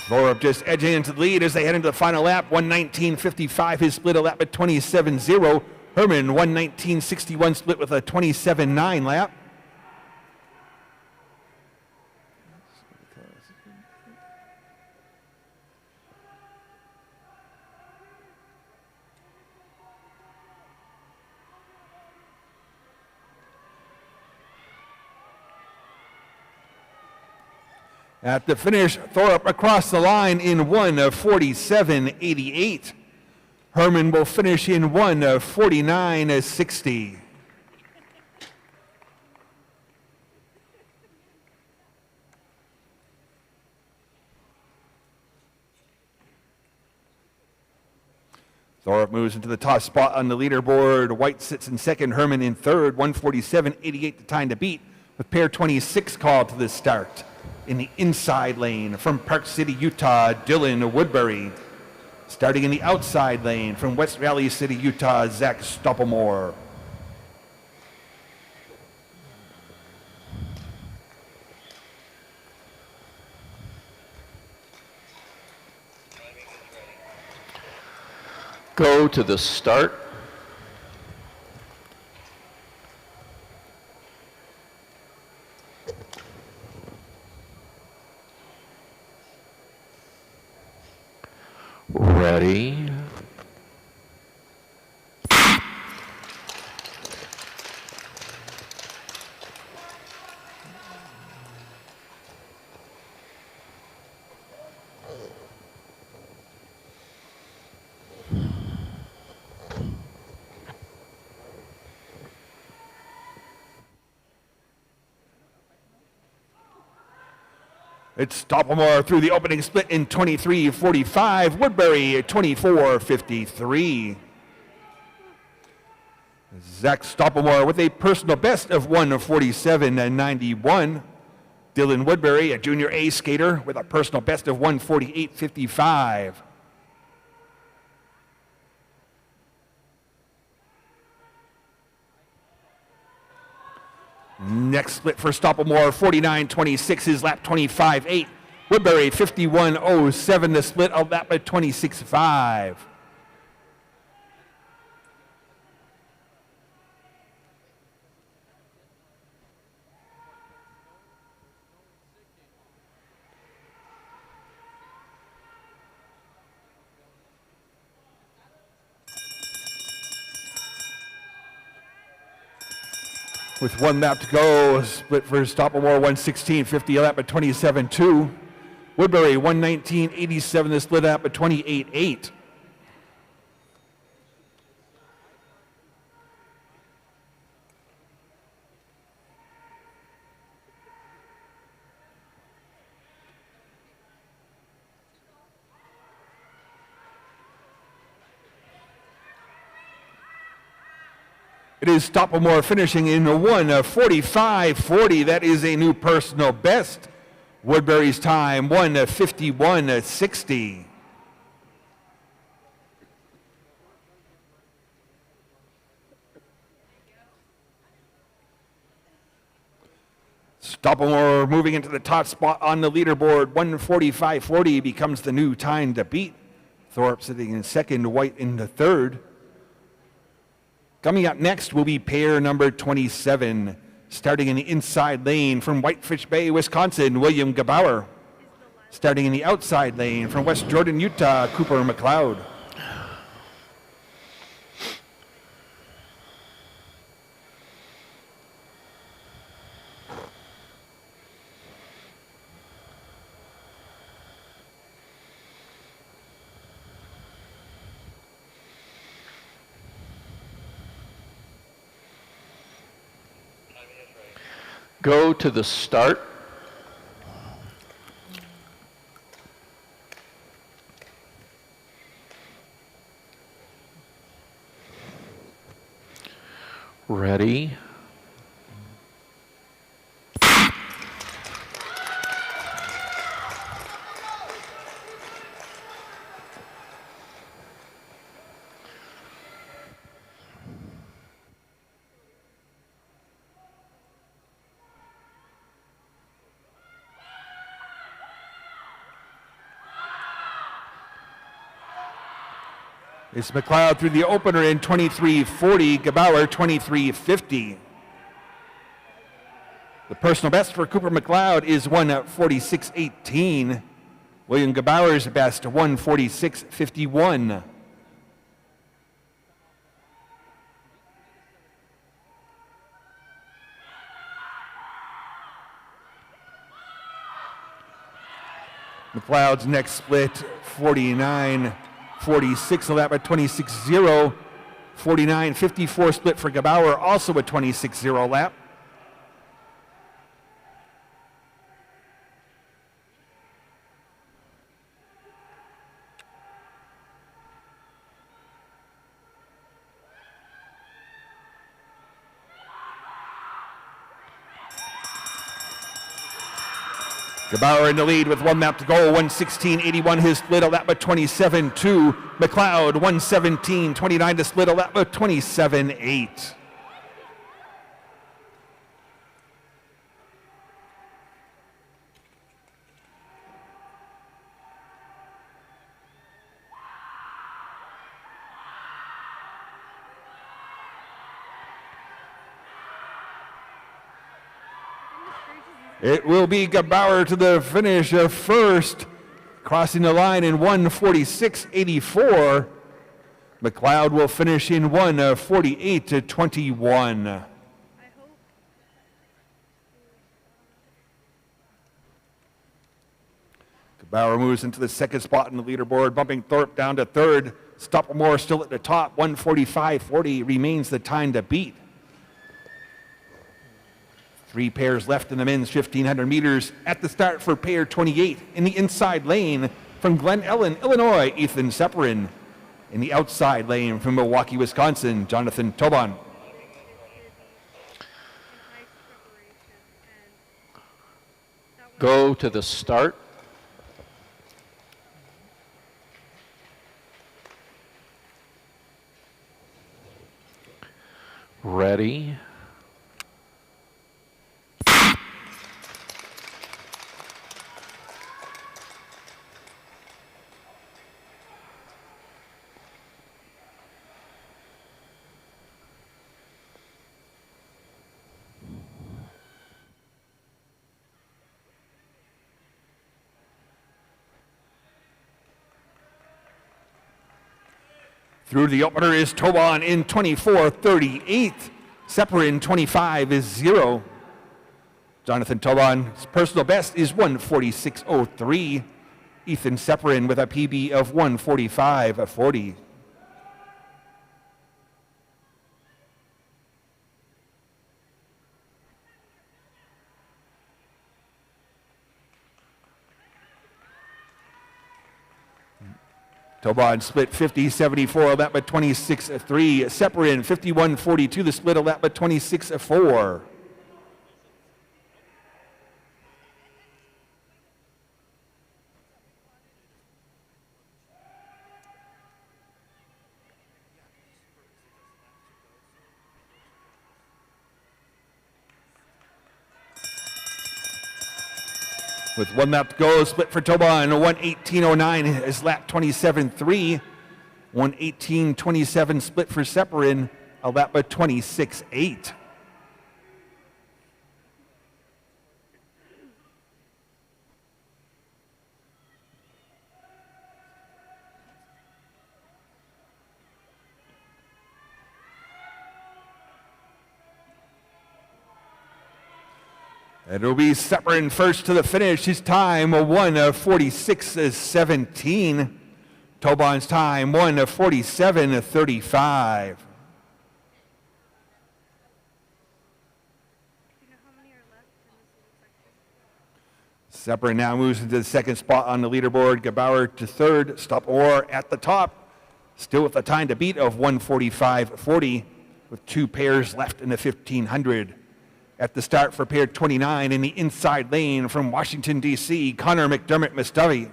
A: Thorup just edging into the lead as they head into the final lap. 1:19.55 his split, a lap at 27.0. Herman 1:19.61 split with a 27.9 lap. At the finish, Thorup across the line in 1:47.88. Herman will finish in 1:49.60. Thorup moves into the top spot on the leaderboard. White sits in second, Herman in third. 1:47.88 the time to beat, with pair 26 called to the start. In the inside lane from Park City, Utah, Dylan Woodbury. Starting in the outside lane from West Valley City, Utah, Zach Stoppelmoor.
D: Go to the start. Ready.
A: It's Stoppelmoor through the opening split in 23:45. Woodbury at 24:53. Zach Stoppelmoor with a personal best of 1:47.91. Dylan Woodbury, a junior A skater, with a personal best of 1:48.55. Next split for Stoppelmoor, 49.26, his lap 25.8. Woodbury, 51.07, the split, a lap at 26.5. With 1 lap to go, split for Stoppelmoor, 1:16.50, a lap at 27.2. Woodbury, 1:19.87, the split lap at 28.8. It is Stoppelmoor finishing in 1:45.40. That is a new personal best. Woodbury's time, 1:51:60. Stoppelmore moving into the top spot on the leaderboard. 1:45:40 becomes the new time to beat. Thorpe sitting in second, White in the third. Coming up next will be pair number 27, starting in the inside lane from Whitefish Bay, Wisconsin, William Gebauer. Starting in the outside lane from West Jordan, Utah, Cooper McLeod.
D: Go to the start. Ready.
A: It's McLeod through the opener in 23:40, Gebauer 23:50. The personal best for Cooper McLeod is 1:46:18. William Gebauer's best, 1:46:51. McLeod's next split, 49:46, a lap at 26:0. 49:54 split for Gebauer, also a 26:0 lap. Gebauer in the lead with 1 lap to go, 1:16:81 his split, a lap of 27:2. McLeod 1:17:29 to split, a lap of 27:8. It will be Gebauer to the finish of first, crossing the line in 1:46:84. McLeod will finish in 1:48:21.
C: I hope.
A: Gebauer moves into the second spot in the leaderboard, bumping Thorpe down to third. Stoppelmore still at the top, 1:45:40 remains the time to beat. 3 pairs left in the men's 1,500 meters. At the start for pair 28 in the inside lane from Glen Ellen, Illinois, Ethan Sepperin. In the outside lane from Milwaukee, Wisconsin, Jonathan Tobon.
C: In high preparation, and that one
D: Go to the start. Ready.
A: Through the opener is Tobon in 24:38. Sepperin 25:0. Jonathan Tobon's personal best is 1:46:03. Ethan Sepperin with a PB of 1:45:40. Tobon split 50:74, a lap at 26:3. Sepperin 51:42, the split, a lap at 26:4. With 1 lap to go, split for Tobon, 1:18.09 is lap 27.3. 1:18.27 split for Separin, a lap of 26.8. It'll be Separin first to the finish. His time, 1:46.17. Tobon's time, 1:47.35.
C: Do you know how many are left in this little section?
A: Separin now moves into the second spot on the leaderboard. Gebauer to third. Stop-Orr at the top. Still with a time to beat of 1:45.40 with 2 pairs left in the 1500. At the start for pair 29 in the inside lane from Washington, D.C., Connor McDermott Mustavi.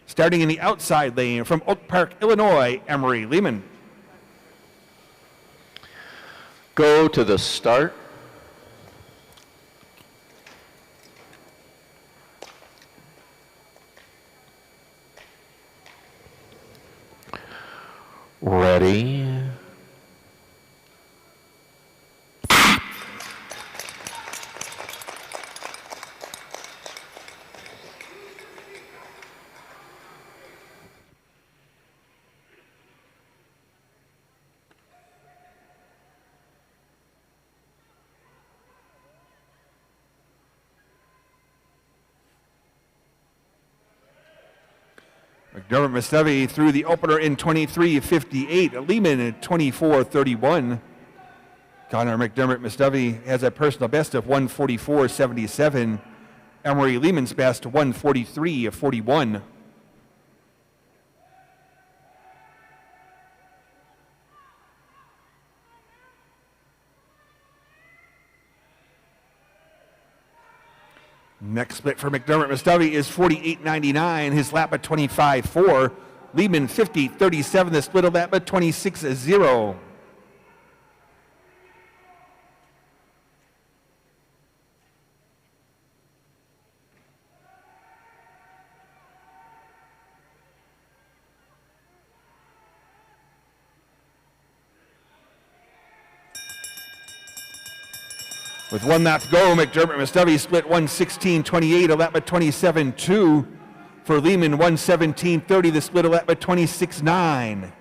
A: Starting in the outside lane from Oak Park, Illinois, Emery Lehman.
D: Go to the start. Ready.
A: McDermott Mustavi through the opener in 23:58. Lehman at 24:31. Connor McDermott Mustavi has a personal best of 1:44.77. Emery Lehman's best 1:43.41. Next split for McDermott Mustavi is 48.99. His lap at 25.4. Lehman 50.37. The split of lap at 26.0. With 1 lap to go, McDermott Mustavi split 1:16.28, a lap at 27.2. For Lehman, 1:17.30, the split a lap at 26.9.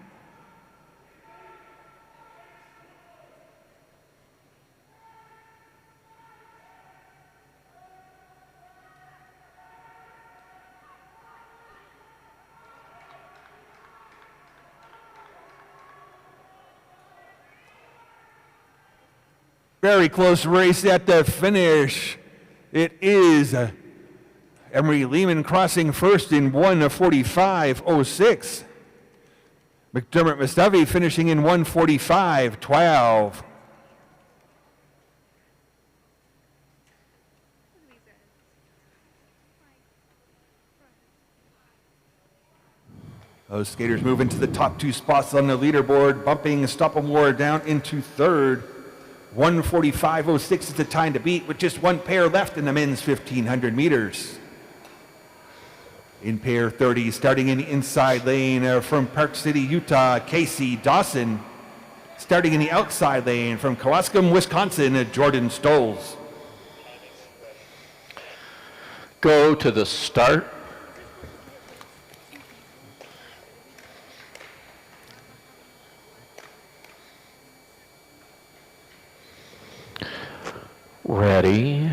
A: Very close race at the finish. It is Emery Lehman crossing first in 1:45.06. McDermott Mustavi finishing in 1:45.12. Those skaters move into the top 2 spots on the leaderboard, bumping Stop-Orr down into third. 1:45.06 is the time to beat with just 1 pair left in the men's 1500 meters. In pair 30, starting in the inside lane from Park City, Utah, Casey Dawson. Starting in the outside lane from Kewaskum, Wisconsin, Jordan Stoles.
D: Go to the start. Ready.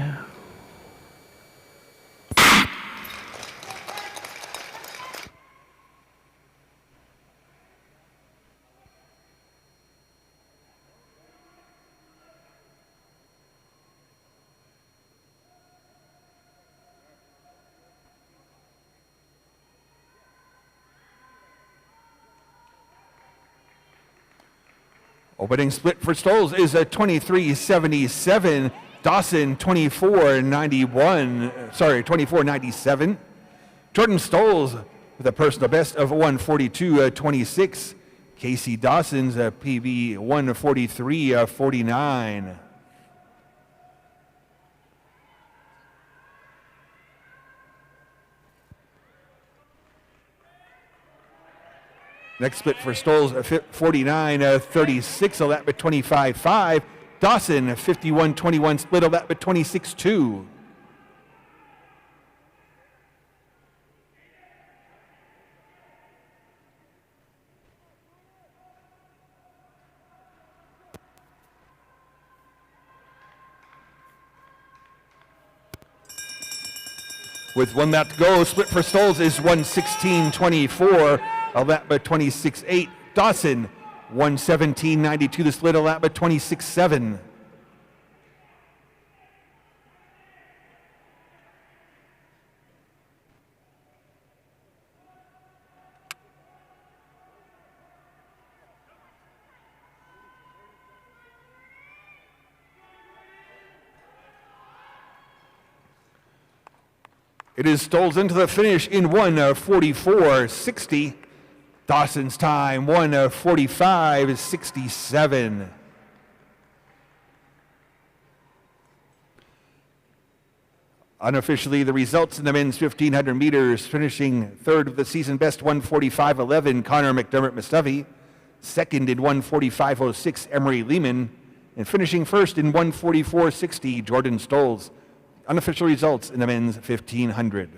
A: Opening split for Stoles is a 23.77. Dawson 24.97. Jordan Stoles with a personal best of 1:42.26. Casey Dawson's a PB 1:43.49. Next split for Stoles, 49-36, a lap at 25.5. Dawson, 51-21 split, a lap at 26.2. With 1 lap to go, split for Stoles is 1:16.24, a lap at 26.8. Dawson, 1:17.92, the split, a lap at 26.7. It is Stoles into the finish in 1:44.60. Dawson's time, 1:45.67. Unofficially, the results in the men's 1,500 meters, finishing third with the season best 1:45.11, Connor McDermott Mustafi. Second in 1:45.06, Emery Lehman. And finishing first in 1:44.60, Jordan Stoles. Unofficial results in the men's 1,500.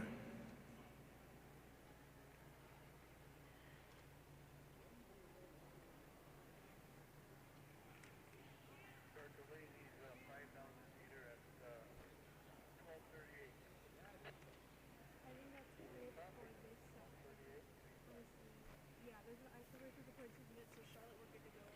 C: Yeah, there's an icebreaker for 2 minutes, so Charlotte, we're good to go.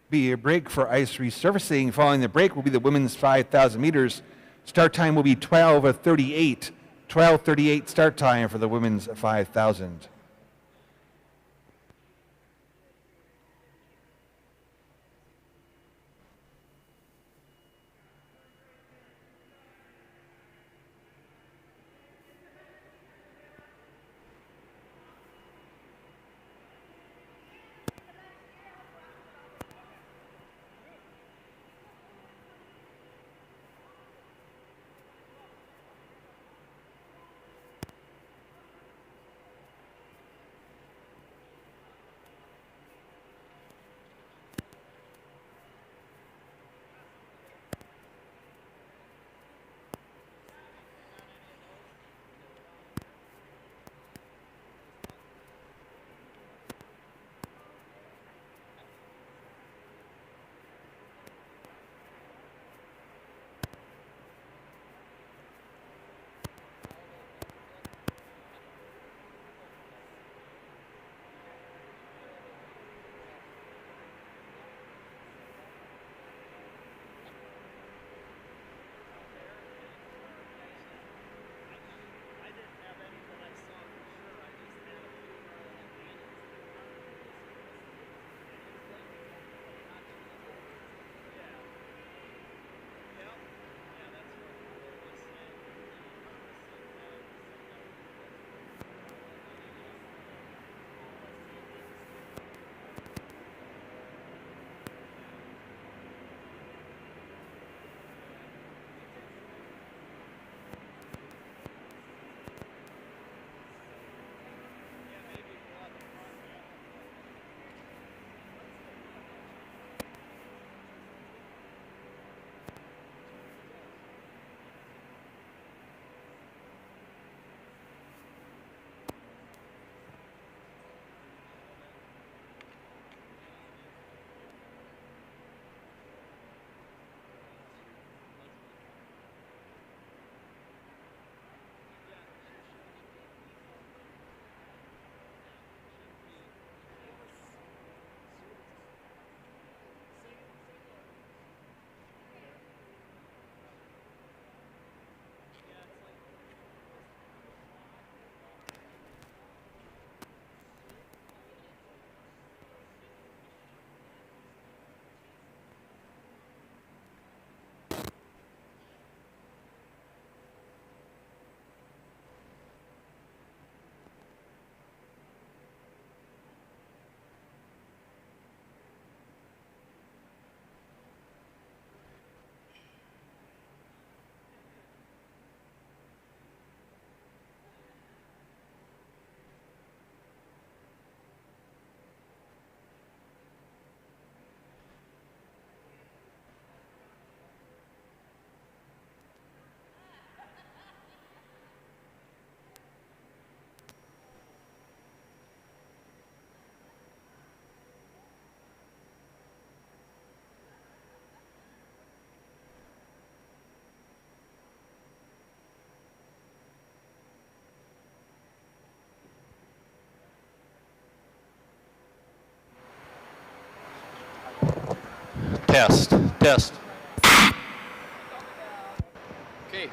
A: Be a break for ice resurfacing. Following the break will be the women's 5,000 meters. Start time will be 12:38. 12:38 start time for the women's 5,000.
D: Test. Test.
E: Okay.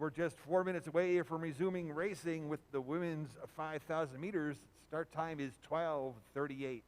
A: we're just 4 minutes away from resuming racing with the women's 5,000 meters. Start time is 12:38.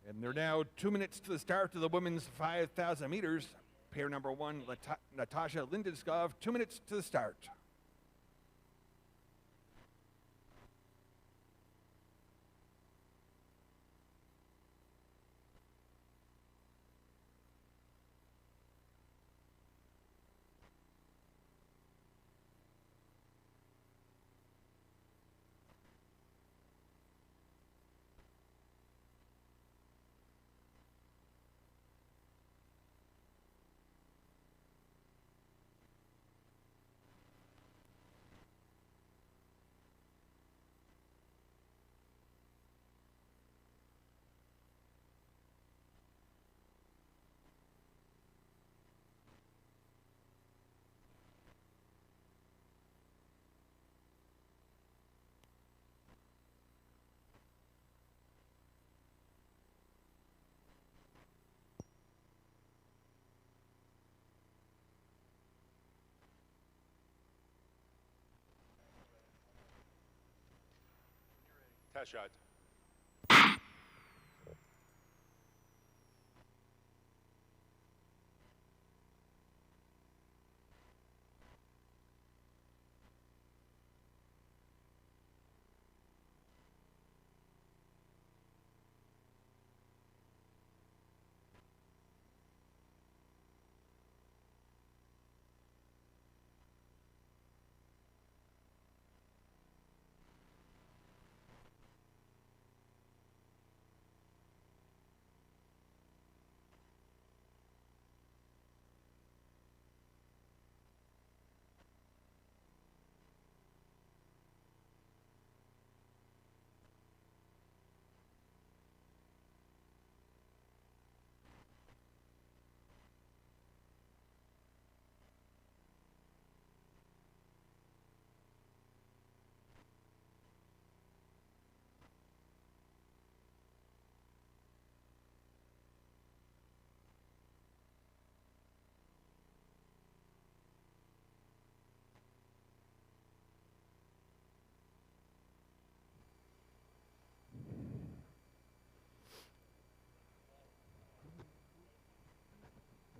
A: And they're now 2 minutes to the start of the women's 5,000 meters. Pair number one, Natasha Lindenskov, 2 minutes to the start.
B: Test shot.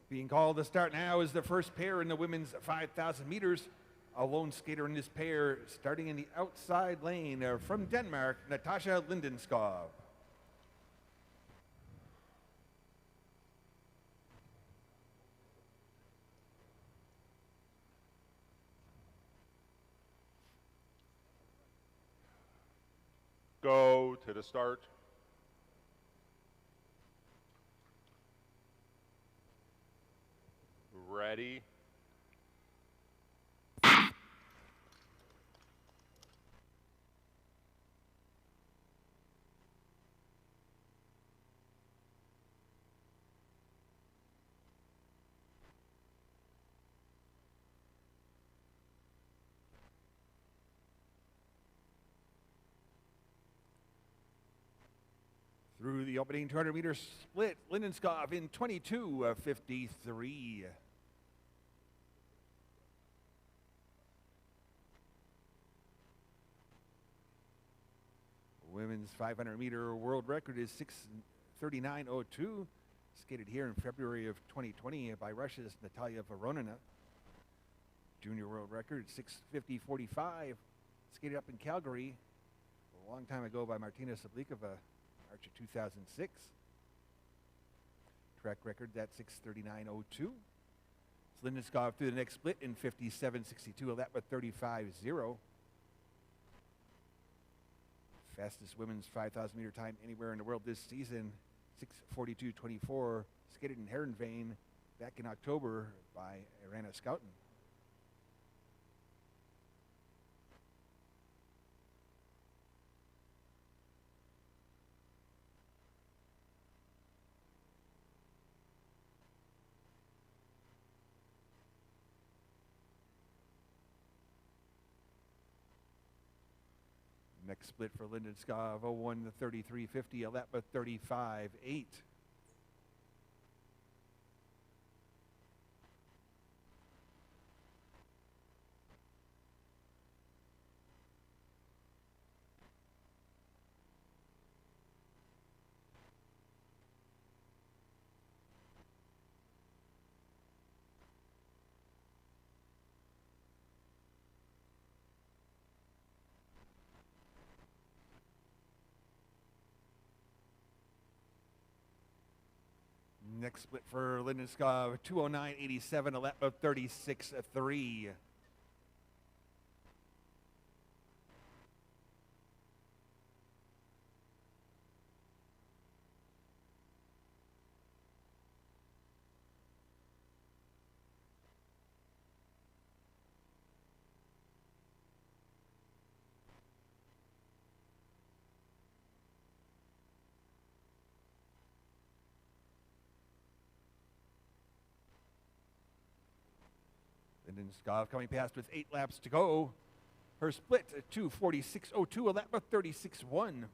A: Being called to start now is the first pair in the women's 5,000 meters. A lone skater in this pair starting in the outside lane from Denmark, Natasha Lindenskov.
B: Go to the start. Ready.
A: Through the opening 200-meter split, Lindenskov in 22:53. Women's 500-meter world record is 6:39:02, skated here in February of 2020 by Russia's Natalia Voronina. Junior world record 6:50:45, skated up in Calgary a long time ago by Martina Sablikova, March of 2006. Track record that 6:39:02. Lindenskov through the next split in 57:62, a lap with 35:0. Fastest women's 5,000 meter time anywhere in the world this season, 6:42:24, skated in Herenveen back in October by Irana Schouten. Next split for Lindenskov, 01:33:50, a lap with 35:8. Next split for Lindenskov, 2:09:87, a lap of 36:3. Lindenskov coming past with 8 laps to go. Her split at 2:46:02, a lap of 36:1.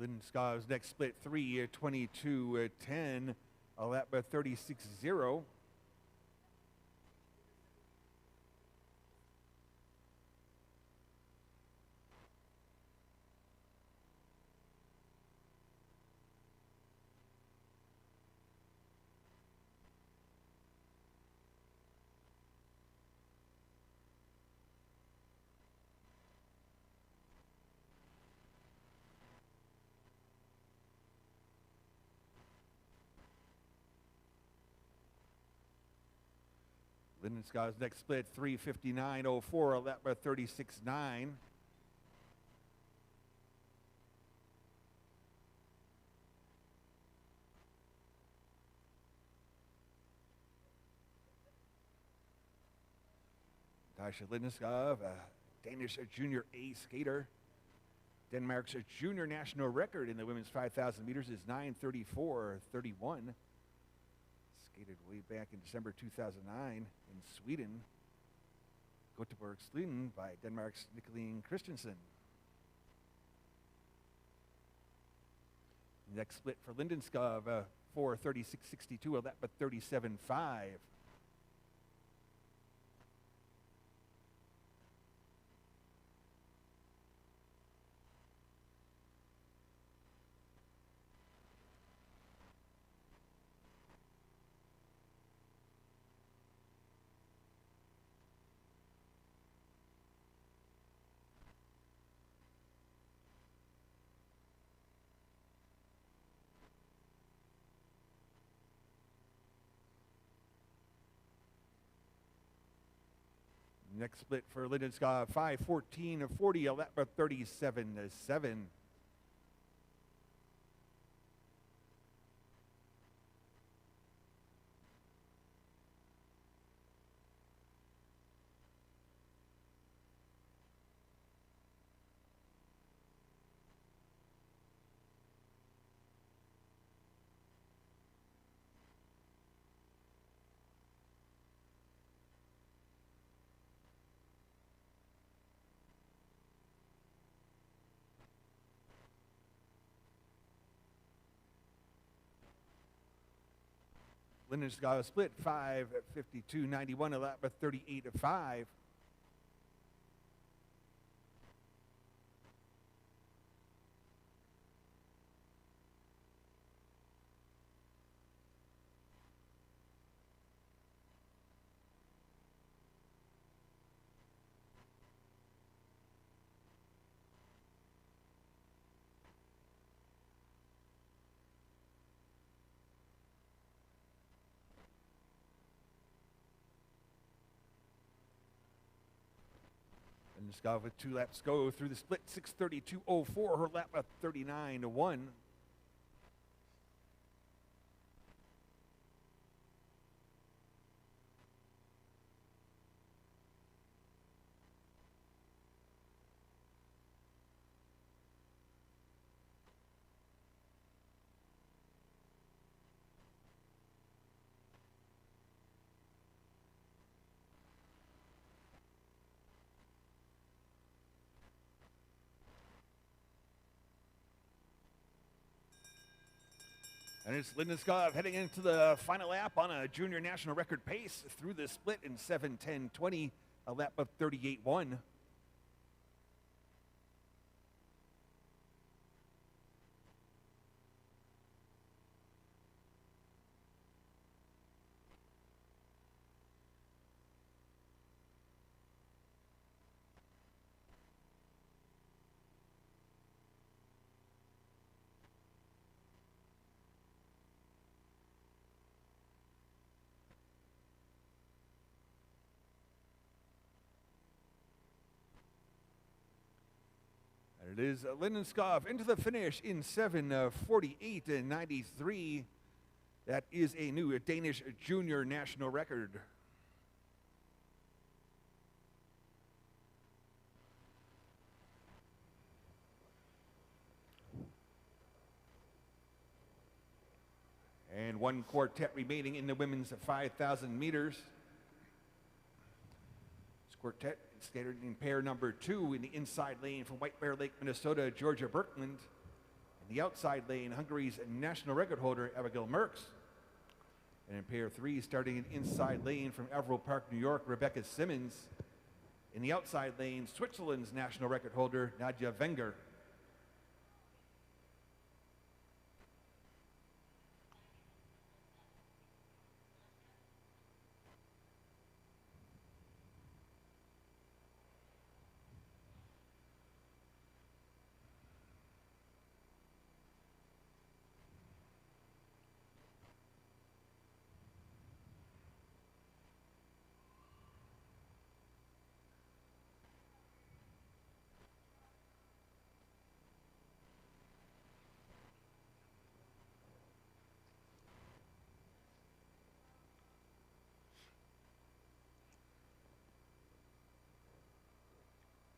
A: Lindenskov's next split, 3:22:10, a lap by 36:0. Lindenskov's next split, 3:59:04, a lap by 36:9. Tasha Lindenskov, a Danish junior A skater. Denmark's junior national record in the women's 5,000 meters is 9:34:31. Skated way back in December 2009 in Sweden. Göteborg, Sweden by Denmark's Nicoline Christensen. Next split for Lindenskov, 4:36:62, a lap at 37:5. Next split for Lindenskov, 5:14:40, a lap of 37:7. Lindenskov split 5:52:91, a lap of 38:5. Lindenskov with 2 laps to go through the split, 6:32:04, her lap of 39:1. And it's Lindenskov heading into the final lap on a junior national record pace through the split in 7:10:20, a lap of 38:1. And it is Lindenskov into the finish in 7:48:93. That is a new Danish junior national record. And one quartet remaining in the women's 5,000 meters. This quartet skated in pair number 2 in the inside lane from White Bear Lake, Minnesota, Georgia Birkland. In the outside lane, Hungary's national record holder, Abigail Merckx. And in pair 3, starting in inside lane from Averill Park, New York, Rebecca Simmons. In the outside lane, Switzerland's national record holder, Nadja Wenger.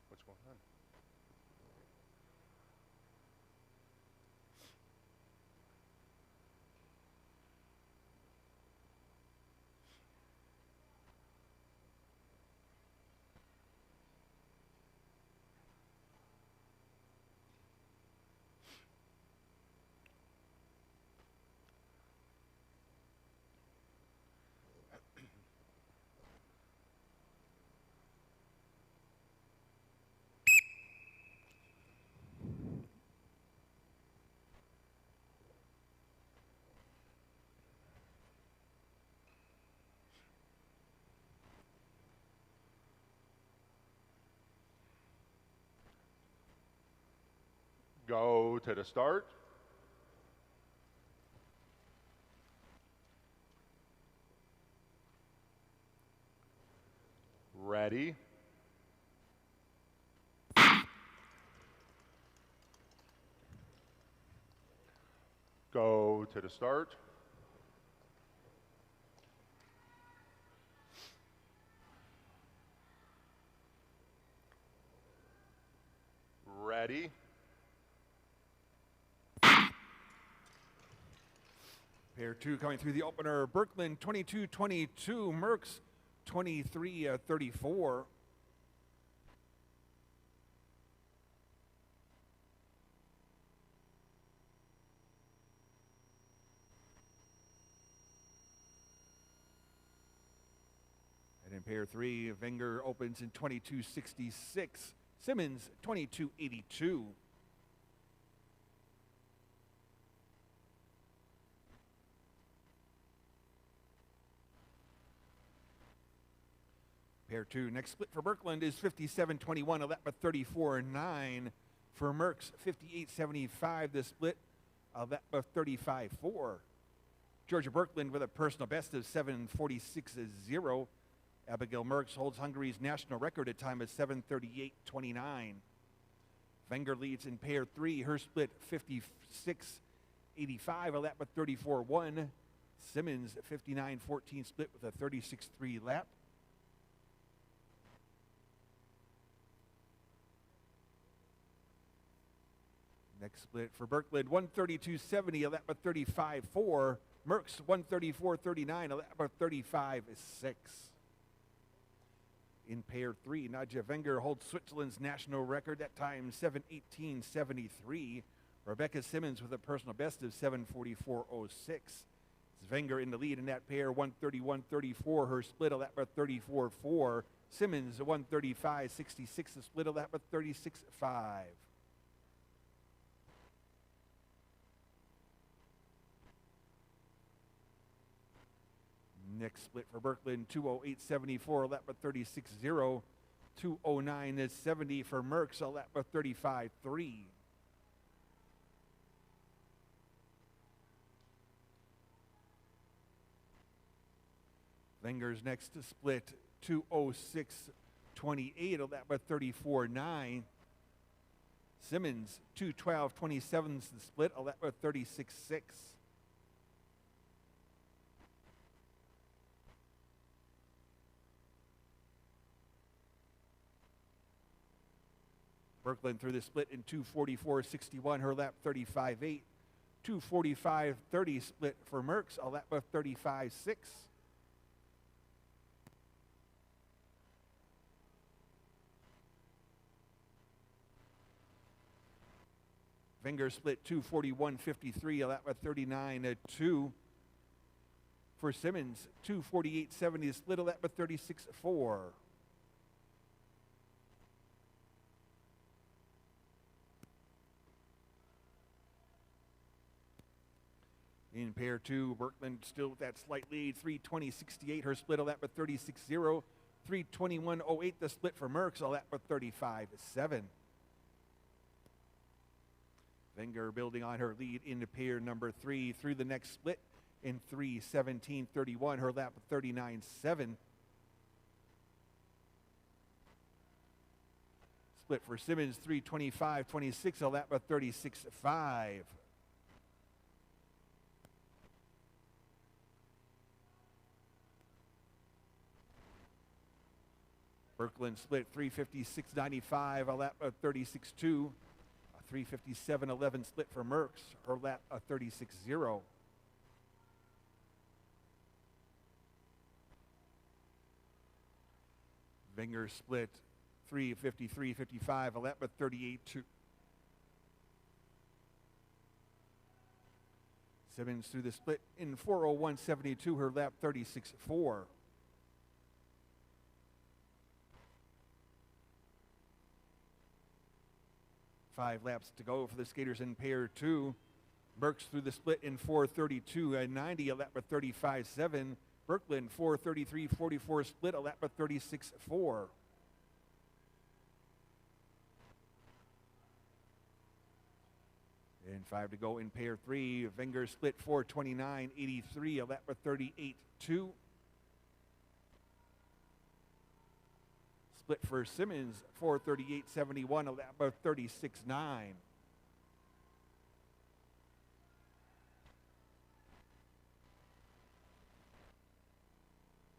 B: What's going on? Go to the start. Ready, go to the start. Ready.
A: Pair 2 coming through the opener, Birkeland 22-22, Merckx 23-34. And in pair 3, Wenger opens in 22-66, Simmons 22-82. Pair 2, next split for Birkeland is 57-21, a lap of 34-9. For Merckx, 58-75, the split, a lap of 35-4. Georgia Birkeland with a personal best of 7:46.0. Abigail Merckx holds Hungary's national record at time of 7:38.29. Wenger leads in pair 3, her split 56-85, a lap of 34-1. Simmons 59-14 split with a 36-3 lap. Next split for Birkeland, 132.70, a lap of 35.4. Merckx, 134.39, a lap of 35.6. In pair 3, Nadja Wenger holds Switzerland's national record, that time 7:18.73. Rebecca Simmons with a personal best of 7:44.06. Wenger in the lead in that pair, 131.34, her split, a lap of 34.4. Simmons, 135.66, a split, a lap of 36.5. Next split for Birkeland, 2:08.74, a lap of 36.0. 2:09.70 for Merckx, a lap of 35.3. Wenger's next split, 2:06.28, a lap of 34.9. Simmons, 2:12.27 the split, a lap of 36.6. Birkeland through the split in 2:44.61, her lap 35.8. 2:45.30 split for Merckx, a lap of 35.6. Wenger split 2:41.53, a lap of 39.2. For Simmons, 2:48.70 split, a lap of 36.4. In pair 2, Birkeland still with that slight lead, 3:20.68, her split, a lap of 36.0. 3:21.08 the split for Merckx, a lap of 35.7. Wenger building on her lead into pair number 3 through the next split in 3:17.31, her lap of 39.7. Split for Simmons, 3:25.26, a lap of 36.5. Birkeland split 3:56.95, a lap of 36.2. A 3:57.11 split for Merckx, her lap of 36.0. Wenger split 3:53.55, a lap of 38.2. Simmons through the split in 4:01.72, her lap 36.4. Five laps to go for the skaters in pair 2. Merckx through the split in 4:32.90, a lap of 35.7. Birkeland 4:33.44 split, a lap of 36.4. And 5 to go in pair 3. Wenger split 4:29.83, a lap of 38.2. Split for Simmons, 4:38.71, a lap of 36.9.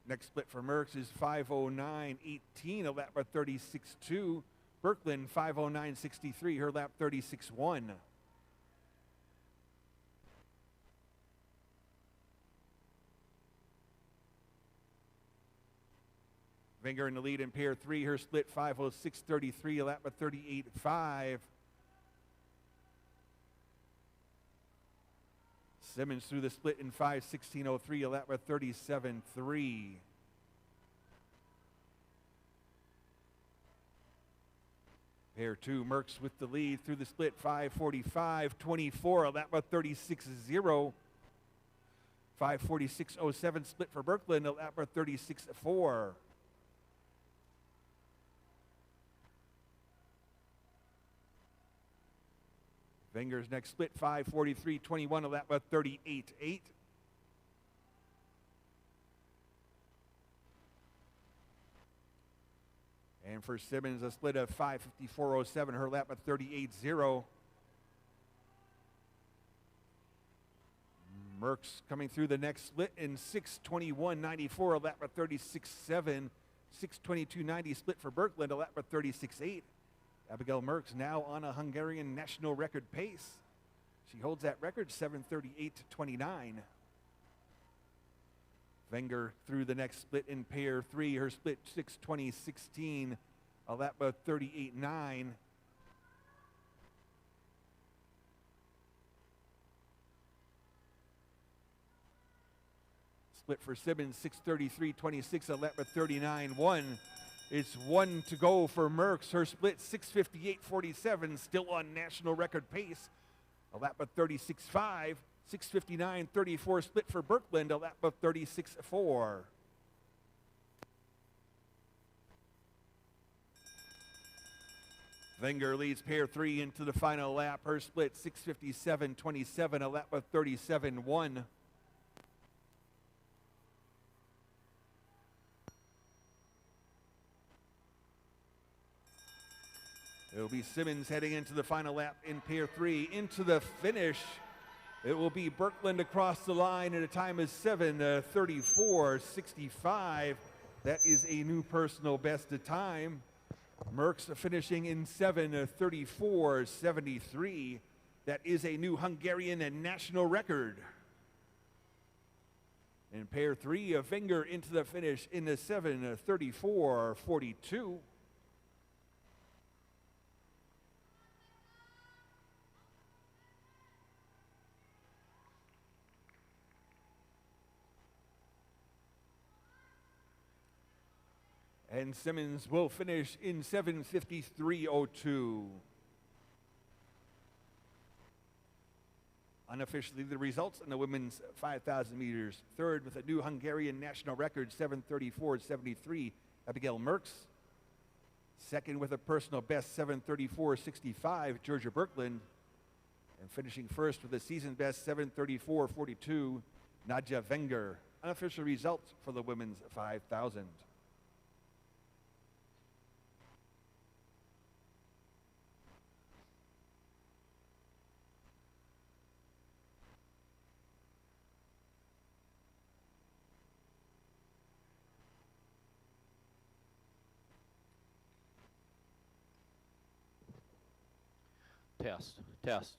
A: Next split for Merckx is 5:09.18, a lap by 36.2. Birkeland 5:09.63, her lap 36.1. Wenger in the lead in pair 3, her split 5:06.33, a lap by 38.5. Simmons through the split in 5:16.03, a lap by 37.3. Pair 2, Merckx with the lead through the split 5:45.24, a lap by 36.0. 5:46.07 split for Birkeland, a lap by 36.4. Wenger's next split 5:43.21, a lap by 38.8. And for Simmons, a split of 5:54.07, her lap at 38.0. Merckx coming through the next split in 6:21.94, a lap at 36.7. 6:22.90 split for Birkeland, a lap at 36.8. Abigail Merckx now on a Hungarian national record pace. She holds that record 7:38.29. Wenger through the next split in pair 3. Her split 6:20.16, a lap by 38.9. Split for Simmons 6:33.26, a lap by 39.1. It's 1 to go for Merckx. Her split 6:58.47, still on national record pace. A lap of 36.5. 6:59.34 split for Birkeland, a lap of 36.4. Wenger leads pair 3 into the final lap. Her split 6:57.27, a lap of 37.1. It'll be Simmons heading into the final lap in pair 3. Into the finish, it will be Birkeland across the line at a time of 7:34.65. That is a new personal best of time. Merckx finishing in 7:34.73. That is a new Hungarian and national record. In pair 3, of Wenger into the finish in the 7:34.42. And Simmons will finish in 7:53.02. Unofficially, the results in the women's 5,000 meters. Third with a new Hungarian national record, 7:34.73, Abigail Merckx. Second with a personal best, 7:34.65, Georgia Birkeland. And finishing first with a season best, 7:34.42, Nadja Wenger. Unofficial results for the women's 5,000.
D: Test, test.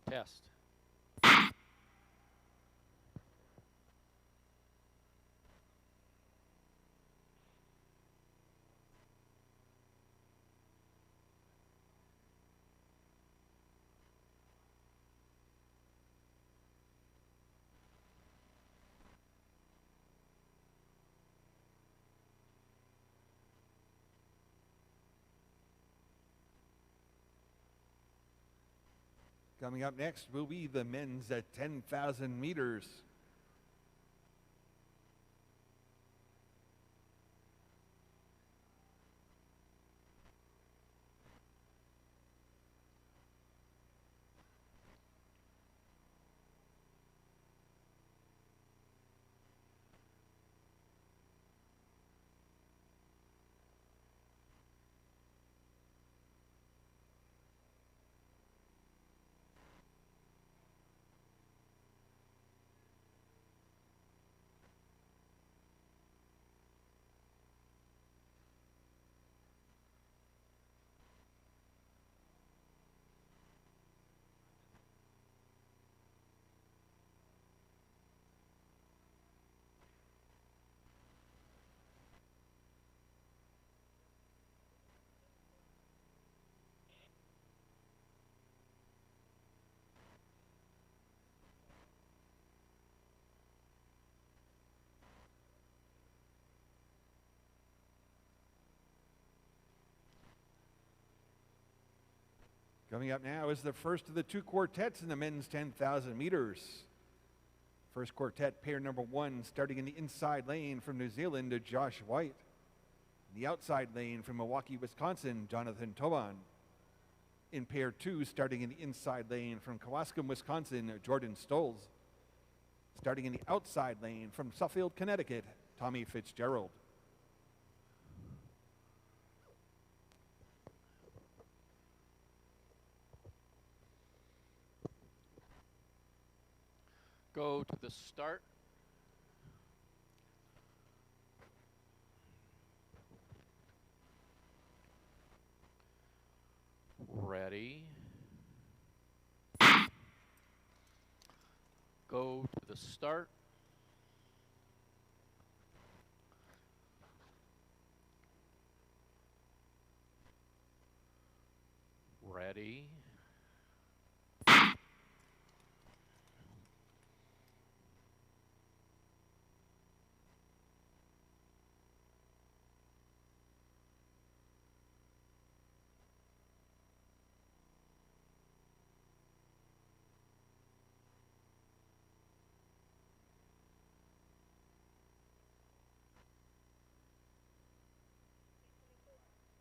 D: Test.
A: Coming up next will be the men's at 10,000 meters. Coming up now is the first of the two quartets in the men's 10,000 meters. First quartet, pair number 1, starting in the inside lane from New Zealand to Josh White. In the outside lane from Milwaukee, Wisconsin, Jonathan Toban. In pair 2, starting in the inside lane from Kewaskum, Wisconsin, Jordan Stolz. Starting in the outside lane from Suffield, Connecticut, Tommy Fitzgerald.
D: Go to the start. Ready. Go to the start. Ready.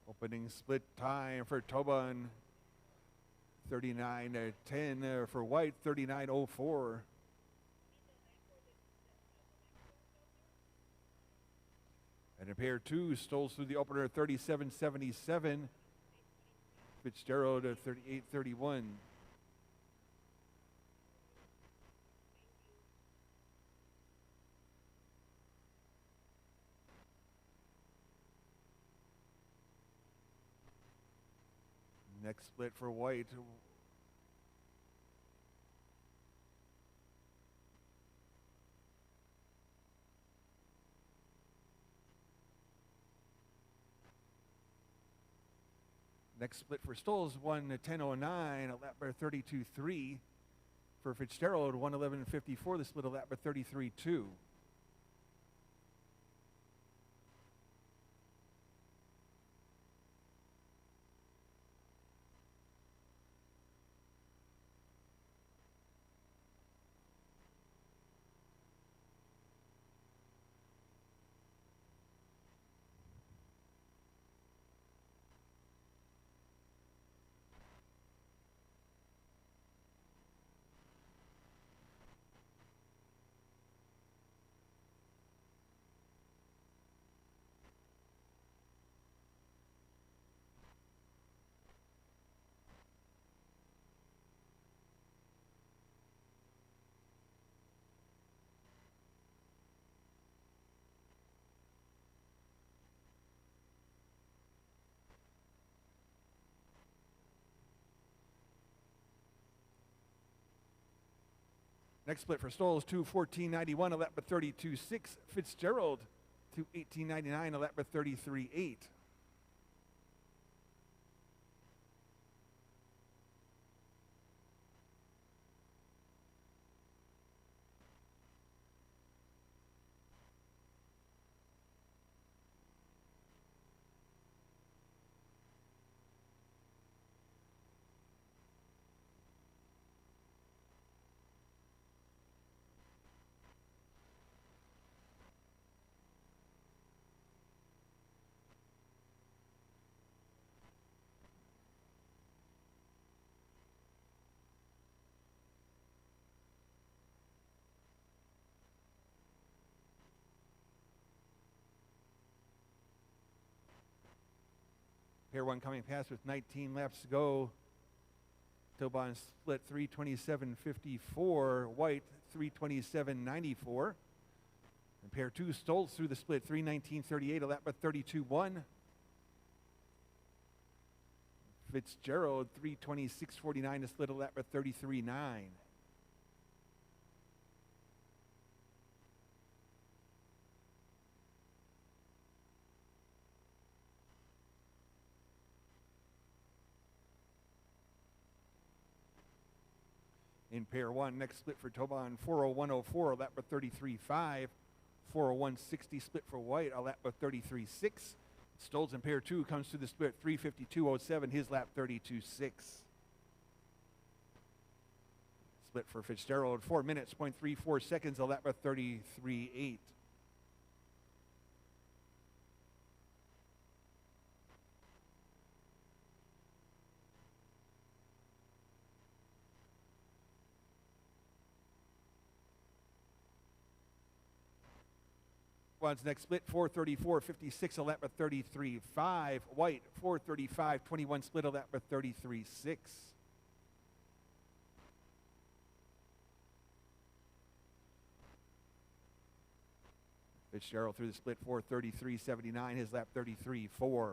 A: Opening split time for Toban, 39:10 for White, 39:04. And in pair 2, Stolz through the opener, 37:77. Fitzgerald at 38:31. Next split for White. Next split for Stolz, 1:10:09, a lap by 32.3. For Fitzgerald, 1:11:54, the split a lap by 33.2. Next split for Stolz, 2:14:91, a lap by 32.6. Fitzgerald, 2:18:99, a lap by 33.8. Pair 1 coming past with 19 laps to go. Tobon split 327.54. White 327.94. And pair 2 Stoltz through the split 319.38, a lap by 32.1. Fitzgerald 326.49 to split a lap by 33.9. In pair 1, next split for Tobon 401.04, a lap by 33.5. 401.60 split for White, a lap by 33.6. Stoltz in pair 2 comes to the split 352.07, his lap 32.6. Split for Fitzgerald 4 minutes, 0.34 seconds, a lap by 33.8. One's next split 434.56, a lap by 33.5. White 435.21 split, a lap by 33.6. Fitzgerald through the split 433.79, his lap 33.4.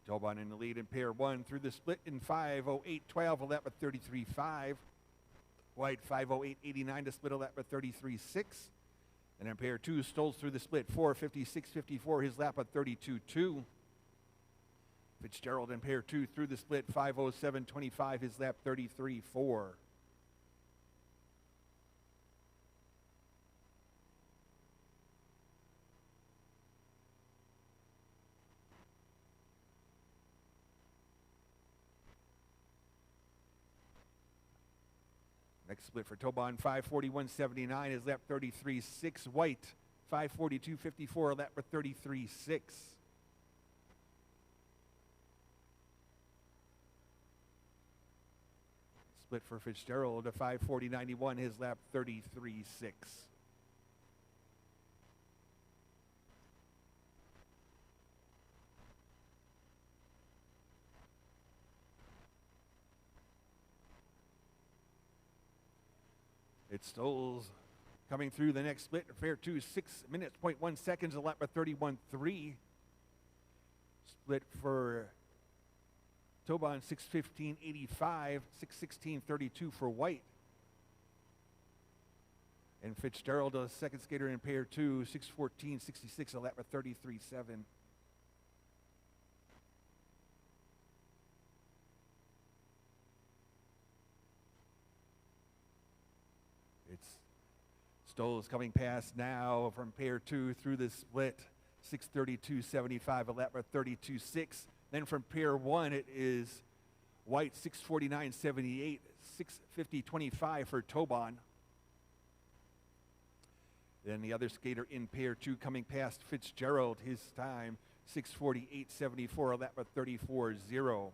A: Tobon in the lead in pair 1 through the split in 5:08.12, a lap by 33.5. White 5:08.89 to split, a lap by 33.6. And in pair 2, Stoltz through the split 4:56.54, his lap by 32.2. Fitzgerald in pair 2 through the split 5:07.25, his lap 33.4. Next split for Tobon, 5:41.79, his lap 33.6. White, 5:42.54, a lap for 33.6. Split for Fitzgerald, a 5:40.91, his lap 33.6. It's Stoltz coming through the next split. Pair 2, 6 minutes, 0.1 seconds, a lap by 31.3. Split for Tobon, 6:15.85, 6:16.32 for White. And Fitzgerald, a second skater in pair 2, 6:14.66, a lap by 33.7. Stoltz coming past now from pair 2 through the split, 6:32.75, a lap by 32.6. Then from pair 1, it is White, 6:49.78, 6:50.25 for Tobon. Then the other skater in pair 2 coming past Fitzgerald, his time, 6:48.74, a lap by 34.0.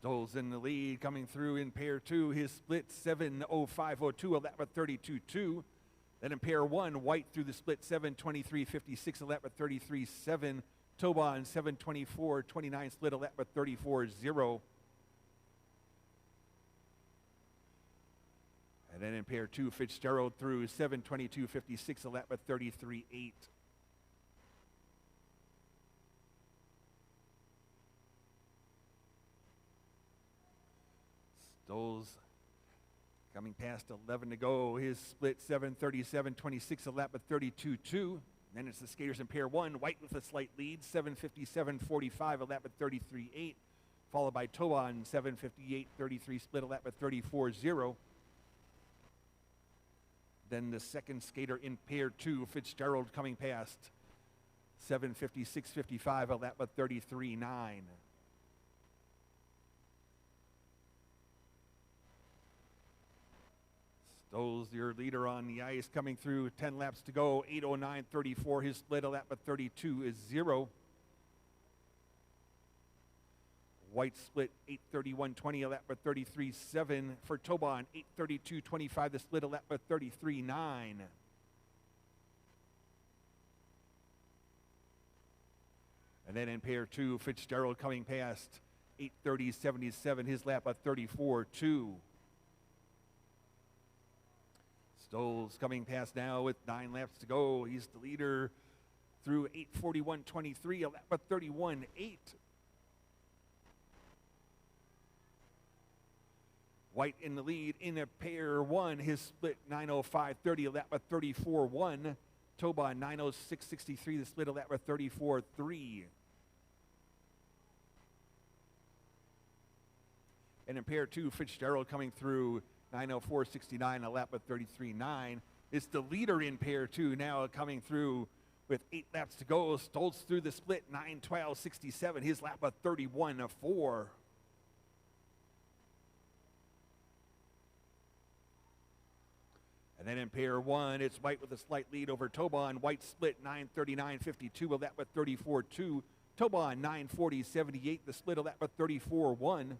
A: Stoltz in the lead, coming through in pair 2, his split 7:05.02, a lap by 32.2. Then in pair 1, White through the split 7:23.56, a lap by 33.7. Tobon 7:24.29 split, a lap by 34.0. And then in pair 2, Fitzgerald through 7:22.56, a lap by 33.8. Stoltz coming past 11 to go. His split 7:37.26, a lap by 32.2. Then it's the skaters in pair 1. White with a slight lead, 7:57.45, a lap by 33.8. Followed by Tobon, 7:58.33 split, a lap by 34.0. Then the second skater in pair 2, Fitzgerald, coming past 7:56.55, a lap by 33.9. Stoll's your leader on the ice, coming through 10 laps to go, 8:09.34. His split, a lap of 32 is 0. White split 8:31.20, a lap of 33.7 for Tobon. 8:32.25, the split, a lap of 33.9. And then in pair 2, Fitzgerald coming past 8:30.77, his lap of 34.2. Stoll's coming past now with 9 laps to go. He's the leader through 8:41.23, a lap of 31.8. White in the lead in a pair 1. His split 9:05.30, a lap of 34.1. Tobon 9:06.63, the split, a lap of 34.3. And in pair 2, Fitzgerald coming through 9:04.69, a lap of 33.9. It's the leader in pair 2 now coming through with 8 laps to go. Stoltz through the split 9:12.67, his lap of 31.4. And then in pair 1, it's White with a slight lead over Tobon. White split 9:39.52, a lap of 34.2. Tobon 9:40.78, the split, a lap of 34.1.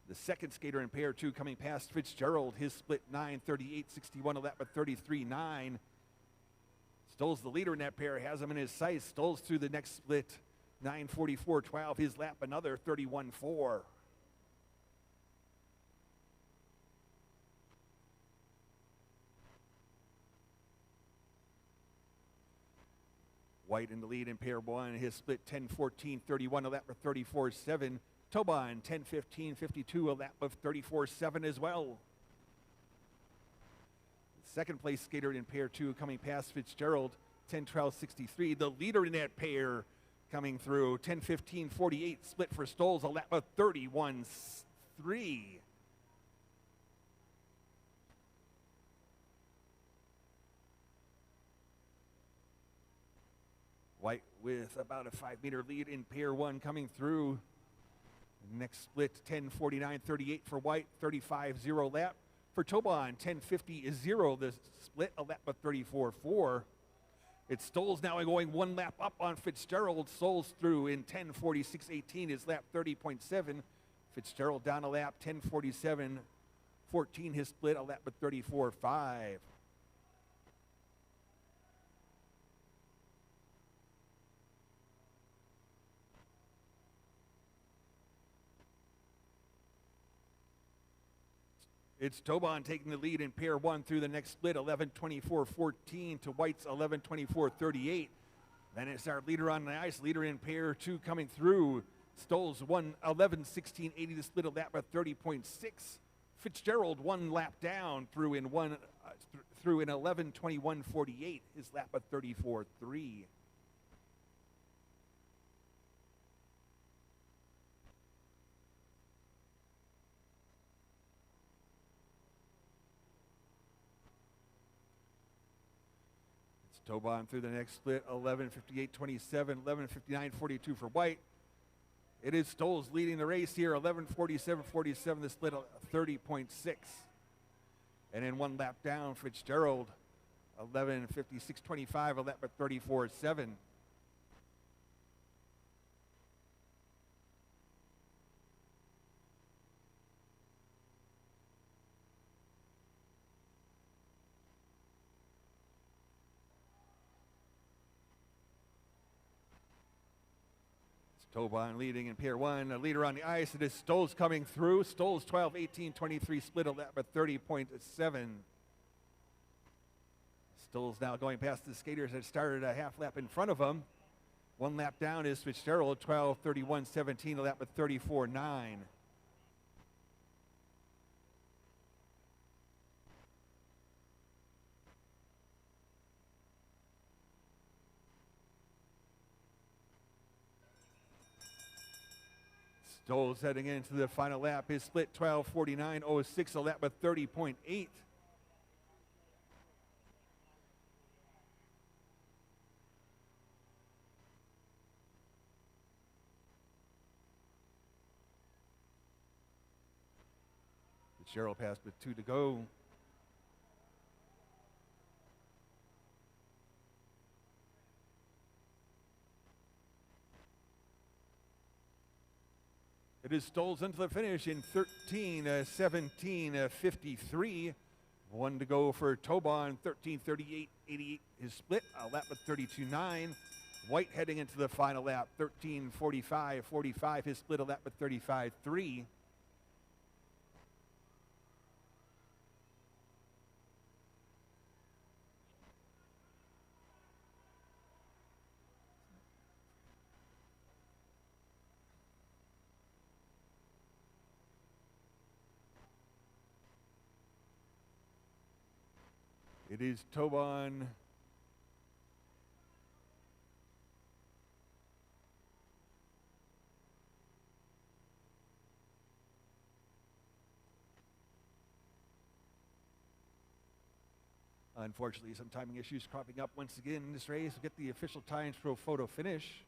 A: The second skater in pair 2 coming past Fitzgerald, his split 9:38.61, a lap of 33.9. Stoll's the leader in that pair, has him in his sights. Stoll's through the next split 9:44.12, his lap another 31.4. White in the lead in pair 1, his split 10:14.31, a lap of 34.7. Tobon 10:15.52, a lap of 34.7 as well. Second place skater in pair 2 coming past Fitzgerald, 10:12.63. The leader in that pair coming through 10:15.48, split for Stoll's, a lap of 31.3. White with about a 5-meter lead in pair 1 coming through. Next split 10:49.38 for White, 35.0 lap. For Tobon, 10:50.0 the split, a lap of 34.4. It's Stoll's now going 1 lap up on Fitzgerald. Stoll's through in 10:46.18, his lap 30.7. Fitzgerald down a lap, 10:47.14, his split, a lap of 34.5. It's Tobon taking the lead in pair 1 through the next split, 11:24.14 to White's 11:24.38. Then it's our leader on the ice, leader in pair 2 coming through. Stoll's 11:16.80, the split, a lap of 30.6. Fitzgerald 1 lap down through in 11:21.48, his lap of 34.3. Tobon through the next split, 11:58.27, 11:59.42 for White. It is Stoll's leading the race here, 11:47.47, the split, 30.6. And then 1 lap down, Fitzgerald, 11:56.25, a lap at 34.7. Tobon leading in pair 1, a leader on the ice. It is Stoll's coming through. Stoll's 12:18.23, split, a lap at 30.7. Stoll's now going past the skaters that started a half lap in front of him. 1 lap down is Fitzgerald, 12:31.17, a lap at 34.9. Stoll's heading into the final lap. His split 12:49.06, a lap of 30.8. Cheryl passed with 2 to go. It is Stoles into the finish in 13:17:53. 1 to go for Tobon, 13:38:88 his split, a lap of 32.9. White heading into the final lap, 13:45:45 his split, a lap of 35.3. It is Tobon. Unfortunately, some timing issues cropping up once again in this race. We'll get the official times pro photo finish.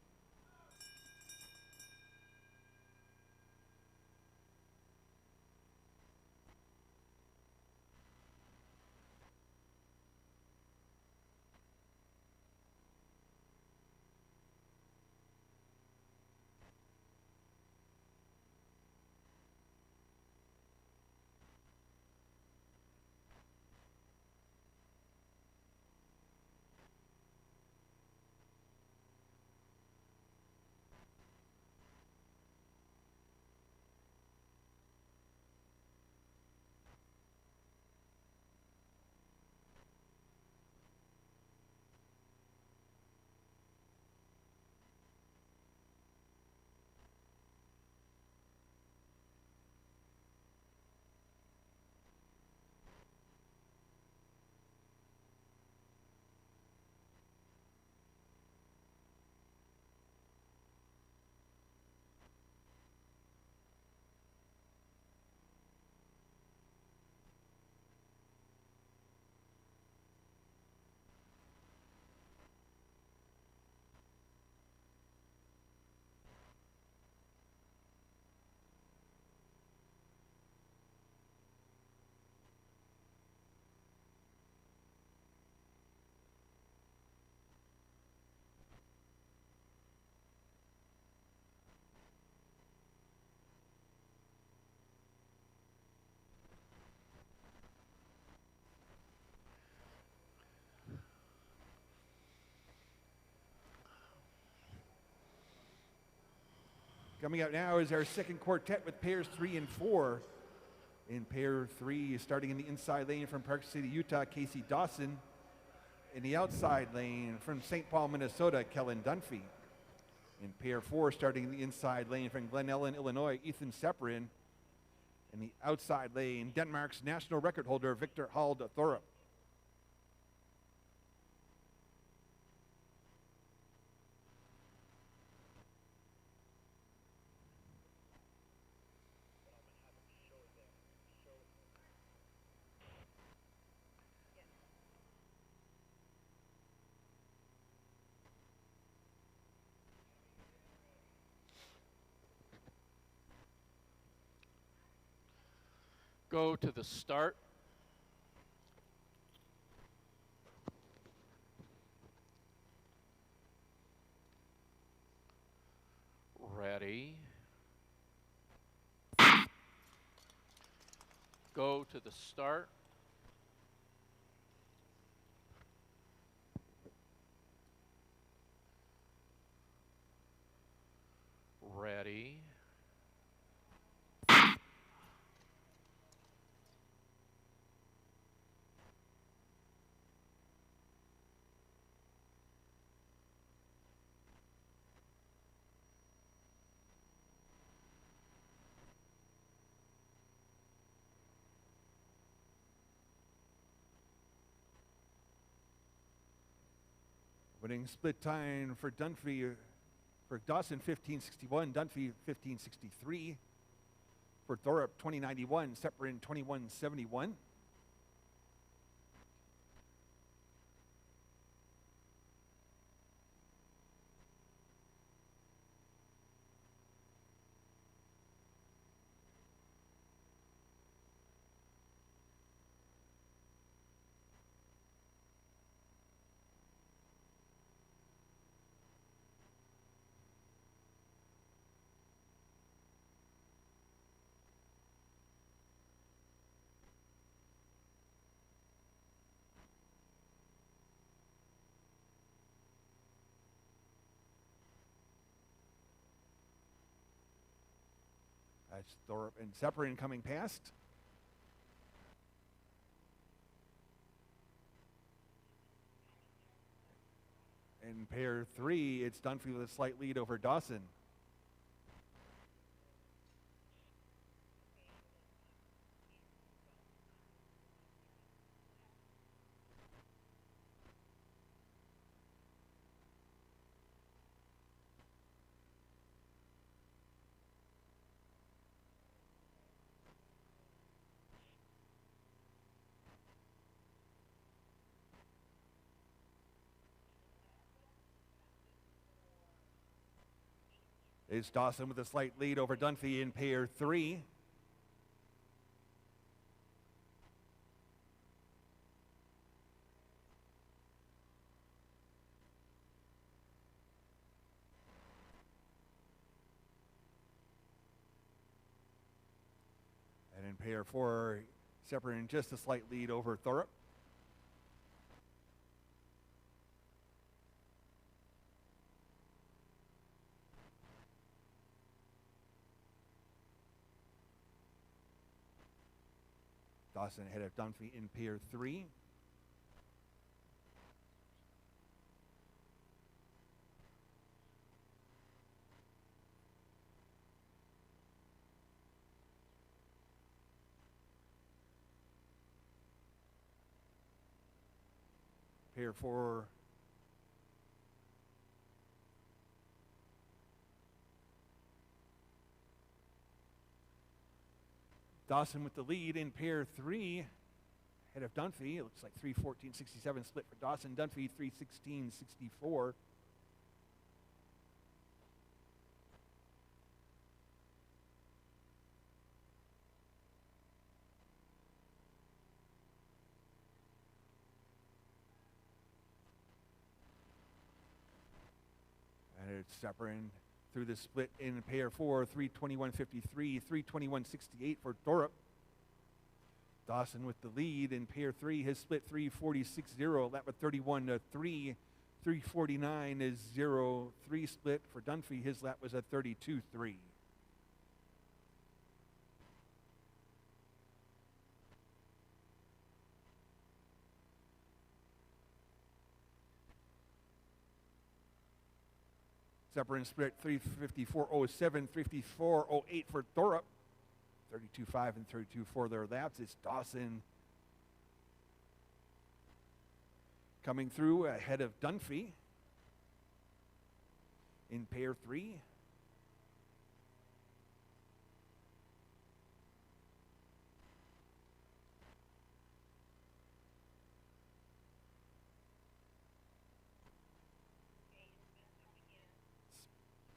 A: Coming up now is our second quartet with pairs 3 and 4. In pair 3, starting in the inside lane from Park City, Utah, Casey Dawson. In the outside lane from St. Paul, Minnesota, Kellen Dunphy. In pair 4, starting in the inside lane from Glen Ellen, Illinois, Ethan Sepperin. In the outside lane, Denmark's national record holder, Victor Hald Thorup.
D: Go to the start. Ready. Go to the start. Ready.
A: Winning split time for Dunphy, for Dawson 15:61, Dunphy 15:63. For Thorup 20:91, Sepperin 21:71. That's Thorpe and Separin coming past. In pair 3, it's Dunphy with a slight lead over Dawson. It's Dawson with a slight lead over Dunphy in pair 3. And in pair 4, Separin just a slight lead over Thorpe. Dawson ahead of Dunphy in pair 3. Pair 4. Dawson with the lead in pair 3, ahead of Dunphy. It looks like 3:14.67 split for Dawson. Dunphy 3:16.64. And it's Separin through the split in pair 4, 3:21.53, 3:21.68 for Thorpe. Dawson with the lead in pair 3, his split 3:40.60, lap of 31.3, 3:49 is 0.3 split for Dunphy. His lap was a 32.3. Separin split 3:54.07, 3:54.08 for Thorpe. 32.5 and 32.4 their laps. It's Dawson coming through ahead of Dunphy in pair 3.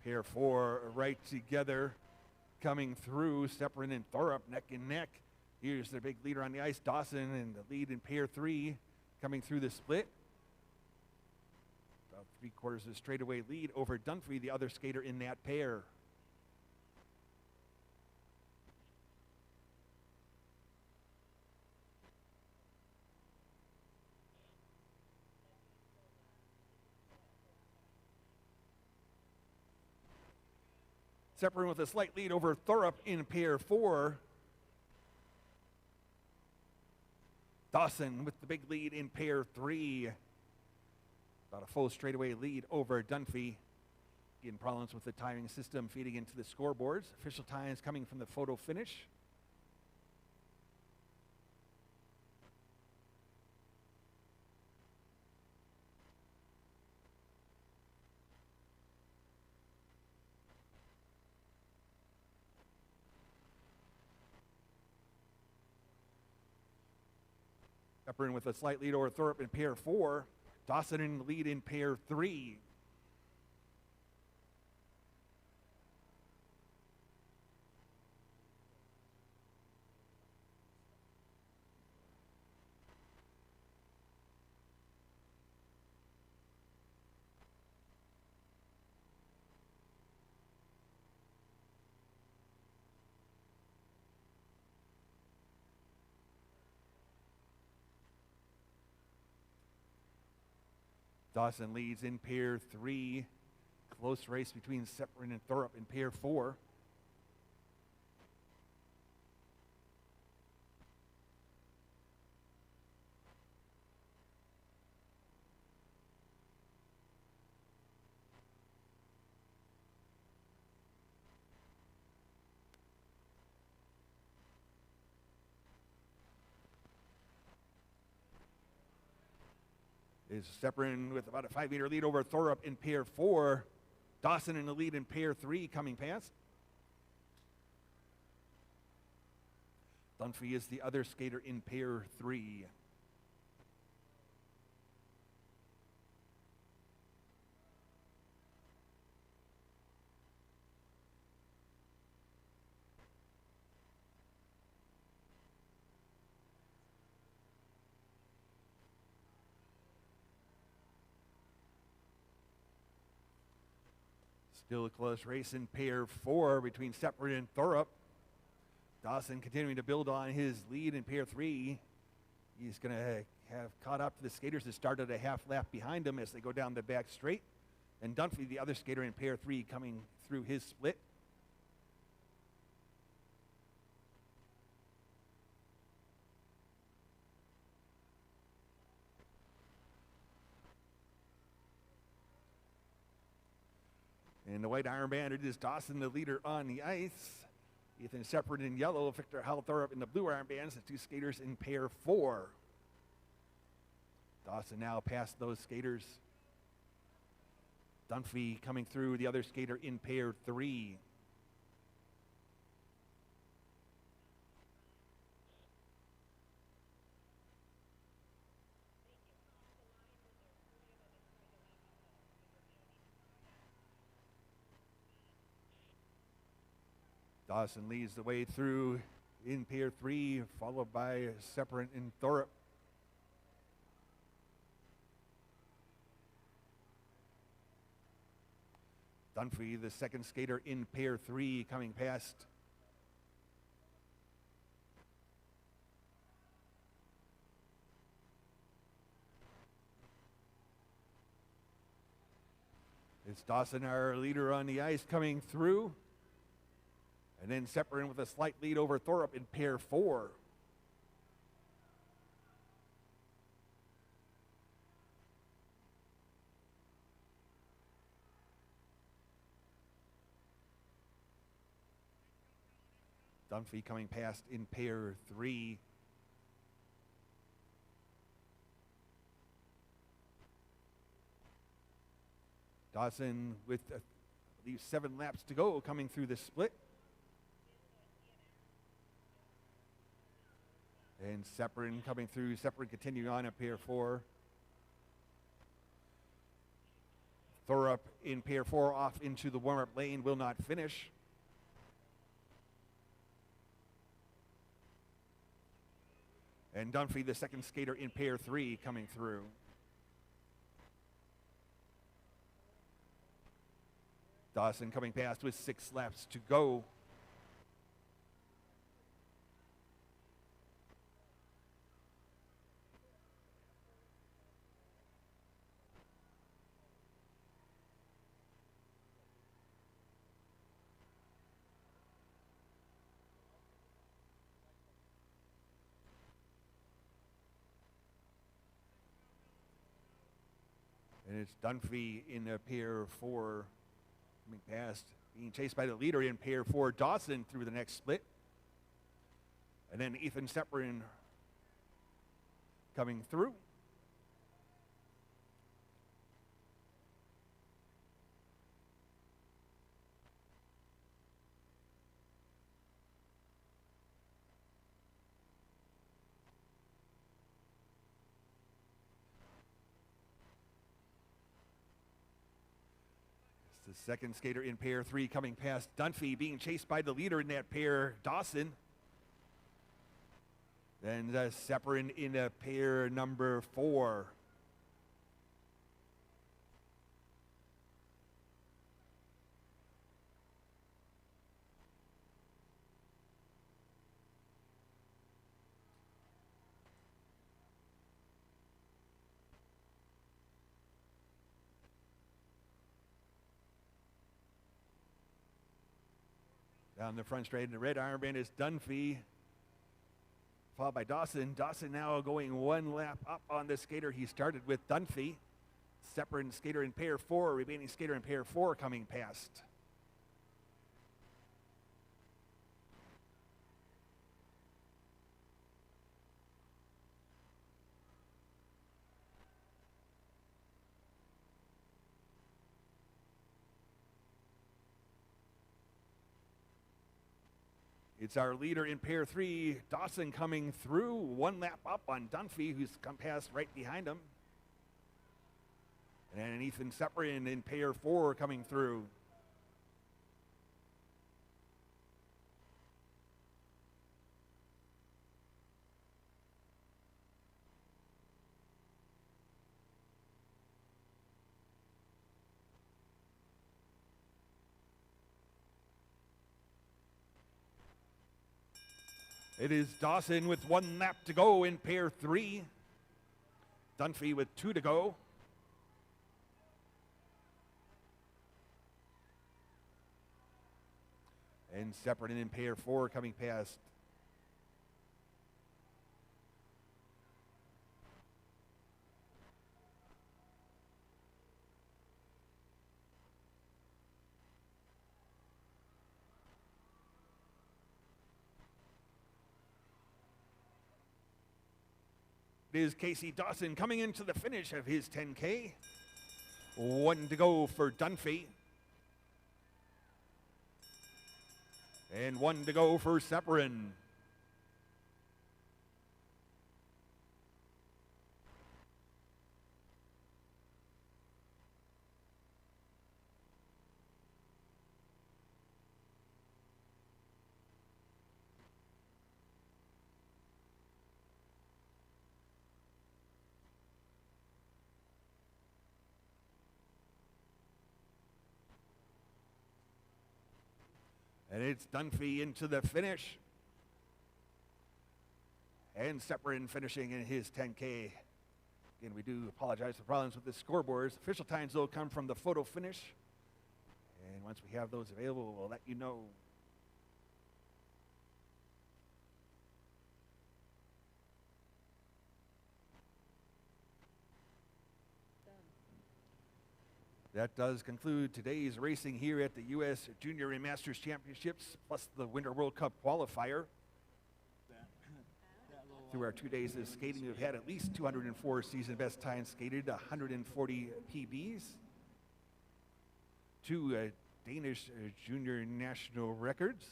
A: Pair 4 right together, coming through. Separin and Thorpe neck and neck. Here's their big leader on the ice, Dawson, and the lead in pair 3 coming through the split. About 3/4 of a straightaway lead over Dunphy, the other skater in that pair. Separin with a slight lead over Thorpe in pair 4. Dawson with the big lead in pair 3. About a full straightaway lead over Dunphy. Again, problems with the timing system feeding into the scoreboards. Official times coming from the photo finish. Separin with a slight lead over Thorpe in pair 4. Dawson in the lead in pair 3. Dawson leads in pair 3. Close race between Separin and Thorpe in pair 4. is Sepperin with about a 5-meter lead over Thorup in pair 4. Dawson in the lead in pair 3 coming past. Dunphy is the other skater in pair 3. Still a close race in pair 4 between Sepperin and Thorup. Dawson continuing to build on his lead in pair 3. He's going to have caught up to the skaters that started a half lap behind him as they go down the back straight. And Dunphy, the other skater in pair 3, coming through his split. In the white armband, it is Dawson, the leader on the ice. Ethan Sepperin in yellow, Victor Thorup in the blue armbands, the two skaters in pair 4. Dawson now past those skaters. Dunphy coming through, the other skater in pair 3. Dawson leads the way through in pair 3, followed by Sepperin and Thorup. Dunphy, the second skater in pair 3, coming past. It's Dawson, our leader on the ice, coming through. And then Sepperin with a slight lead over Thorup in pair 4. Dunphy coming past in pair 3. Dawson with at least 7 laps to go coming through the split. And Sepperin coming through. Sepperin continuing on at pair 4. Thorup in pair 4 off into the warm-up lane, will not finish. And Dunphy, the second skater in pair 3, coming through. Dawson coming past with 6 laps to go. And it's Dunphy in pair 4 coming past, being chased by the leader in pair 4, Dawson, through the next split. And then Ethan Sepperin coming through. The second skater in pair 3 coming past Dunphy, being chased by the leader in that pair, Dawson. Then Sepperin in pair number 4. Down the front straight in the red armband is Dunphy, followed by Dawson. Dawson now going 1 lap up on the skater he started with, Dunphy. Sepperin skater in pair 4, remaining skater in pair 4 coming past. It's our leader in pair 3, Dawson, coming through. 1 lap up on Dunphy, who's come past right behind him. And Ethan Seprin in pair 4 coming through. It is Dawson with 1 lap to go in pair 3. Dunphy with 2 to go. And Seprin in pair 4 coming past. It is Casey Dawson coming into the finish of his 10K. 1 to go for Dunphy. And 1 to go for Seprin. And it's Dunphy into the finish. And Seprin finishing in his 10K. Again, we do apologize for problems with the scoreboards. Official times will come from the photo finish. And once we have those available, we'll let you know. That does conclude today's racing here at the U.S. Junior and Masters Championships, plus the Winter World Cup qualifier. Through our 2 days of skating, we've had at least 204 season best times skated, 140 PBs, 2 Danish junior national records,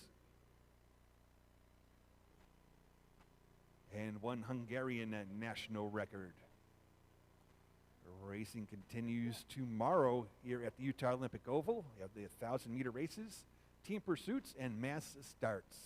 A: and 1 Hungarian national record. Racing continues tomorrow here at the Utah Olympic Oval. We have the 1,000-meter races, team pursuits, and mass starts.